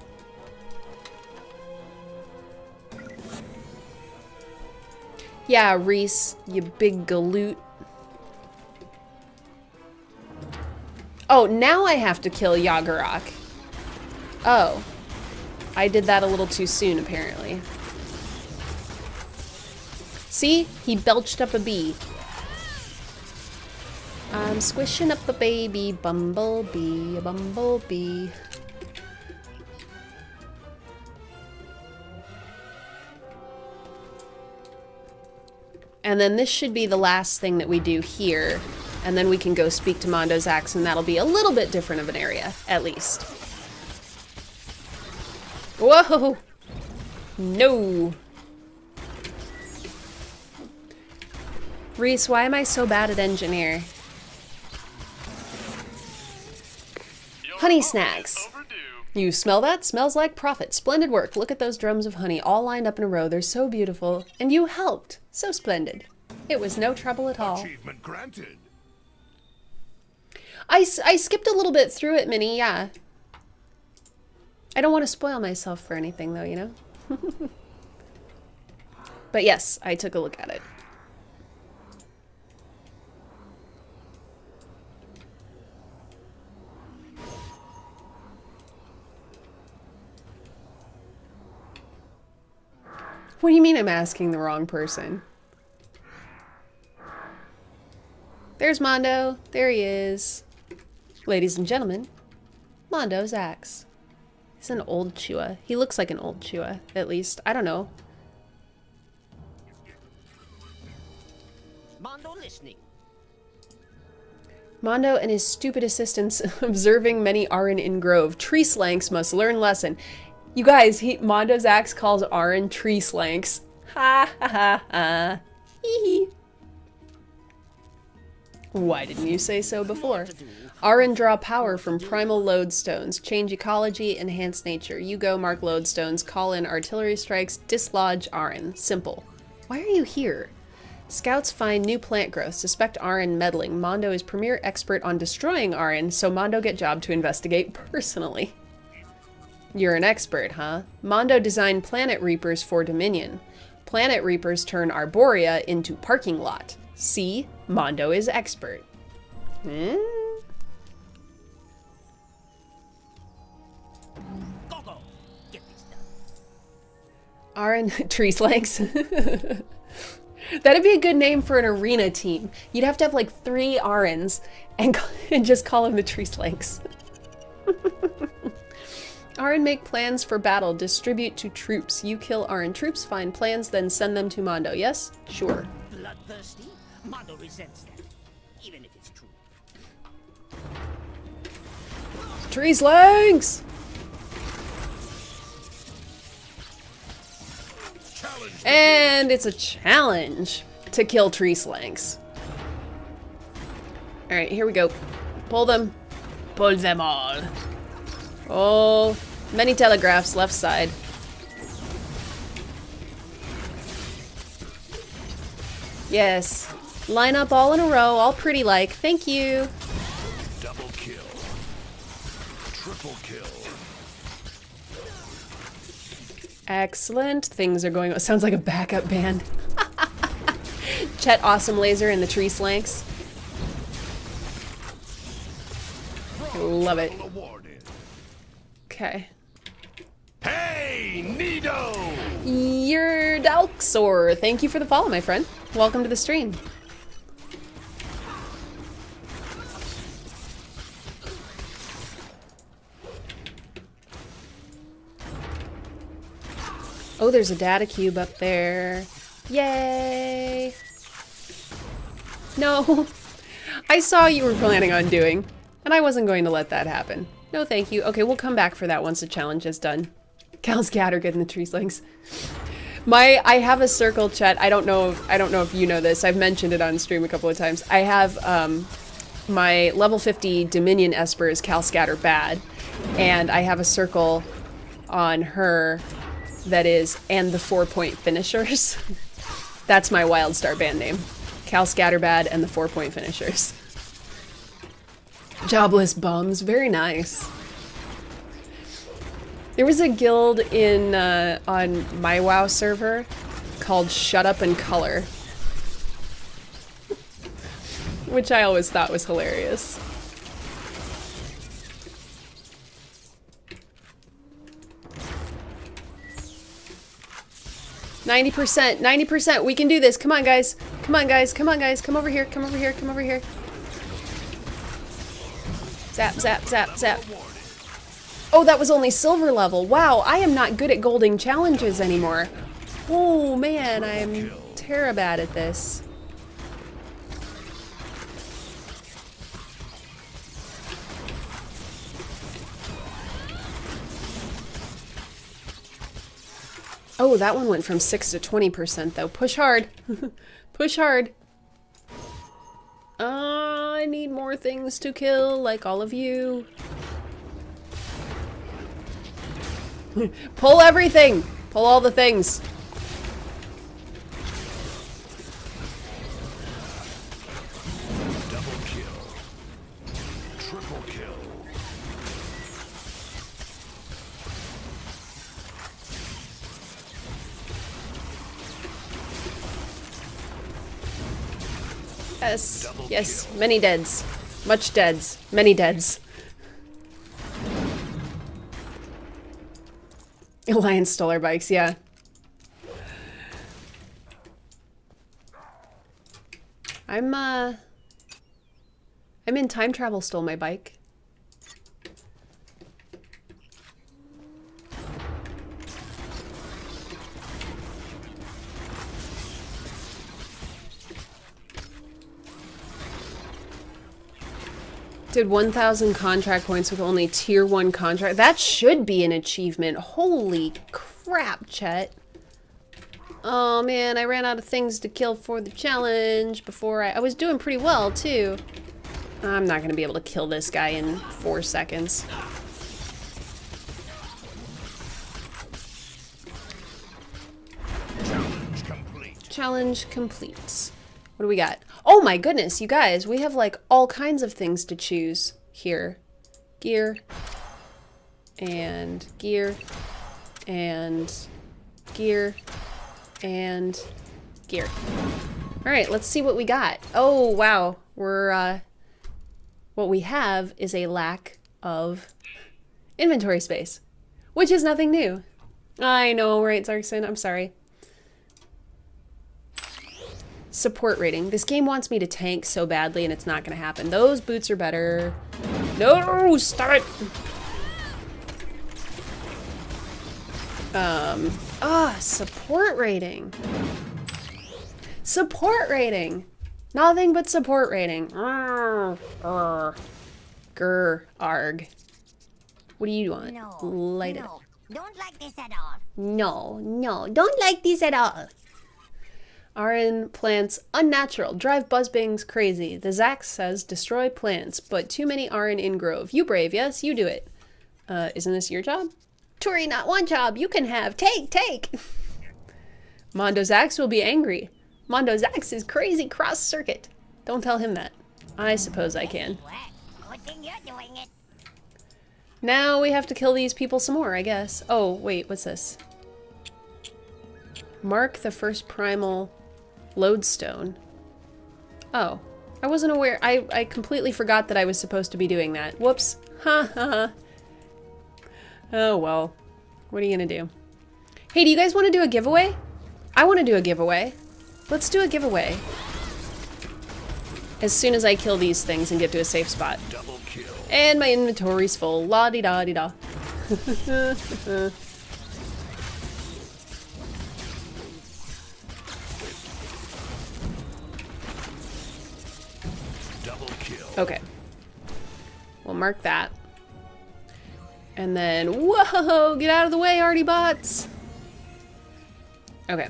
A: Yeah, Reese, you big galoot. Oh, now I have to kill Yagarok. Oh. I did that a little too soon, apparently. See? He belched up a bee. I'm squishing up a baby bumblebee, a bumblebee. And then this should be the last thing that we do here. And then we can go speak to Mondo's axe, and that'll be a little bit different of an area, at least. Whoa! No! Reese, why am I so bad at engineer? Honey snacks.
E: Overdue.
A: You smell that? Smells like profit. Splendid work. Look at those drums of honey all lined up in a row. They're so beautiful. And you helped. So splendid. It was no trouble at all.
H: Achievement granted.
A: I skipped a little bit through it, Minnie, yeah. I don't want to spoil myself for anything, though, you know? But yes, I took a look at it. What do you mean I'm asking the wrong person? There's Mondo. There he is. Ladies and gentlemen, Mondo's axe. He's an old Chua. He looks like an old Chua, at least. I don't know.
F: Mondo listening.
A: Mondo and his stupid assistants observing many Arin in grove. Tree slanks must learn lesson. You guys, Mondo's axe calls Arin tree slanks. Ha ha ha ha. Hee hee. Why didn't you say so before? Arin draw power from primal lodestones. Change ecology, enhance nature. You go mark lodestones, call in artillery strikes, dislodge Arin. Simple. Why are you here? Scouts find new plant growth. Suspect Arin meddling. Mondo is premier expert on destroying Arin, so Mondo get job to investigate personally. You're an expert, huh? Mondo designed planet reapers for Dominion. Planet reapers turn Arborea into parking lot. See? Mondo is expert. Hmm?
F: Go, go. Get this done.
A: Arin tree slanks. That'd be a good name for an arena team. You'd have to have like 3 Arins and just call them the tree slanks. Arin make plans for battle. Distribute to troops. You kill Arin troops, find plans, then send them to Mondo. Yes? Sure.
F: Bloodthirsty? Mondo resents them, even if it's true.
A: Tree slanks! And it's a challenge to kill tree slanks. Alright, here we go. Pull them. Pull them all. Oh, many telegraphs left side. Yes. Line up all in a row, all pretty like. Thank you.
H: Double kill. Triple kill.
A: Excellent. Things are going on. Sounds like a backup band. Chet Awesome Laser and the tree slanks. Love it. Okay.
H: Hey, Nido!
A: You're Dalxor. Thank you for the follow, my friend. Welcome to the stream. Oh, there's a data cube up there. Yay! No, I saw what you were planning on doing, and I wasn't going to let that happen. No, thank you. Okay, we'll come back for that once the challenge is done. Cal's cat are good in the tree slings. I have a circle, Chet. I don't know if you know this. I've mentioned it on stream a couple of times. I have my level 50 Dominion Esper is Cal Scatter Bad, and I have a circle on her that is and the 4-point finishers. That's my Wildstar band name. Cal Scatterbad and the 4-point finishers. Jobless bums, very nice. There was a guild in on my WoW server called Shut Up and Color, which I always thought was hilarious. $90%, we can do this. Come on, guys. Come on, guys. Come on, guys. Come over here. Come over here. Come over here. Zap, zap, zap, zap. Oh, that was only silver level. Wow, I am not good at golding challenges anymore. Oh, man, I'm terrible at this. Oh, that one went from 6 to 20% though. Push hard. Push hard. I need more things to kill, like all of you. Pull everything! Pull all the things.
H: Double kill. Triple kill.
A: Yes.
H: Double
A: Yes.
H: kill.
A: Many deads. Much deads. Many deads. Alliance stole our bikes, yeah. I'm in time travel stole my bike. Did 1,000 contract points with only tier 1 contract. That should be an achievement. Holy crap, Chet. Oh man, I ran out of things to kill for the challenge before I was doing pretty well too. I'm not gonna be able to kill this guy in 4 seconds.
H: Challenge complete.
A: Challenge complete. What do we got? Oh my goodness, you guys, we have like all kinds of things to choose here. Gear. And gear. And gear. And gear. Alright, let's see what we got. Oh, wow. We're, what we have is a lack of inventory space, which is nothing new. I know, right, Zarkson? I'm sorry. Support rating. This game wants me to tank so badly and it's not gonna happen. Those boots are better. No, stop it! Support rating. Support rating. Nothing but support rating. Grr, arg. What do you want?
I: No,
A: Light it
I: no,
A: up.
I: don't like this at all.
A: No, no, don't like these at all. RN plants unnatural, drive buzzbings crazy. The Zax says destroy plants, but too many RN in grove. You brave, yes, you do it. Isn't this your job? Tori, not one job you can have. Take. Mondo Zax will be angry. Mondo Zax is crazy cross circuit. Don't tell him that. I suppose I can.
I: What? Good thing you're doing it.
A: Now we have to kill these people some more, I guess. Oh, wait, what's this? Mark the first primal lodestone. Oh, I wasn't aware. I completely forgot that I was supposed to be doing that. Whoops. Ha ha ha. Oh well. What are you gonna do? Hey, do you guys want to do a giveaway? I want to do a giveaway. Let's do a giveaway. As soon as I kill these things and get to a safe spot.
H: Double kill.
A: And my inventory's full. La-di-da-di-da.
H: Double kill.
A: Okay. We'll mark that. And then, whoa, get out of the way, Artie bots. Okay.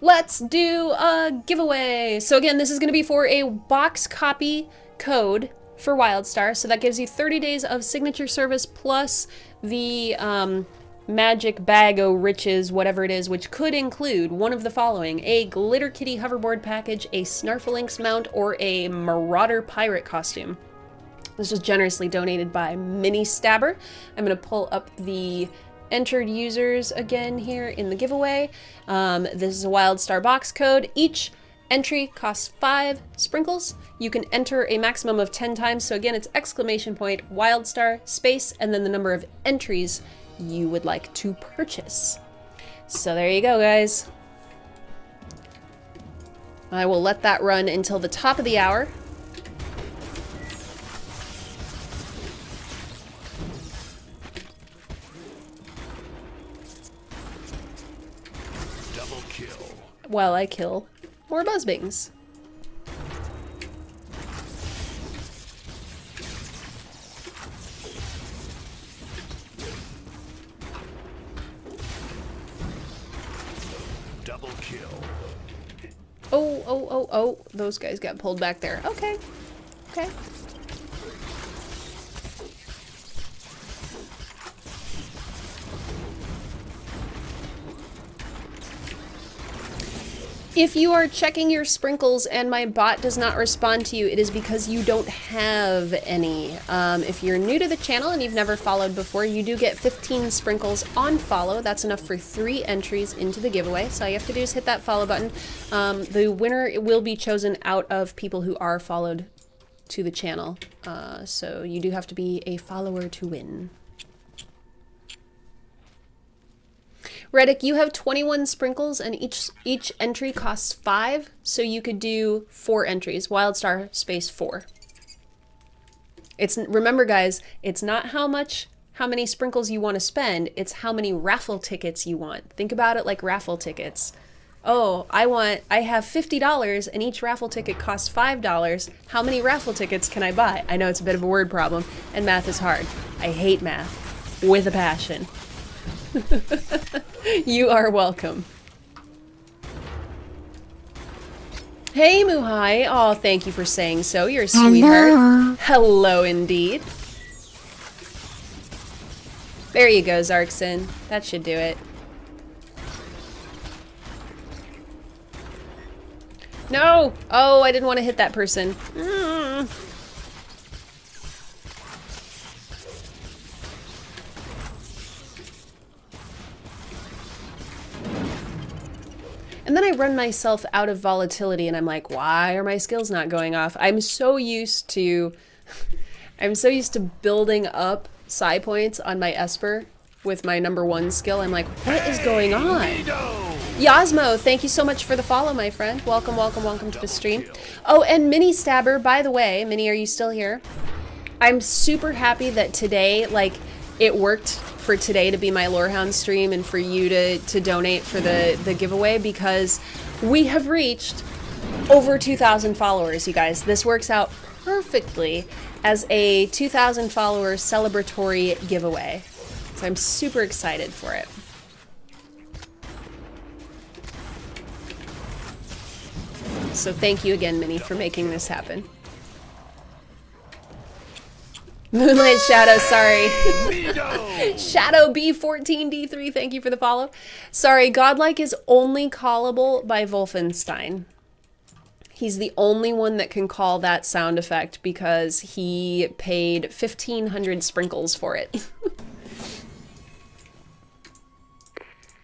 A: Let's do a giveaway. So again, this is going to be for a box copy code for WildStar. So that gives you 30 days of signature service plus the magic bag o' riches, whatever it is, which could include one of the following: a Glitter Kitty hoverboard package, a Snarflinx mount, or a Marauder pirate costume. This was generously donated by Mini Stabber. I'm going to pull up the entered users again here in the giveaway. This is a WildStar box code. Each entry costs 5 sprinkles. You can enter a maximum of 10 times. So again, it's exclamation point, WildStar, space, and then the number of entries you would like to purchase. So there you go, guys. I will let that run until the top of the hour.
H: Double kill.
A: While I kill more buzzbings.
H: Double kill.
A: Oh, those guys got pulled back there. Okay. Okay. If you are checking your sprinkles and my bot does not respond to you, it is because you don't have any. If you're new to the channel and you've never followed before, you do get 15 sprinkles on follow. That's enough for 3 entries into the giveaway. So all you have to do is hit that follow button. The winner will be chosen out of people who are followed to the channel. So you do have to be a follower to win. Reddick, you have 21 sprinkles and each entry costs 5, so you could do 4 entries. Wildstar space 4. Remember guys, it's not how many sprinkles you want to spend, it's how many raffle tickets you want. Think about it like raffle tickets. Oh, I have $50 and each raffle ticket costs $5. How many raffle tickets can I buy? I know it's a bit of a word problem and math is hard. I hate math with a passion. You are welcome. Hey, Muhai. Oh, thank you for saying so. You're a sweetheart. Hello, indeed. There you go, Zarkson. That should do it. No! Oh, I didn't want to hit that person. And then I run myself out of volatility and I'm like, why are my skills not going off? I'm so used to building up psi points on my Esper with my #1 skill. I'm like, what is going on? Yasmo, thank you so much for the follow, my friend. Welcome, welcome, welcome to the stream. Oh, and Mini Stabber, by the way, Mini, are you still here? I'm super happy that today, like, it worked for today to be my Lorehound stream and for you to donate for the giveaway, because we have reached over 2,000 followers, you guys. This works out perfectly as a 2,000 follower celebratory giveaway. So I'm super excited for it. So thank you again, Minnie, for making this happen. Moonlight Shadow, sorry. Shadow B14D3, thank you for the follow. Sorry, Godlike is only callable by Wolfenstein. He's the only one that can call that sound effect because he paid 1,500 sprinkles for it.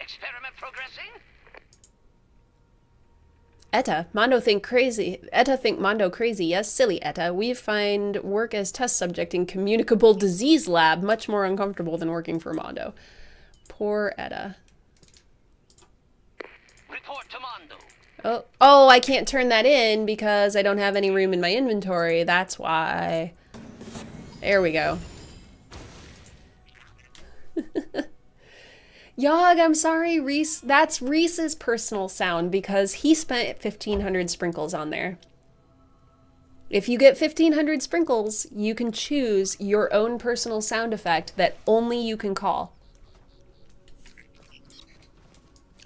E: Experiment progressing?
A: Etta, Mondo think crazy. Etta think Mondo crazy. Yes, silly Etta. We find work as test subject in communicable disease lab much more uncomfortable than working for Mondo. Poor Etta.
E: Report to Mondo.
A: Oh, I can't turn that in because I don't have any room in my inventory. That's why. There we go. Yog, I'm sorry, Reese. That's Reese's personal sound because he spent 1,500 sprinkles on there. If you get 1,500 sprinkles, you can choose your own personal sound effect that only you can call.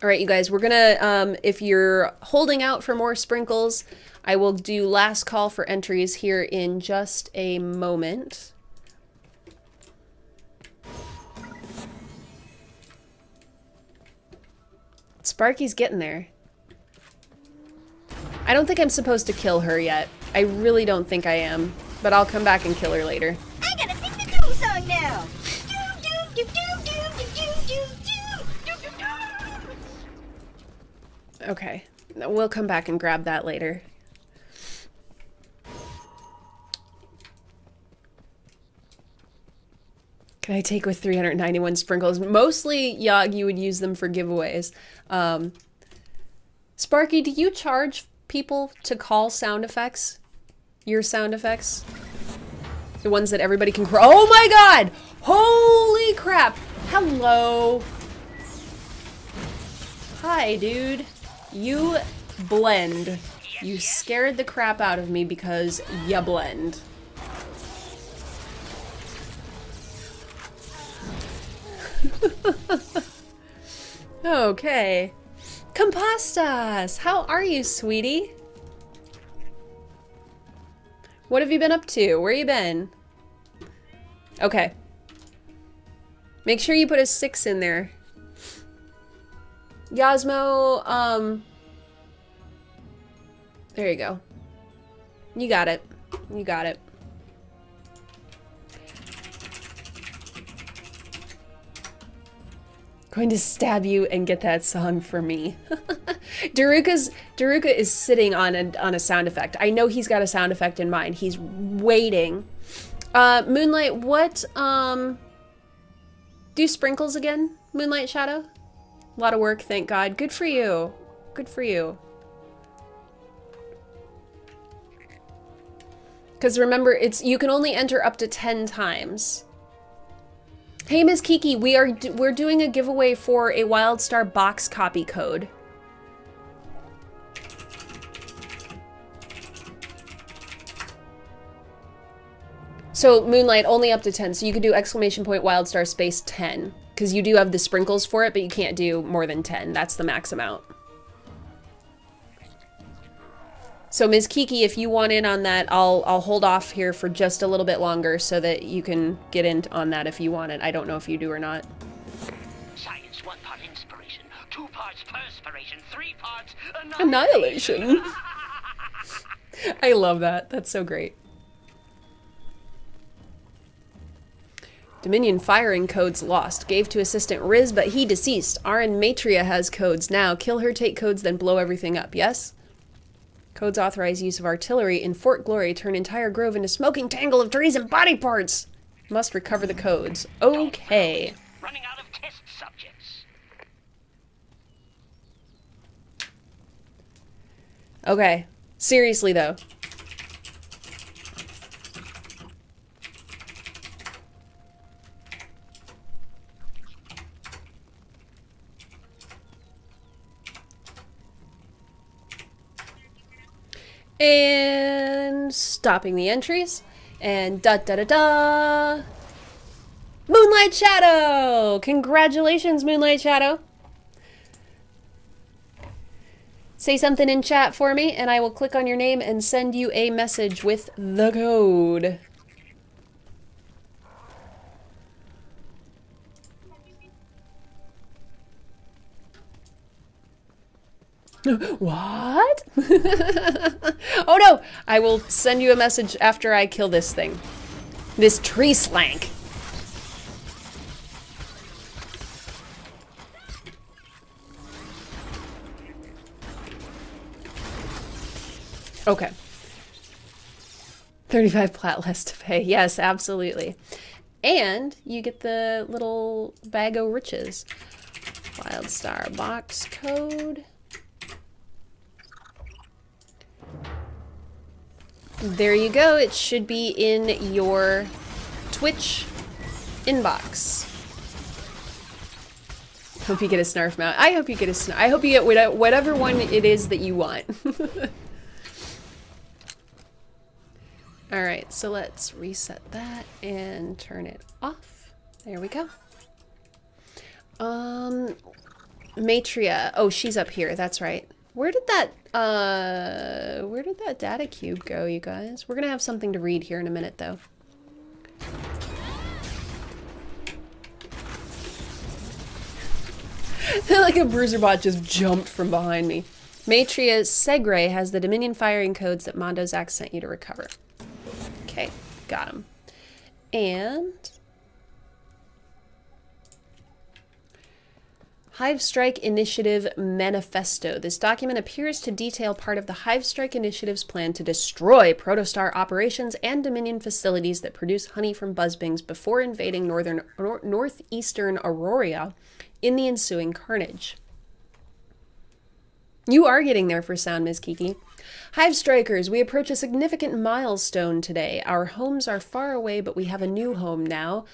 A: All right, you guys, we're gonna, if you're holding out for more sprinkles, I will do last call for entries here in just a moment. Sparky's getting there. I don't think I'm supposed to kill her yet. I really don't think I am, but I'll come back and kill her later.
I: I gotta sing the theme song now.
A: Okay, we'll come back and grab that later. Can I take with 391 sprinkles? Mostly, Yog, you would use them for giveaways. Sparky, do you charge people to call sound effects? Your sound effects? The ones that everybody can call. Oh my god! Holy crap! Hello! Hi, dude. You blend. You scared the crap out of me because you blend. Okay. Compostas! How are you, sweetie? What have you been up to? Where you been? Okay. Make sure you put a 6 in there. Yasmo, There you go. You got it. You got it. Going to stab you and get that song for me. Daruka is sitting on a sound effect. I know he's got a sound effect in mind. He's waiting. Moonlight, what do sprinkles again? Moonlight Shadow? A lot of work, thank God. Good for you. Good for you. Because remember, you can only enter up to 10 times. Hey, Ms. Kiki, we're doing a giveaway for a WildStar box copy code. So Moonlight only up to 10, so you could do exclamation point WildStar space 10, because you do have the sprinkles for it, but you can't do more than 10. That's the max amount. So Ms. Kiki, if you want in on that, I'll hold off here for just a little bit longer so that you can get in on that if you want it. I don't know if you do or not.
E: Science, 1 part inspiration, 2 parts perspiration, 3 parts
A: Annihilation. I love that. That's so great. Dominion firing codes lost. Gave to assistant Riz, but he deceased. RN Matria has codes now. Kill her, take codes, then blow everything up. Yes? Codes authorize use of artillery in Fort Glory. Turn entire grove into smoking tangle of trees and body parts. Must recover the codes. Okay.
E: Running out of test subjects.
A: Okay. Seriously, though. And stopping the entries. And da-da-da-da. Moonlight Shadow! Congratulations, Moonlight Shadow. Say something in chat for me, and I will click on your name and send you a message with the code. What? Oh no! I will send you a message after I kill this thing. This tree slank. Okay. 35 plat less to pay. Yes, absolutely. And you get the little bag o' riches. WildStar box code. There you go. It should be in your Twitch inbox. Hope you get a snarf mount. I hope you get a snarf. I hope you get whatever one it is that you want. Alright, so let's reset that and turn it off. There we go. Matria. Oh, she's up here. That's right. Where did that data cube go, you guys? We're gonna have something to read here in a minute, though. Like a bruiser bot just jumped from behind me. Matria Segre has the Dominion firing codes that Mondo Zack sent you to recover. Okay, got him. And Hive Strike Initiative Manifesto. This document appears to detail part of the Hive Strike Initiative's plan to destroy Protostar operations and Dominion facilities that produce honey from buzzbings before invading northeastern Aurora in the ensuing carnage. You are getting there for sound, Ms. Kiki. Hive Strikers, we approach a significant milestone today. Our homes are far away, but we have a new home now.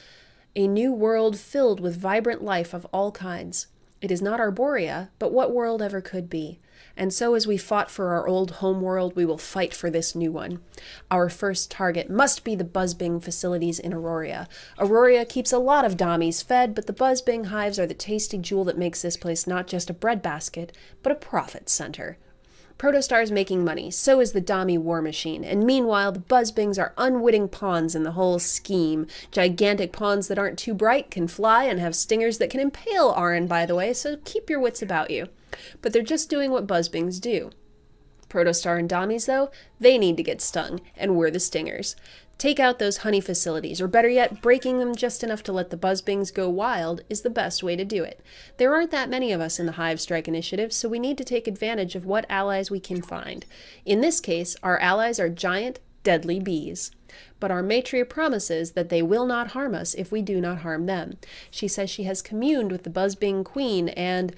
A: A new world filled with vibrant life of all kinds. It is not Arborea, but what world ever could be. And so as we fought for our old home world, we will fight for this new one. Our first target must be the buzzbing facilities in Aurora. Aurora keeps a lot of dommies fed, but the buzzbing hives are the tasty jewel that makes this place not just a breadbasket, but a profit center. Protostar's making money, so is the Dami war machine, and meanwhile the buzzbings are unwitting pawns in the whole scheme. Gigantic pawns that aren't too bright, can fly, and have stingers that can impale Arin, by the way, so keep your wits about you. But they're just doing what buzzbings do. Protostar and Dommies, though, they need to get stung, and we're the stingers. Take out those honey facilities, or better yet, breaking them just enough to let the buzzbings go wild is the best way to do it. There aren't that many of us in the Hive Strike Initiative, so we need to take advantage of what allies we can find. In this case, our allies are giant, deadly bees. But our matria promises that they will not harm us if we do not harm them. She says she has communed with the buzzbing queen, and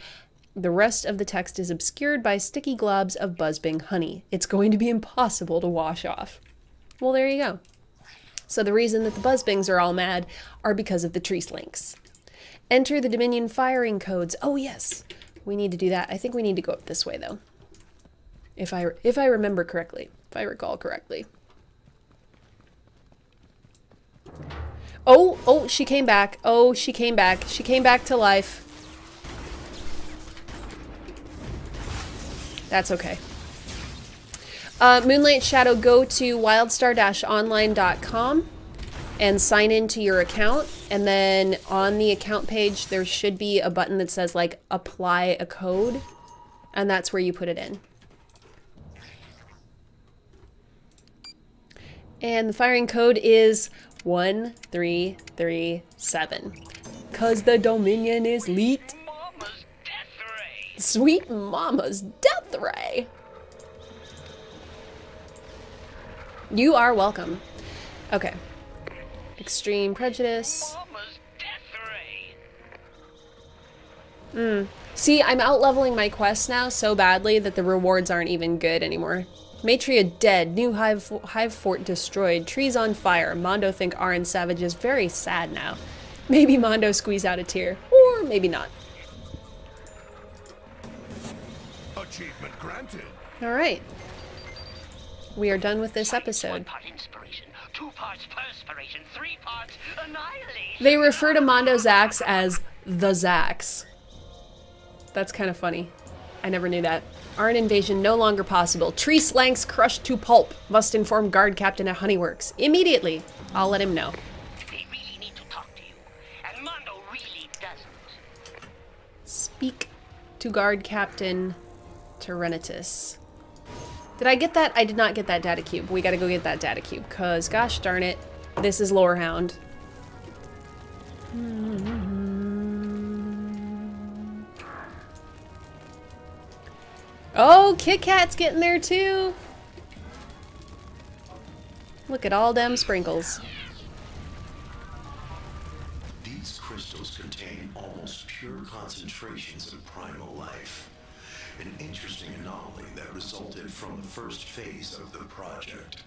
A: the rest of the text is obscured by sticky globs of buzzbing honey. It's going to be impossible to wash off. Well, there you go. So the reason that the buzzbings are all mad are because of the tree slinks. Enter the Dominion firing codes. Oh yes, we need to do that. I think we need to go up this way though. If I remember correctly, if I recall correctly. Oh, she came back. Oh, she came back. She came back to life. That's okay. Moonlight Shadow, go to wildstar-online.com and sign into your account. And then on the account page, there should be a button that says, like, apply a code. And that's where you put it in. And the firing code is 1337. 'Cause the Dominion is leet.
E: Mama's death ray.
A: Sweet Mama's death ray. You are welcome. Okay. Extreme prejudice.
E: Mama's death ray.
A: See, I'm out-leveling my quests now so badly that the rewards aren't even good anymore. Matria dead. New hive fort destroyed. Trees on fire. Mondo think Aran Savage is very sad now. Maybe Mondo squeeze out a tear. Or maybe not.
H: Achievement granted.
A: Alright. We are done with this
E: One
A: episode.
E: part inspiration, 2 parts perspiration, 3 parts annihilation.
A: They refer to Mondo Zax as the Zax. That's kind of funny. I never knew that. Aran invasion no longer possible. Tree slanks crushed to pulp. Must inform guard captain at Honeyworks. Immediately. I'll let him know.
E: They really need to talk to you, and Mondo really doesn't.
A: Speak to guard captain Terenitus. Did I get that? I did not get that data cube. We gotta go get that data cube, cause gosh darn it, this is Lorehound. Oh, Kit Kat's getting there too. Look at all them sprinkles.
J: These crystals contain almost pure concentrations of primal life. An interesting anomaly that resulted from the first phase of the project.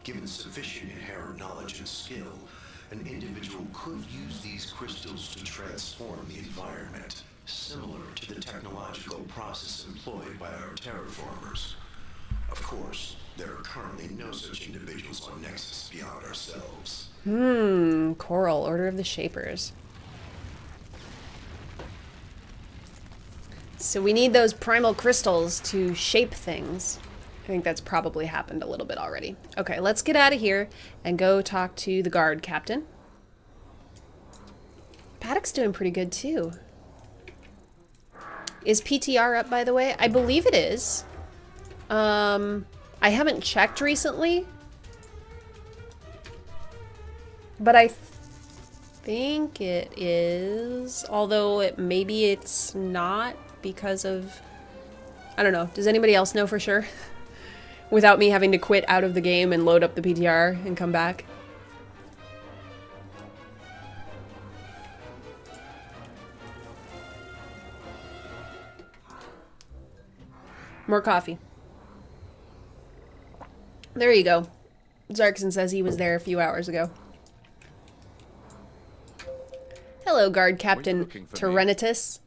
J: Given sufficient inherent knowledge and skill, an individual could use these crystals to transform the environment, similar to the technological process employed by our terraformers. Of course, there are currently no such individuals on Nexus beyond ourselves.
A: Coral, Order of the Shapers. So we need those primal crystals to shape things. I think that's probably happened a little bit already. Okay, let's get out of here and go talk to the guard captain. Paddock's doing pretty good too. Is PTR up, by the way? I believe it is. I haven't checked recently, but I think it is, although maybe it's not because of, I don't know. Does anybody else know for sure? Without me having to quit out of the game and load up the PTR and come back. More coffee. There you go. Zarkson says he was there a few hours ago. Hello, Guard Captain Terentius.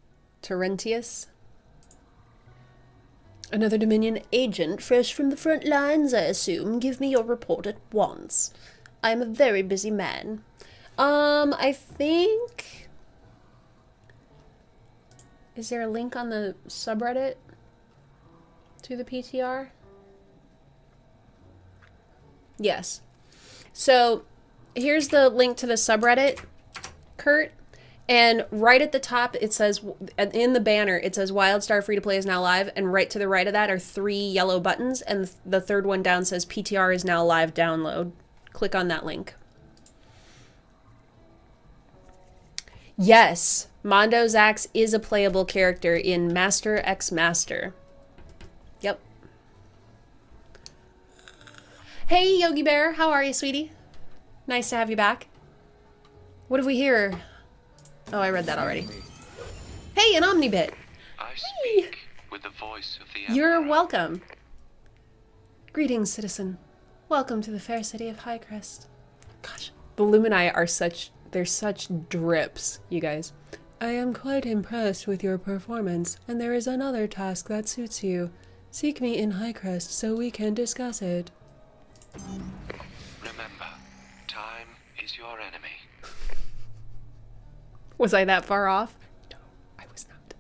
A: Another Dominion agent, fresh from the front lines, I assume. Give me your report at once. I am a very busy man. I think... Is there a link on the subreddit to the PTR? Yes. So, here's the link to the subreddit, Kurt. And right at the top, it says, in the banner, it says WildStar Free to Play is now live. And right to the right of that are 3 yellow buttons. And the third one down says PTR is now live download. Click on that link. Yes, Mondo Zax is a playable character in Master X Master. Yep. Hey, Yogi Bear, how are you, sweetie? Nice to have you back. What have we here? Oh, I read that already. Hey, an Omnibit.
K: I speak with the voice of the Emperor.
A: You're welcome. Greetings, citizen. Welcome to the fair city of Highcrest. Gosh, the Lumini are they're such drips, you guys. I am quite impressed with your performance, and there is another task that suits you. Seek me in Highcrest so we can discuss it.
K: Remember, time is your enemy.
A: Was I that far off? No, I was not.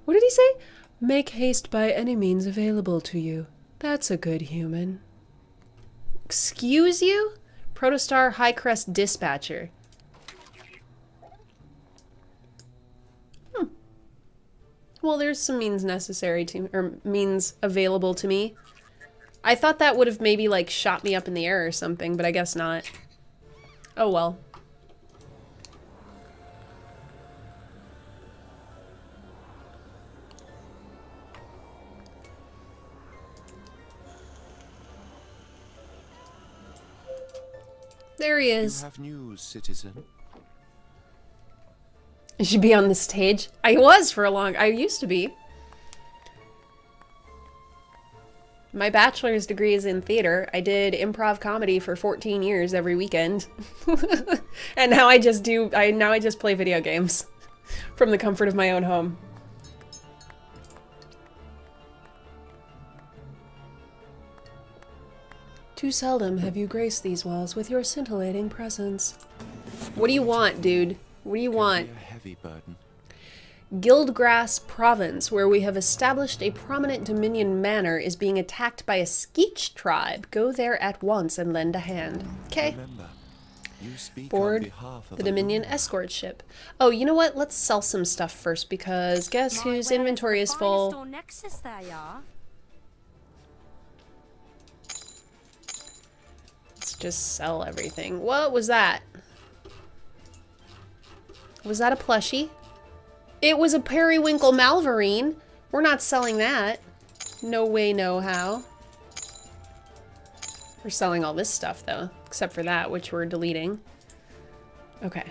A: What did he say? Make haste by any means available to you. That's a good human. Excuse you? Protostar Highcrest Dispatcher. Well, there's some means necessary to, or means available to me. I thought that would have maybe like shot me up in the air or something, but I guess not. Oh well. There he is.
L: You have news, citizen.
A: I should be on the stage. I was for a long... I used to be. My bachelor's degree is in theater. I did improv comedy for 14 years every weekend. And now I just do... now I just play video games. From the comfort of my own home. Too seldom have you graced these walls with your scintillating presence. What do you want, dude? What do you want?
L: A heavy burden.
A: Guildgrass Province, where we have established a prominent Dominion manor, is being attacked by a Skeech tribe. Go there at once and lend a hand. Okay. Board the Dominion escort ship. Oh, you know what? Let's sell some stuff first, because guess whose inventory is full? Let's just sell everything. What was that? Was that a plushie? It was a Periwinkle Malvarine. We're not selling that. No way, no how. We're selling all this stuff, though. Except for that, which we're deleting. Okay.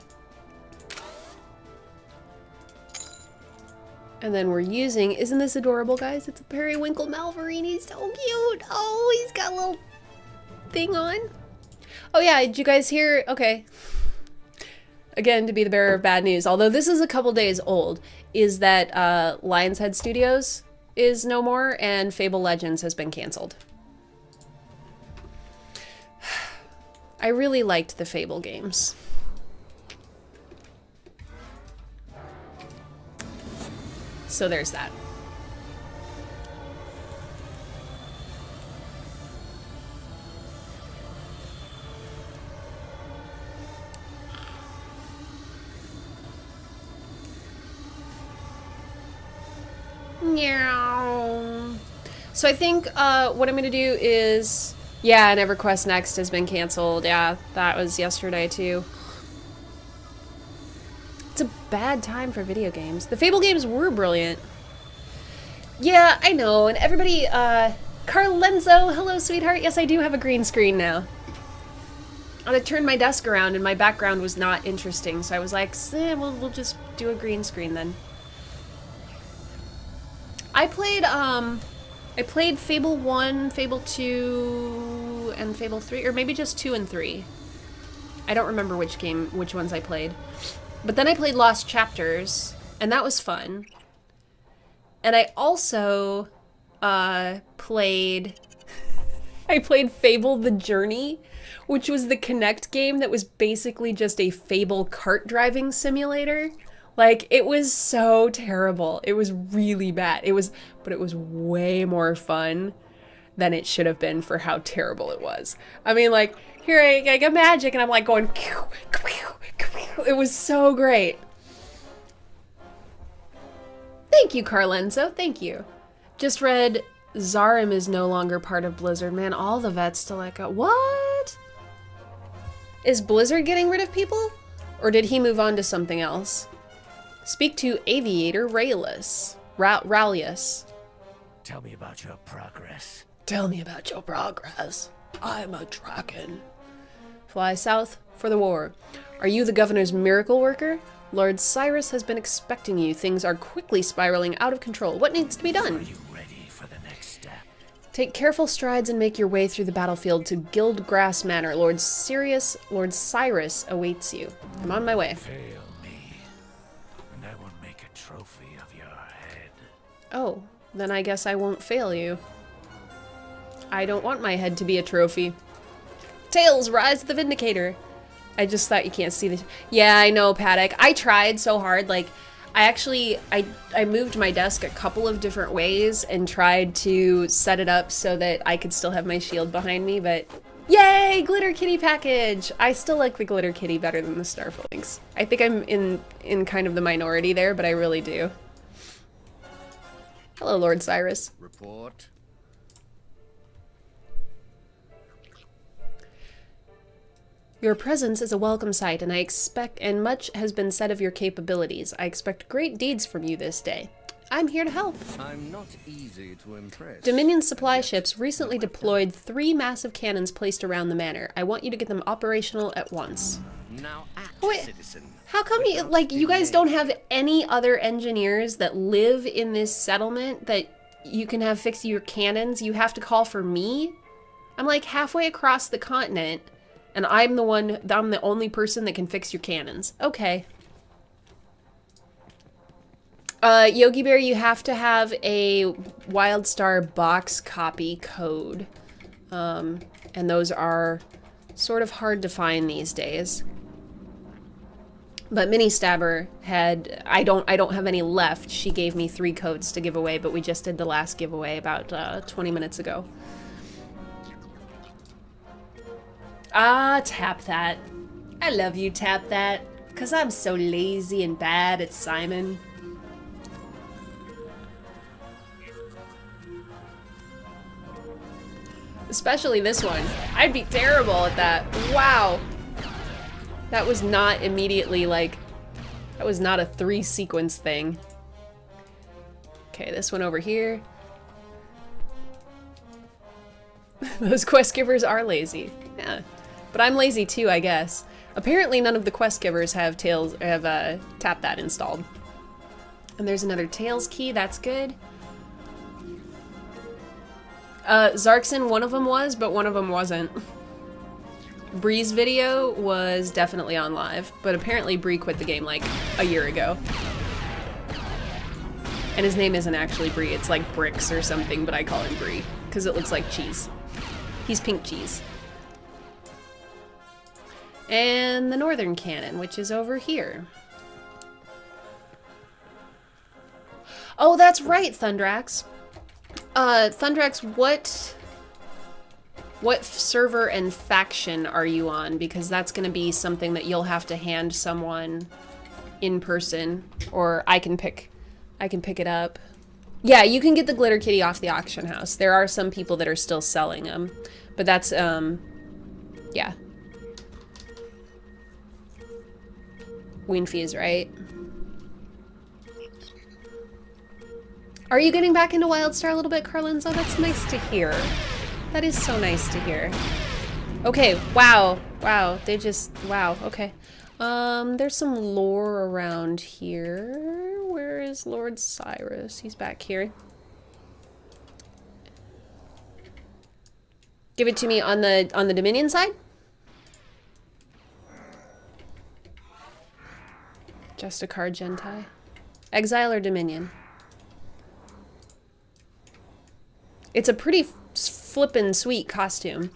A: And then we're using... Isn't this adorable, guys? It's a Periwinkle Malvarine. He's so cute. Oh, he's got a little thing on. Oh, yeah. Did you guys hear... Okay. Again, to be the bearer of bad news, although this is a couple days old, is that Lion's Head Studios is no more and Fable Legends has been canceled. I really liked the Fable games. So there's that. So I think what I'm gonna do is, yeah, and EverQuest Next has been canceled. Yeah, that was yesterday too. It's a bad time for video games. The Fable games were brilliant. Yeah, I know, and everybody, Carlenzo, hello sweetheart. Yes, I do have a green screen now. I turned my desk around and my background was not interesting, so I was like, we'll just do a green screen then. I played Fable 1, Fable 2, and Fable 3, or maybe just 2 and 3. I don't remember which ones I played. But then I played Lost Chapters, and that was fun. And I also played Fable The Journey, which was the Kinect game that was basically just a Fable kart driving simulator. Like, it was so terrible. It was really bad. But it was way more fun than it should have been for how terrible it was. I mean, like, here I got magic, and I'm like going, It was so great. Thank you, Carlenzo. Thank you. Just read Zarim is no longer part of Blizzard. Man, all the vets to let go. What? Is Blizzard getting rid of people? Or did he move on to something else? Speak to Aviator Raylis. Rallius.
M: Tell me about your progress.
A: Tell me about your progress. I'm a dragon. Fly south for the war. Are you the governor's miracle worker? Lord Cyrus has been expecting you. Things are quickly spiraling out of control. What needs to be done?
M: Are you ready for the next step?
A: Take careful strides and make your way through the battlefield to Guildgrass Manor. Lord Cyrus awaits you. I'm on my way.
M: Fail me, and I will make a trophy of your head.
A: Oh, then I guess I won't fail you. I don't want my head to be a trophy. Tails, rise the Vindicator. I just thought you can't see this. Yeah, I know, Paddock. I tried so hard. Like, I moved my desk a couple of different ways and tried to set it up so that I could still have my shield behind me, but yay, Glitter Kitty package! I still like the Glitter Kitty better than the Starflings. I think I'm in kind of the minority there, but I really do. Hello, Lord Cyrus.
B: Report.
A: Your presence is a welcome sight, and much has been said of your capabilities. I expect great deeds from you this day. I'm here to help.
B: I'm not easy to impress.
A: Dominion supply ships recently deployed 3 massive cannons placed around the manor. I want you to get them operational at once.
B: Now act,
A: Wait,
B: citizen.
A: how come you guys don't have any other engineers that live in this settlement that you can have fix your cannons? You have to call for me? I'm like halfway across the continent. And I'm the only person that can fix your cannons. Okay. Yogi Bear, you have to have a WildStar box copy code. And those are sort of hard to find these days. But Mini Stabber had, I don't have any left. She gave me 3 codes to give away, but we just did the last giveaway about 20 minutes ago. Ah, Tap That. I love you, Tap That. Because I'm so lazy and bad at Simon. Especially this one. I'd be terrible at that. Wow. That was not immediately like... That was not a 3-sequence thing. Okay, this one over here. Those quest givers are lazy. Yeah. But I'm lazy too, I guess. Apparently none of the quest givers have Tap That installed. And there's another Tails key, that's good. Zarkson, one of them was, but one of them wasn't. Bree's video was definitely on live, but apparently Bree quit the game like a year ago. And his name isn't actually Bree, it's like Bricks or something, but I call him Bree, because it looks like cheese. He's pink cheese. And the Northern Cannon, which is over here. Oh, that's right, Thundrax. Thundrax, what server and faction are you on? Because that's gonna be something that you'll have to hand someone in person, or I can pick it up. Yeah, you can get the Glitter Kitty off the auction house. There are some people that are still selling them, but that's, yeah. Ween fees, right? Are you getting back into WildStar a little bit, Carlinzo? That's nice to hear. That is so nice to hear. Okay, wow. Wow, they just, wow, okay. There's some lore around here. Where is Lord Cyrus? He's back here. Give it to me on the Dominion side? Justicar Gentai. Exile or Dominion? It's a pretty flippin' sweet costume.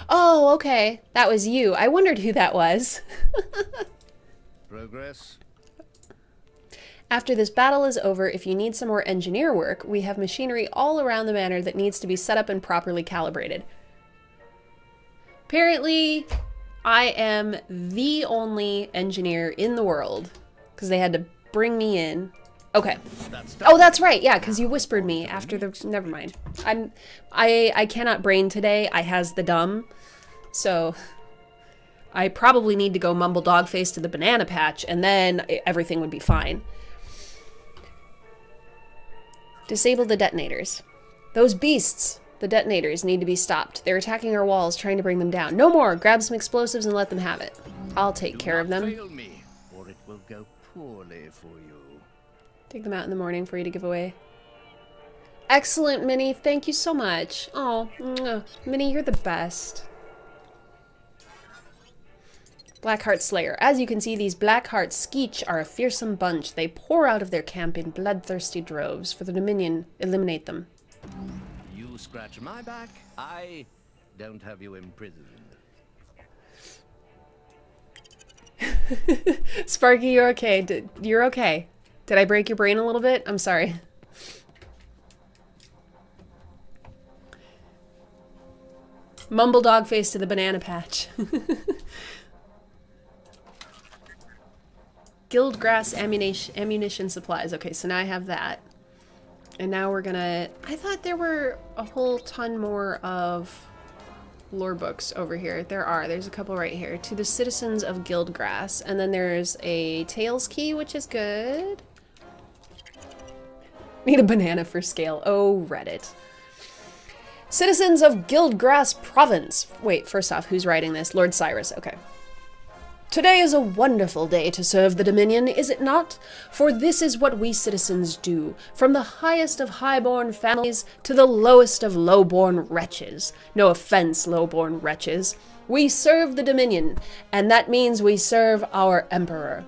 A: Oh, okay. That was you. I wondered who that was.
B: Progress.
A: After this battle is over, if you need some more engineer work, we have machinery all around the manor that needs to be set up and properly calibrated. Apparently, I am the only engineer in the world because they had to bring me in. Okay. Oh, that's right. Yeah, because you whispered me after the. Never mind. I cannot brain today. I has the dumb, so I probably need to go mumble dog face to the banana patch, and then everything would be fine. Disable the detonators. Those beasts. The detonators need to be stopped. They're attacking our walls, trying to bring them down. No more! Grab some explosives and let them have it. I'll take care of them.
B: Fail me, or it will go poorly for you.
A: Take them out in the morning for you to give away. Excellent, Minnie. Thank you so much. Oh, Minnie, you're the best. Blackheart Slayer. As you can see, these Blackheart Skeech are a fearsome bunch. They pour out of their camp in bloodthirsty droves. For the Dominion, eliminate them.
B: You scratch my back, I don't have you imprisoned.
A: Sparky, you're okay. You're okay. Did I break your brain a little bit? I'm sorry. Mumble dog face to the banana patch. Guildgrass ammunition supplies. Okay, so now I have that. And now we're gonna... I thought there were a whole ton more of lore books over here. There are. There's a couple right here. To the citizens of Guildgrass. And then there's a Tails key, which is good. Need a banana for scale. Oh, Reddit. Citizens of Guildgrass Province. Wait, first off, who's writing this? Lord Cyrus. Okay. Today is a wonderful day to serve the Dominion, is it not? For this is what we citizens do, from the highest of highborn families to the lowest of lowborn wretches. No offense, lowborn wretches. We serve the Dominion, and that means we serve our Emperor.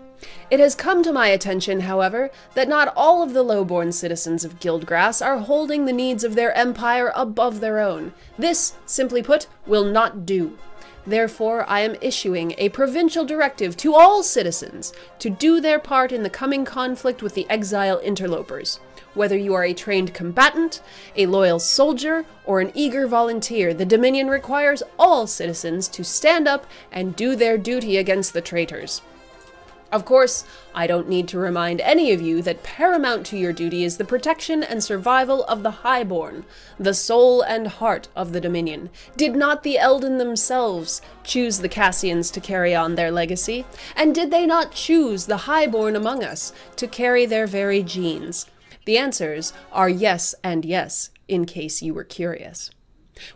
A: It has come to my attention, however, that not all of the lowborn citizens of Guildgrass are holding the needs of their empire above their own. This, simply put, will not do. Therefore, I am issuing a provincial directive to all citizens to do their part in the coming conflict with the exile interlopers. Whether you are a trained combatant, a loyal soldier, or an eager volunteer, the Dominion requires all citizens to stand up and do their duty against the traitors. Of course, I don't need to remind any of you that paramount to your duty is the protection and survival of the highborn, the soul and heart of the Dominion. Did not the Elden themselves choose the Cassians to carry on their legacy? And did they not choose the highborn among us to carry their very genes? The answers are yes and yes, in case you were curious.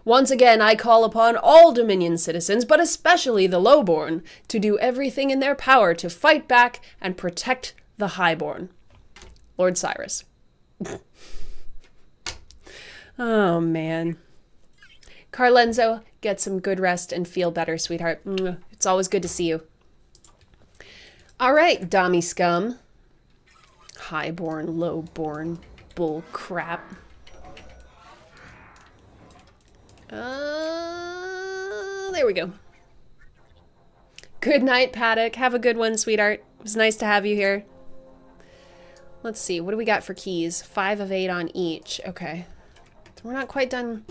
A: Once again, I call upon all Dominion citizens, but especially the lowborn, to do everything in their power to fight back and protect the highborn. Lord Cyrus. Oh, man. Carlenzo, get some good rest and feel better, sweetheart. It's always good to see you. All right, Dommy scum. Highborn, lowborn, bull crap. There we go. Good night, Paddock. Have a good one, sweetheart. It was nice to have you here. Let's see. What do we got for keys? 5 of 8 on each. Okay. So we're not quite done.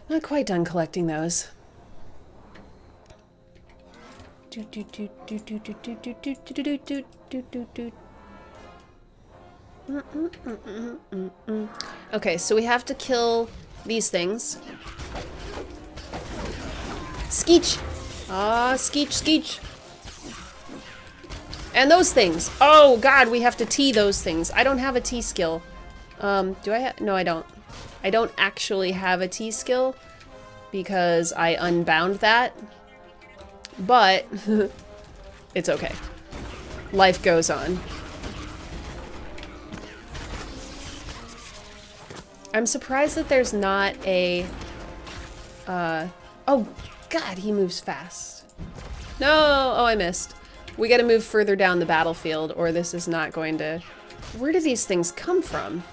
A: Not quite done collecting those. Okay, so we have to kill these things. Skeech! Ah, Skeech, Skeech! And those things! Oh god, we have to T those things. I don't have a T skill. Do I have? No, I don't. I don't actually have a T skill because I unbound that. But it's okay. Life goes on. I'm surprised that there's not a, oh god, he moves fast. No, oh, I missed. We gotta move further down the battlefield or this is not going to, where do these things come from?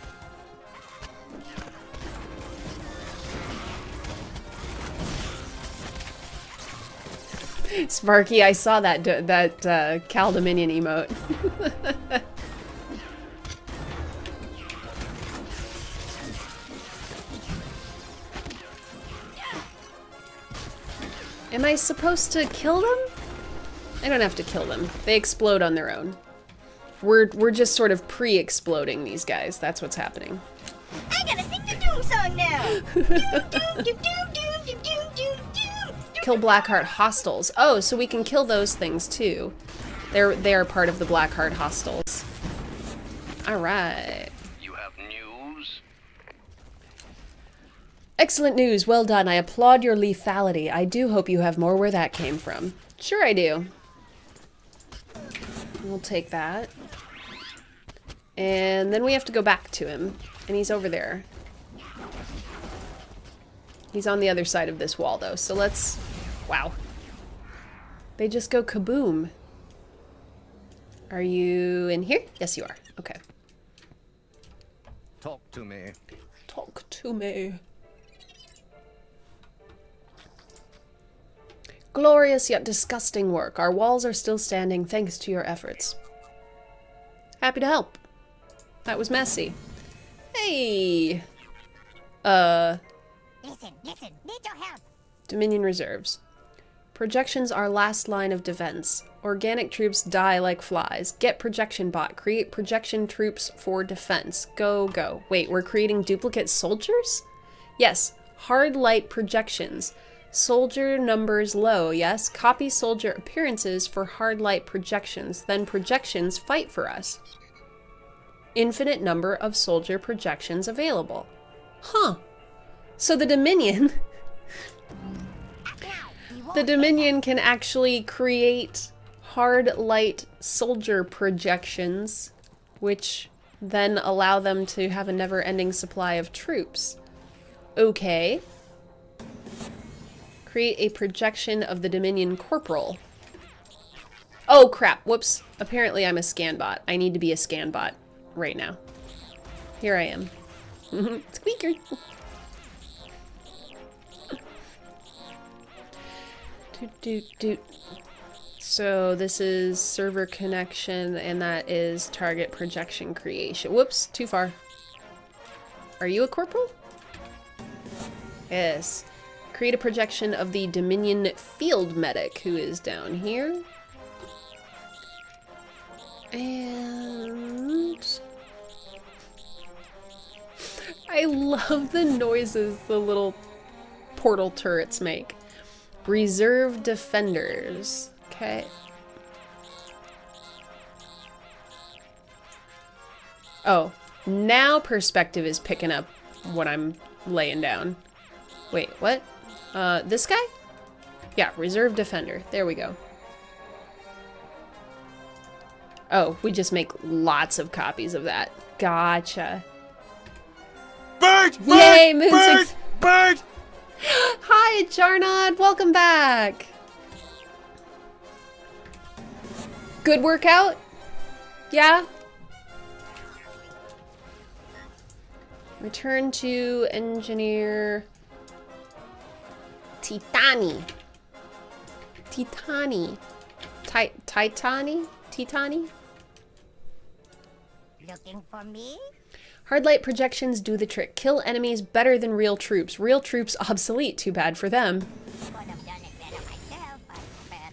A: Sparky, I saw that, Cal Dominion emote. Am I supposed to kill them? I don't have to kill them. They explode on their own. We're just sort of pre-exploding these guys. That's what's happening.
I: I gotta sing the doom song now.
A: Kill Blackheart hostiles. Oh, so we can kill those things too. They're part of the Blackheart hostiles. All right.
B: You have news?
A: Excellent news. Well done. I applaud your lethality. I do hope you have more where that came from. Sure I do. We'll take that. And then we have to go back to him. And he's over there. He's on the other side of this wall, though. So let's... Wow. They just go kaboom. Are you in here? Yes, you are. Okay.
B: Talk to me.
A: Talk to me. Glorious yet disgusting work. Our walls are still standing thanks to your efforts. Happy to help. That was messy. Hey!
I: Listen, need your help.
A: Dominion reserves. Projections are last line of defense. Organic troops die like flies. Get projection bot. Create projection troops for defense. Go, go. Wait, we're creating duplicate soldiers? Yes. Hard light projections. Soldier numbers low, yes. Copy soldier appearances for hard light projections. Then projections fight for us. Infinite number of soldier projections available. Huh. So the Dominion... the Dominion can actually create hard light soldier projections, which then allow them to have a never-ending supply of troops. Okay. Create a projection of the Dominion Corporal. Oh crap, whoops. Apparently I'm a scan bot. I need to be a scan bot right now. Here I am. Squeaker. So this is server connection and that is target projection creation. Whoops, too far. Are you a corporal? Yes. Create a projection of the Dominion field medic who is down here. And I love the noises the little portal turrets make. Reserve defenders. Okay. Oh, now perspective is picking up what I'm laying down. Wait, what? This guy? Yeah, reserve defender. There we go. Oh, we just make lots of copies of that. Gotcha.
H: Bird!
A: Yay, Moon
H: Bird!
A: 6.
H: Bird!
A: Hi, Jarnod. Welcome back. Good workout? Yeah? Return to engineer Titani. Titani. Titani? Titani?
I: Looking for me?
A: Hard light projections do the trick. Kill enemies better than real troops. Real troops obsolete. Too bad for them.
I: Could have done it better myself, but...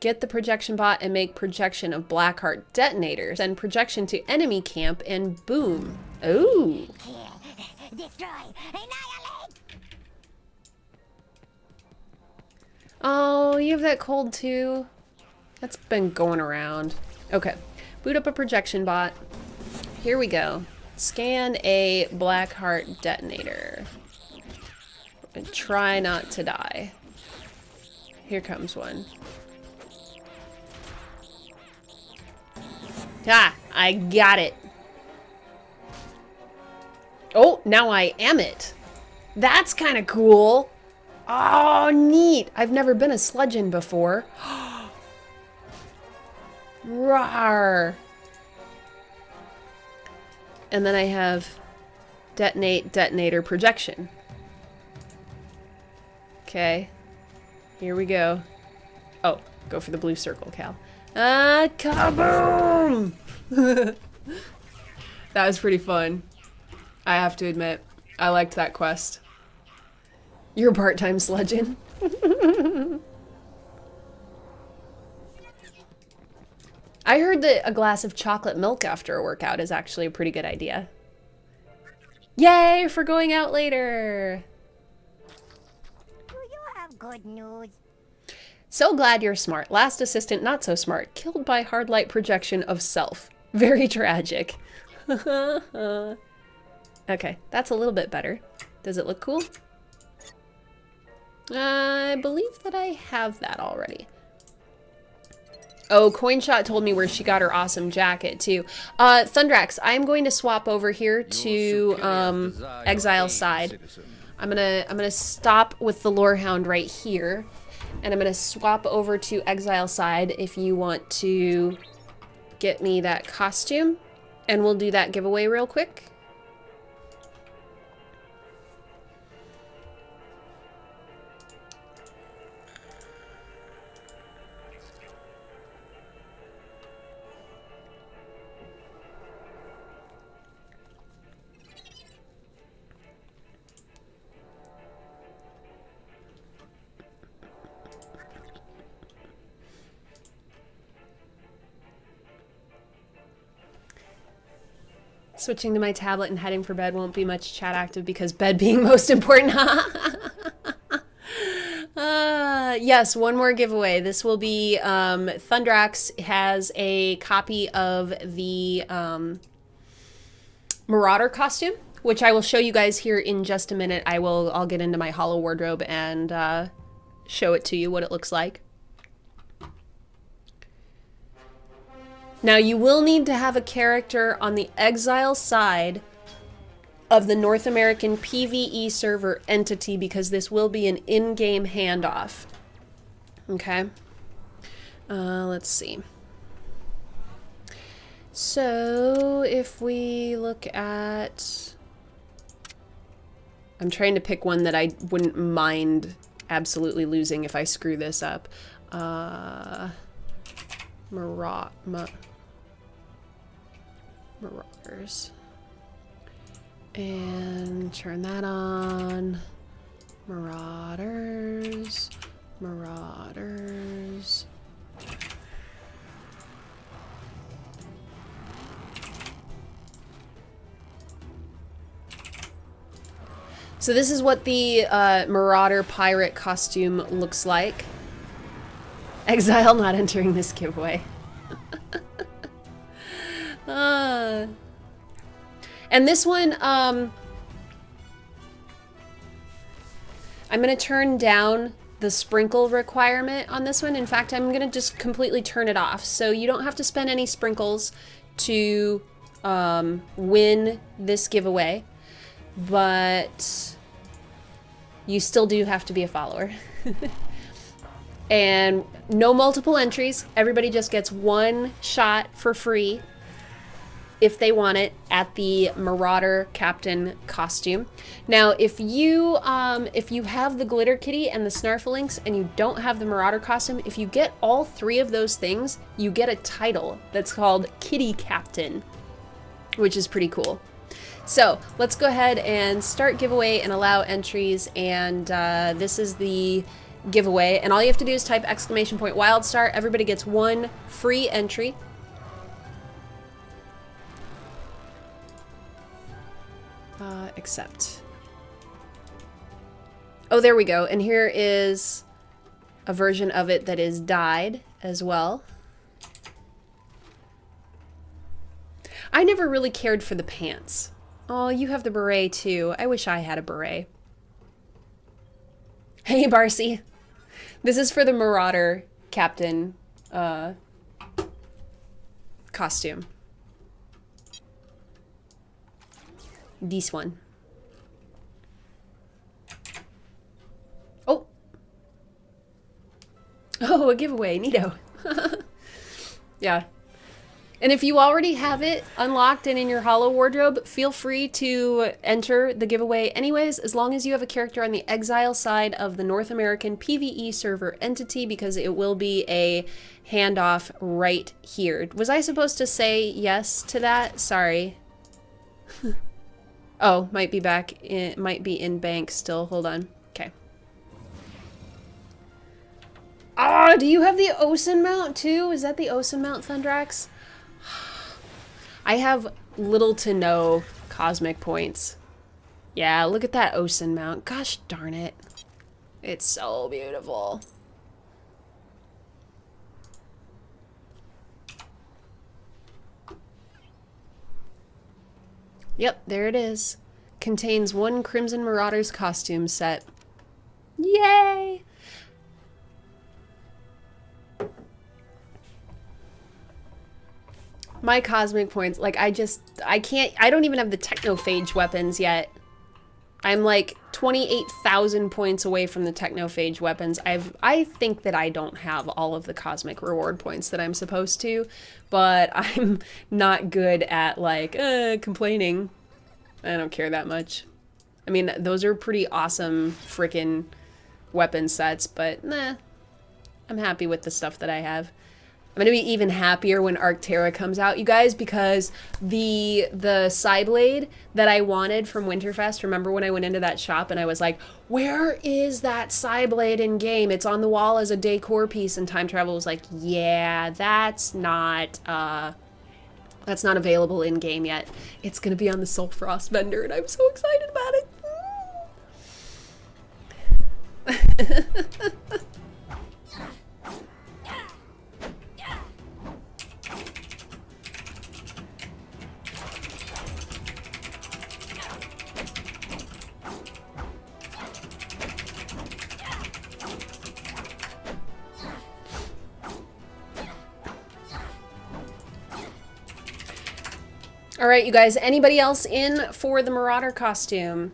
A: Get the projection bot and make projection of Blackheart detonators. Send projection to enemy camp and boom. Ooh.
I: Destroy! Annihilate!
A: Oh, you have that cold too? That's been going around. Okay. Boot up a projection bot. Here we go. Scan a Blackheart detonator. And try not to die. Here comes one. Ah, I got it. Oh, now I am it. That's kind of cool. Oh, neat. I've never been a sludgeon before. Rawr. And then I have detonate, detonator, projection. Okay. Here we go. Oh, go for the blue circle, Cal. Kaboom! That was pretty fun. I have to admit, I liked that quest. You're part-time sludging. I heard that a glass of chocolate milk after a workout is actually a pretty good idea. Yay for going out later!
I: Do you have good news?
A: So glad you're smart. Last assistant not so smart. Killed by hard light projection of self. Very tragic. Okay, that's a little bit better. Does it look cool? I believe that I have that already. Oh, Coinshot told me where she got her awesome jacket too. Thundrax, I'm going to swap over here to Exile side. I'm gonna stop with the Lorehound right here, and I'm gonna swap over to Exile side if you want to get me that costume, and we'll do that giveaway real quick. Switching to my tablet and heading for bed won't be much chat active because bed being most important. Yes, one more giveaway. This will be Thundrax has a copy of the Marauder costume, which I will show you guys here in just a minute. I'll get into my hollow wardrobe and show it to you what it looks like. Now, you will need to have a character on the Exile side of the North American PvE server entity because this will be an in-game handoff. Okay? Let's see. So, if we look at... I'm trying to pick one that I wouldn't mind absolutely losing if I screw this up. Marauders. And turn that on. Marauders. Marauders. So this is what the Marauder pirate costume looks like. Exile not entering this giveaway. And this one, I'm going to turn down the sprinkle requirement on this one. In fact, I'm going to just completely turn it off. So you don't have to spend any sprinkles to win this giveaway. But you still do have to be a follower. And no multiple entries. Everybody just gets one shot for free if they want it at the Marauder Captain costume. Now, if you have the Glitter Kitty and the Snarflinks and you don't have the Marauder costume, if you get all three of those things, you get a title that's called Kitty Captain, which is pretty cool. So let's go ahead and start giveaway and allow entries, and this is the giveaway, and all you have to do is type !WildStar. Everybody gets one free entry. Accept. Oh, there we go. And here is a version of it that is dyed as well. I never really cared for the pants. Oh, you have the beret too. I wish I had a beret. Hey, Barcy. This is for the Marauder Captain costume. This one. Oh. Oh, a giveaway. Neato. Yeah. And if you already have it unlocked and in your hollow wardrobe, feel free to enter the giveaway anyways, as long as you have a character on the Exile side of the North American PvE server entity, because it will be a handoff right here. Was I supposed to say yes to that? Sorry. Oh, might be back in, might be in bank still. Hold on. Okay. Ah, do you have the Ocean mount too? Is that the Ocean mount, Thundrax? I have little to no cosmic points. Yeah, look at that Ocean mount. Gosh darn it. It's so beautiful. Yep, there it is. Contains 1 Crimson Marauders costume set. Yay! My cosmic points, like I don't even have the technophage weapons yet. I'm like 28,000 points away from the technophage weapons. I think that I don't have all of the cosmic reward points that I'm supposed to, but I'm not good at like complaining. I don't care that much. I mean, those are pretty awesome freaking weapon sets, but nah, I'm happy with the stuff that I have. I'm gonna be even happier when Arctera comes out, you guys, because the Psyblade that I wanted from Winterfest, remember when I went into that shop and I was like, where is that Psyblade in game? It's on the wall as a decor piece, and Time Travel was like, yeah, that's not available in game yet. It's gonna be on the Soulfrost vendor, and I'm so excited about it. All right, you guys, anybody else in for the Marauder costume?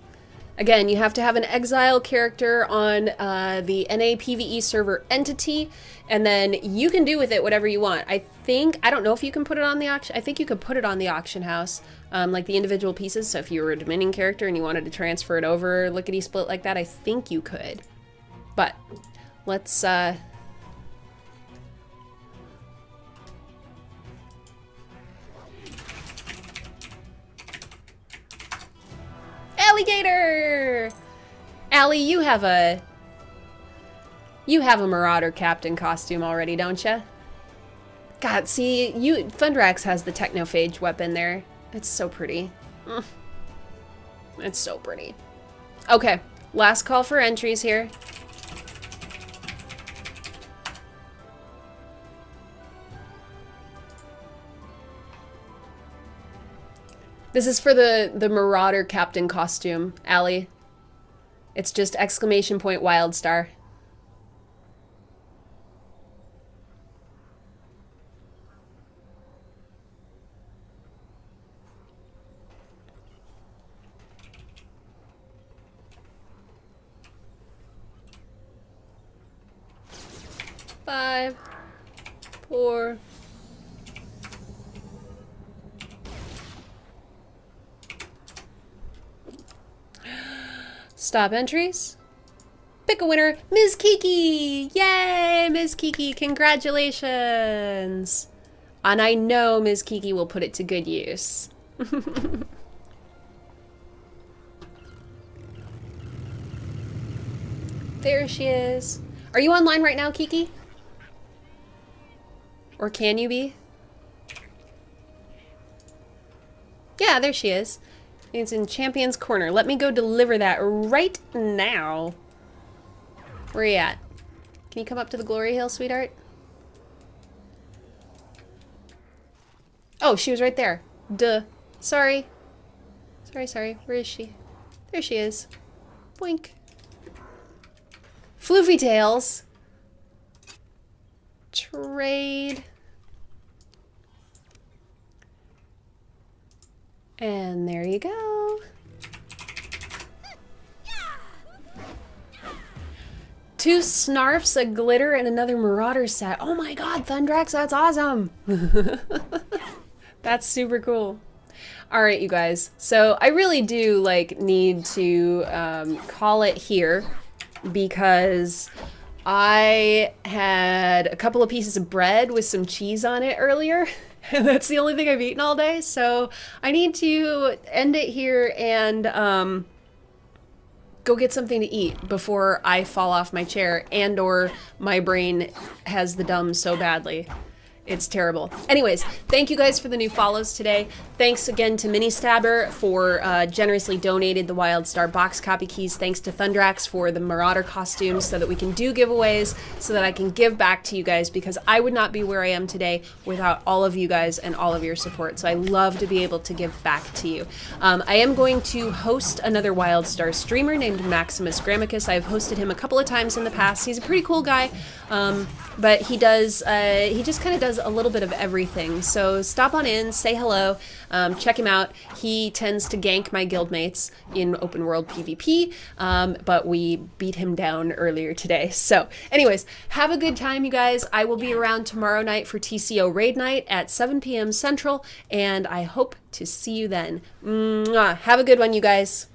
A: Again, you have to have an exile character on the NA PvE server entity, and then you can do with it whatever you want. I don't know if you can put it on the auction. I think you could put it on the auction house, like the individual pieces. So if you were a Dominion character and you wanted to transfer it over lickety-split like that, I think you could. But let's... Alligator! Allie, you have a Marauder Captain costume already, don't you? God, see, Thundrax has the Technophage weapon there. It's so pretty. It's so pretty. Okay, last call for entries here. This is for the Marauder Captain costume, Allie. It's just exclamation point Wildstar. Five, 4. Stop entries. Pick a winner. Ms. Kiki! Yay, Ms. Kiki, congratulations! And I know Ms. Kiki will put it to good use. There she is. Are you online right now, Kiki? Or can you be? Yeah, there she is. It's in Champion's Corner. Let me go deliver that right now. Where are you at? Can you come up to the Glory Hill, sweetheart? Oh, she was right there. Duh. Sorry. Sorry. Where is she? There she is. Boink. Floofy Tails. Trade. And there you go. Two Snarfs, a Glitter, and another Marauder set. Oh my god, Thundrax, that's awesome! That's super cool. Alright, you guys. So I really do, like, need to call it here because I had a couple of pieces of bread with some cheese on it earlier. And that's the only thing I've eaten all day, so I need to end it here and go get something to eat before I fall off my chair and or my brain has the dumb so badly. It's terrible. Anyways, thank you guys for the new follows today. Thanks again to Mini Stabber for generously donated the WildStar box copy keys. Thanks to Thundrax for the Marauder costumes so that we can do giveaways, so that I can give back to you guys, because I would not be where I am today without all of you guys and all of your support. So I love to be able to give back to you. I am going to host another WildStar streamer named Maximus Grammicus. I've hosted him a couple of times in the past. He's a pretty cool guy. But he does, he just kind of does a little bit of everything. So stop on in, say hello, check him out. He tends to gank my guildmates in open world PvP, but we beat him down earlier today. So anyways, have a good time, you guys. I will be around tomorrow night for TCO Raid Night at 7 p.m. Central, and I hope to see you then. Mwah. Have a good one, you guys.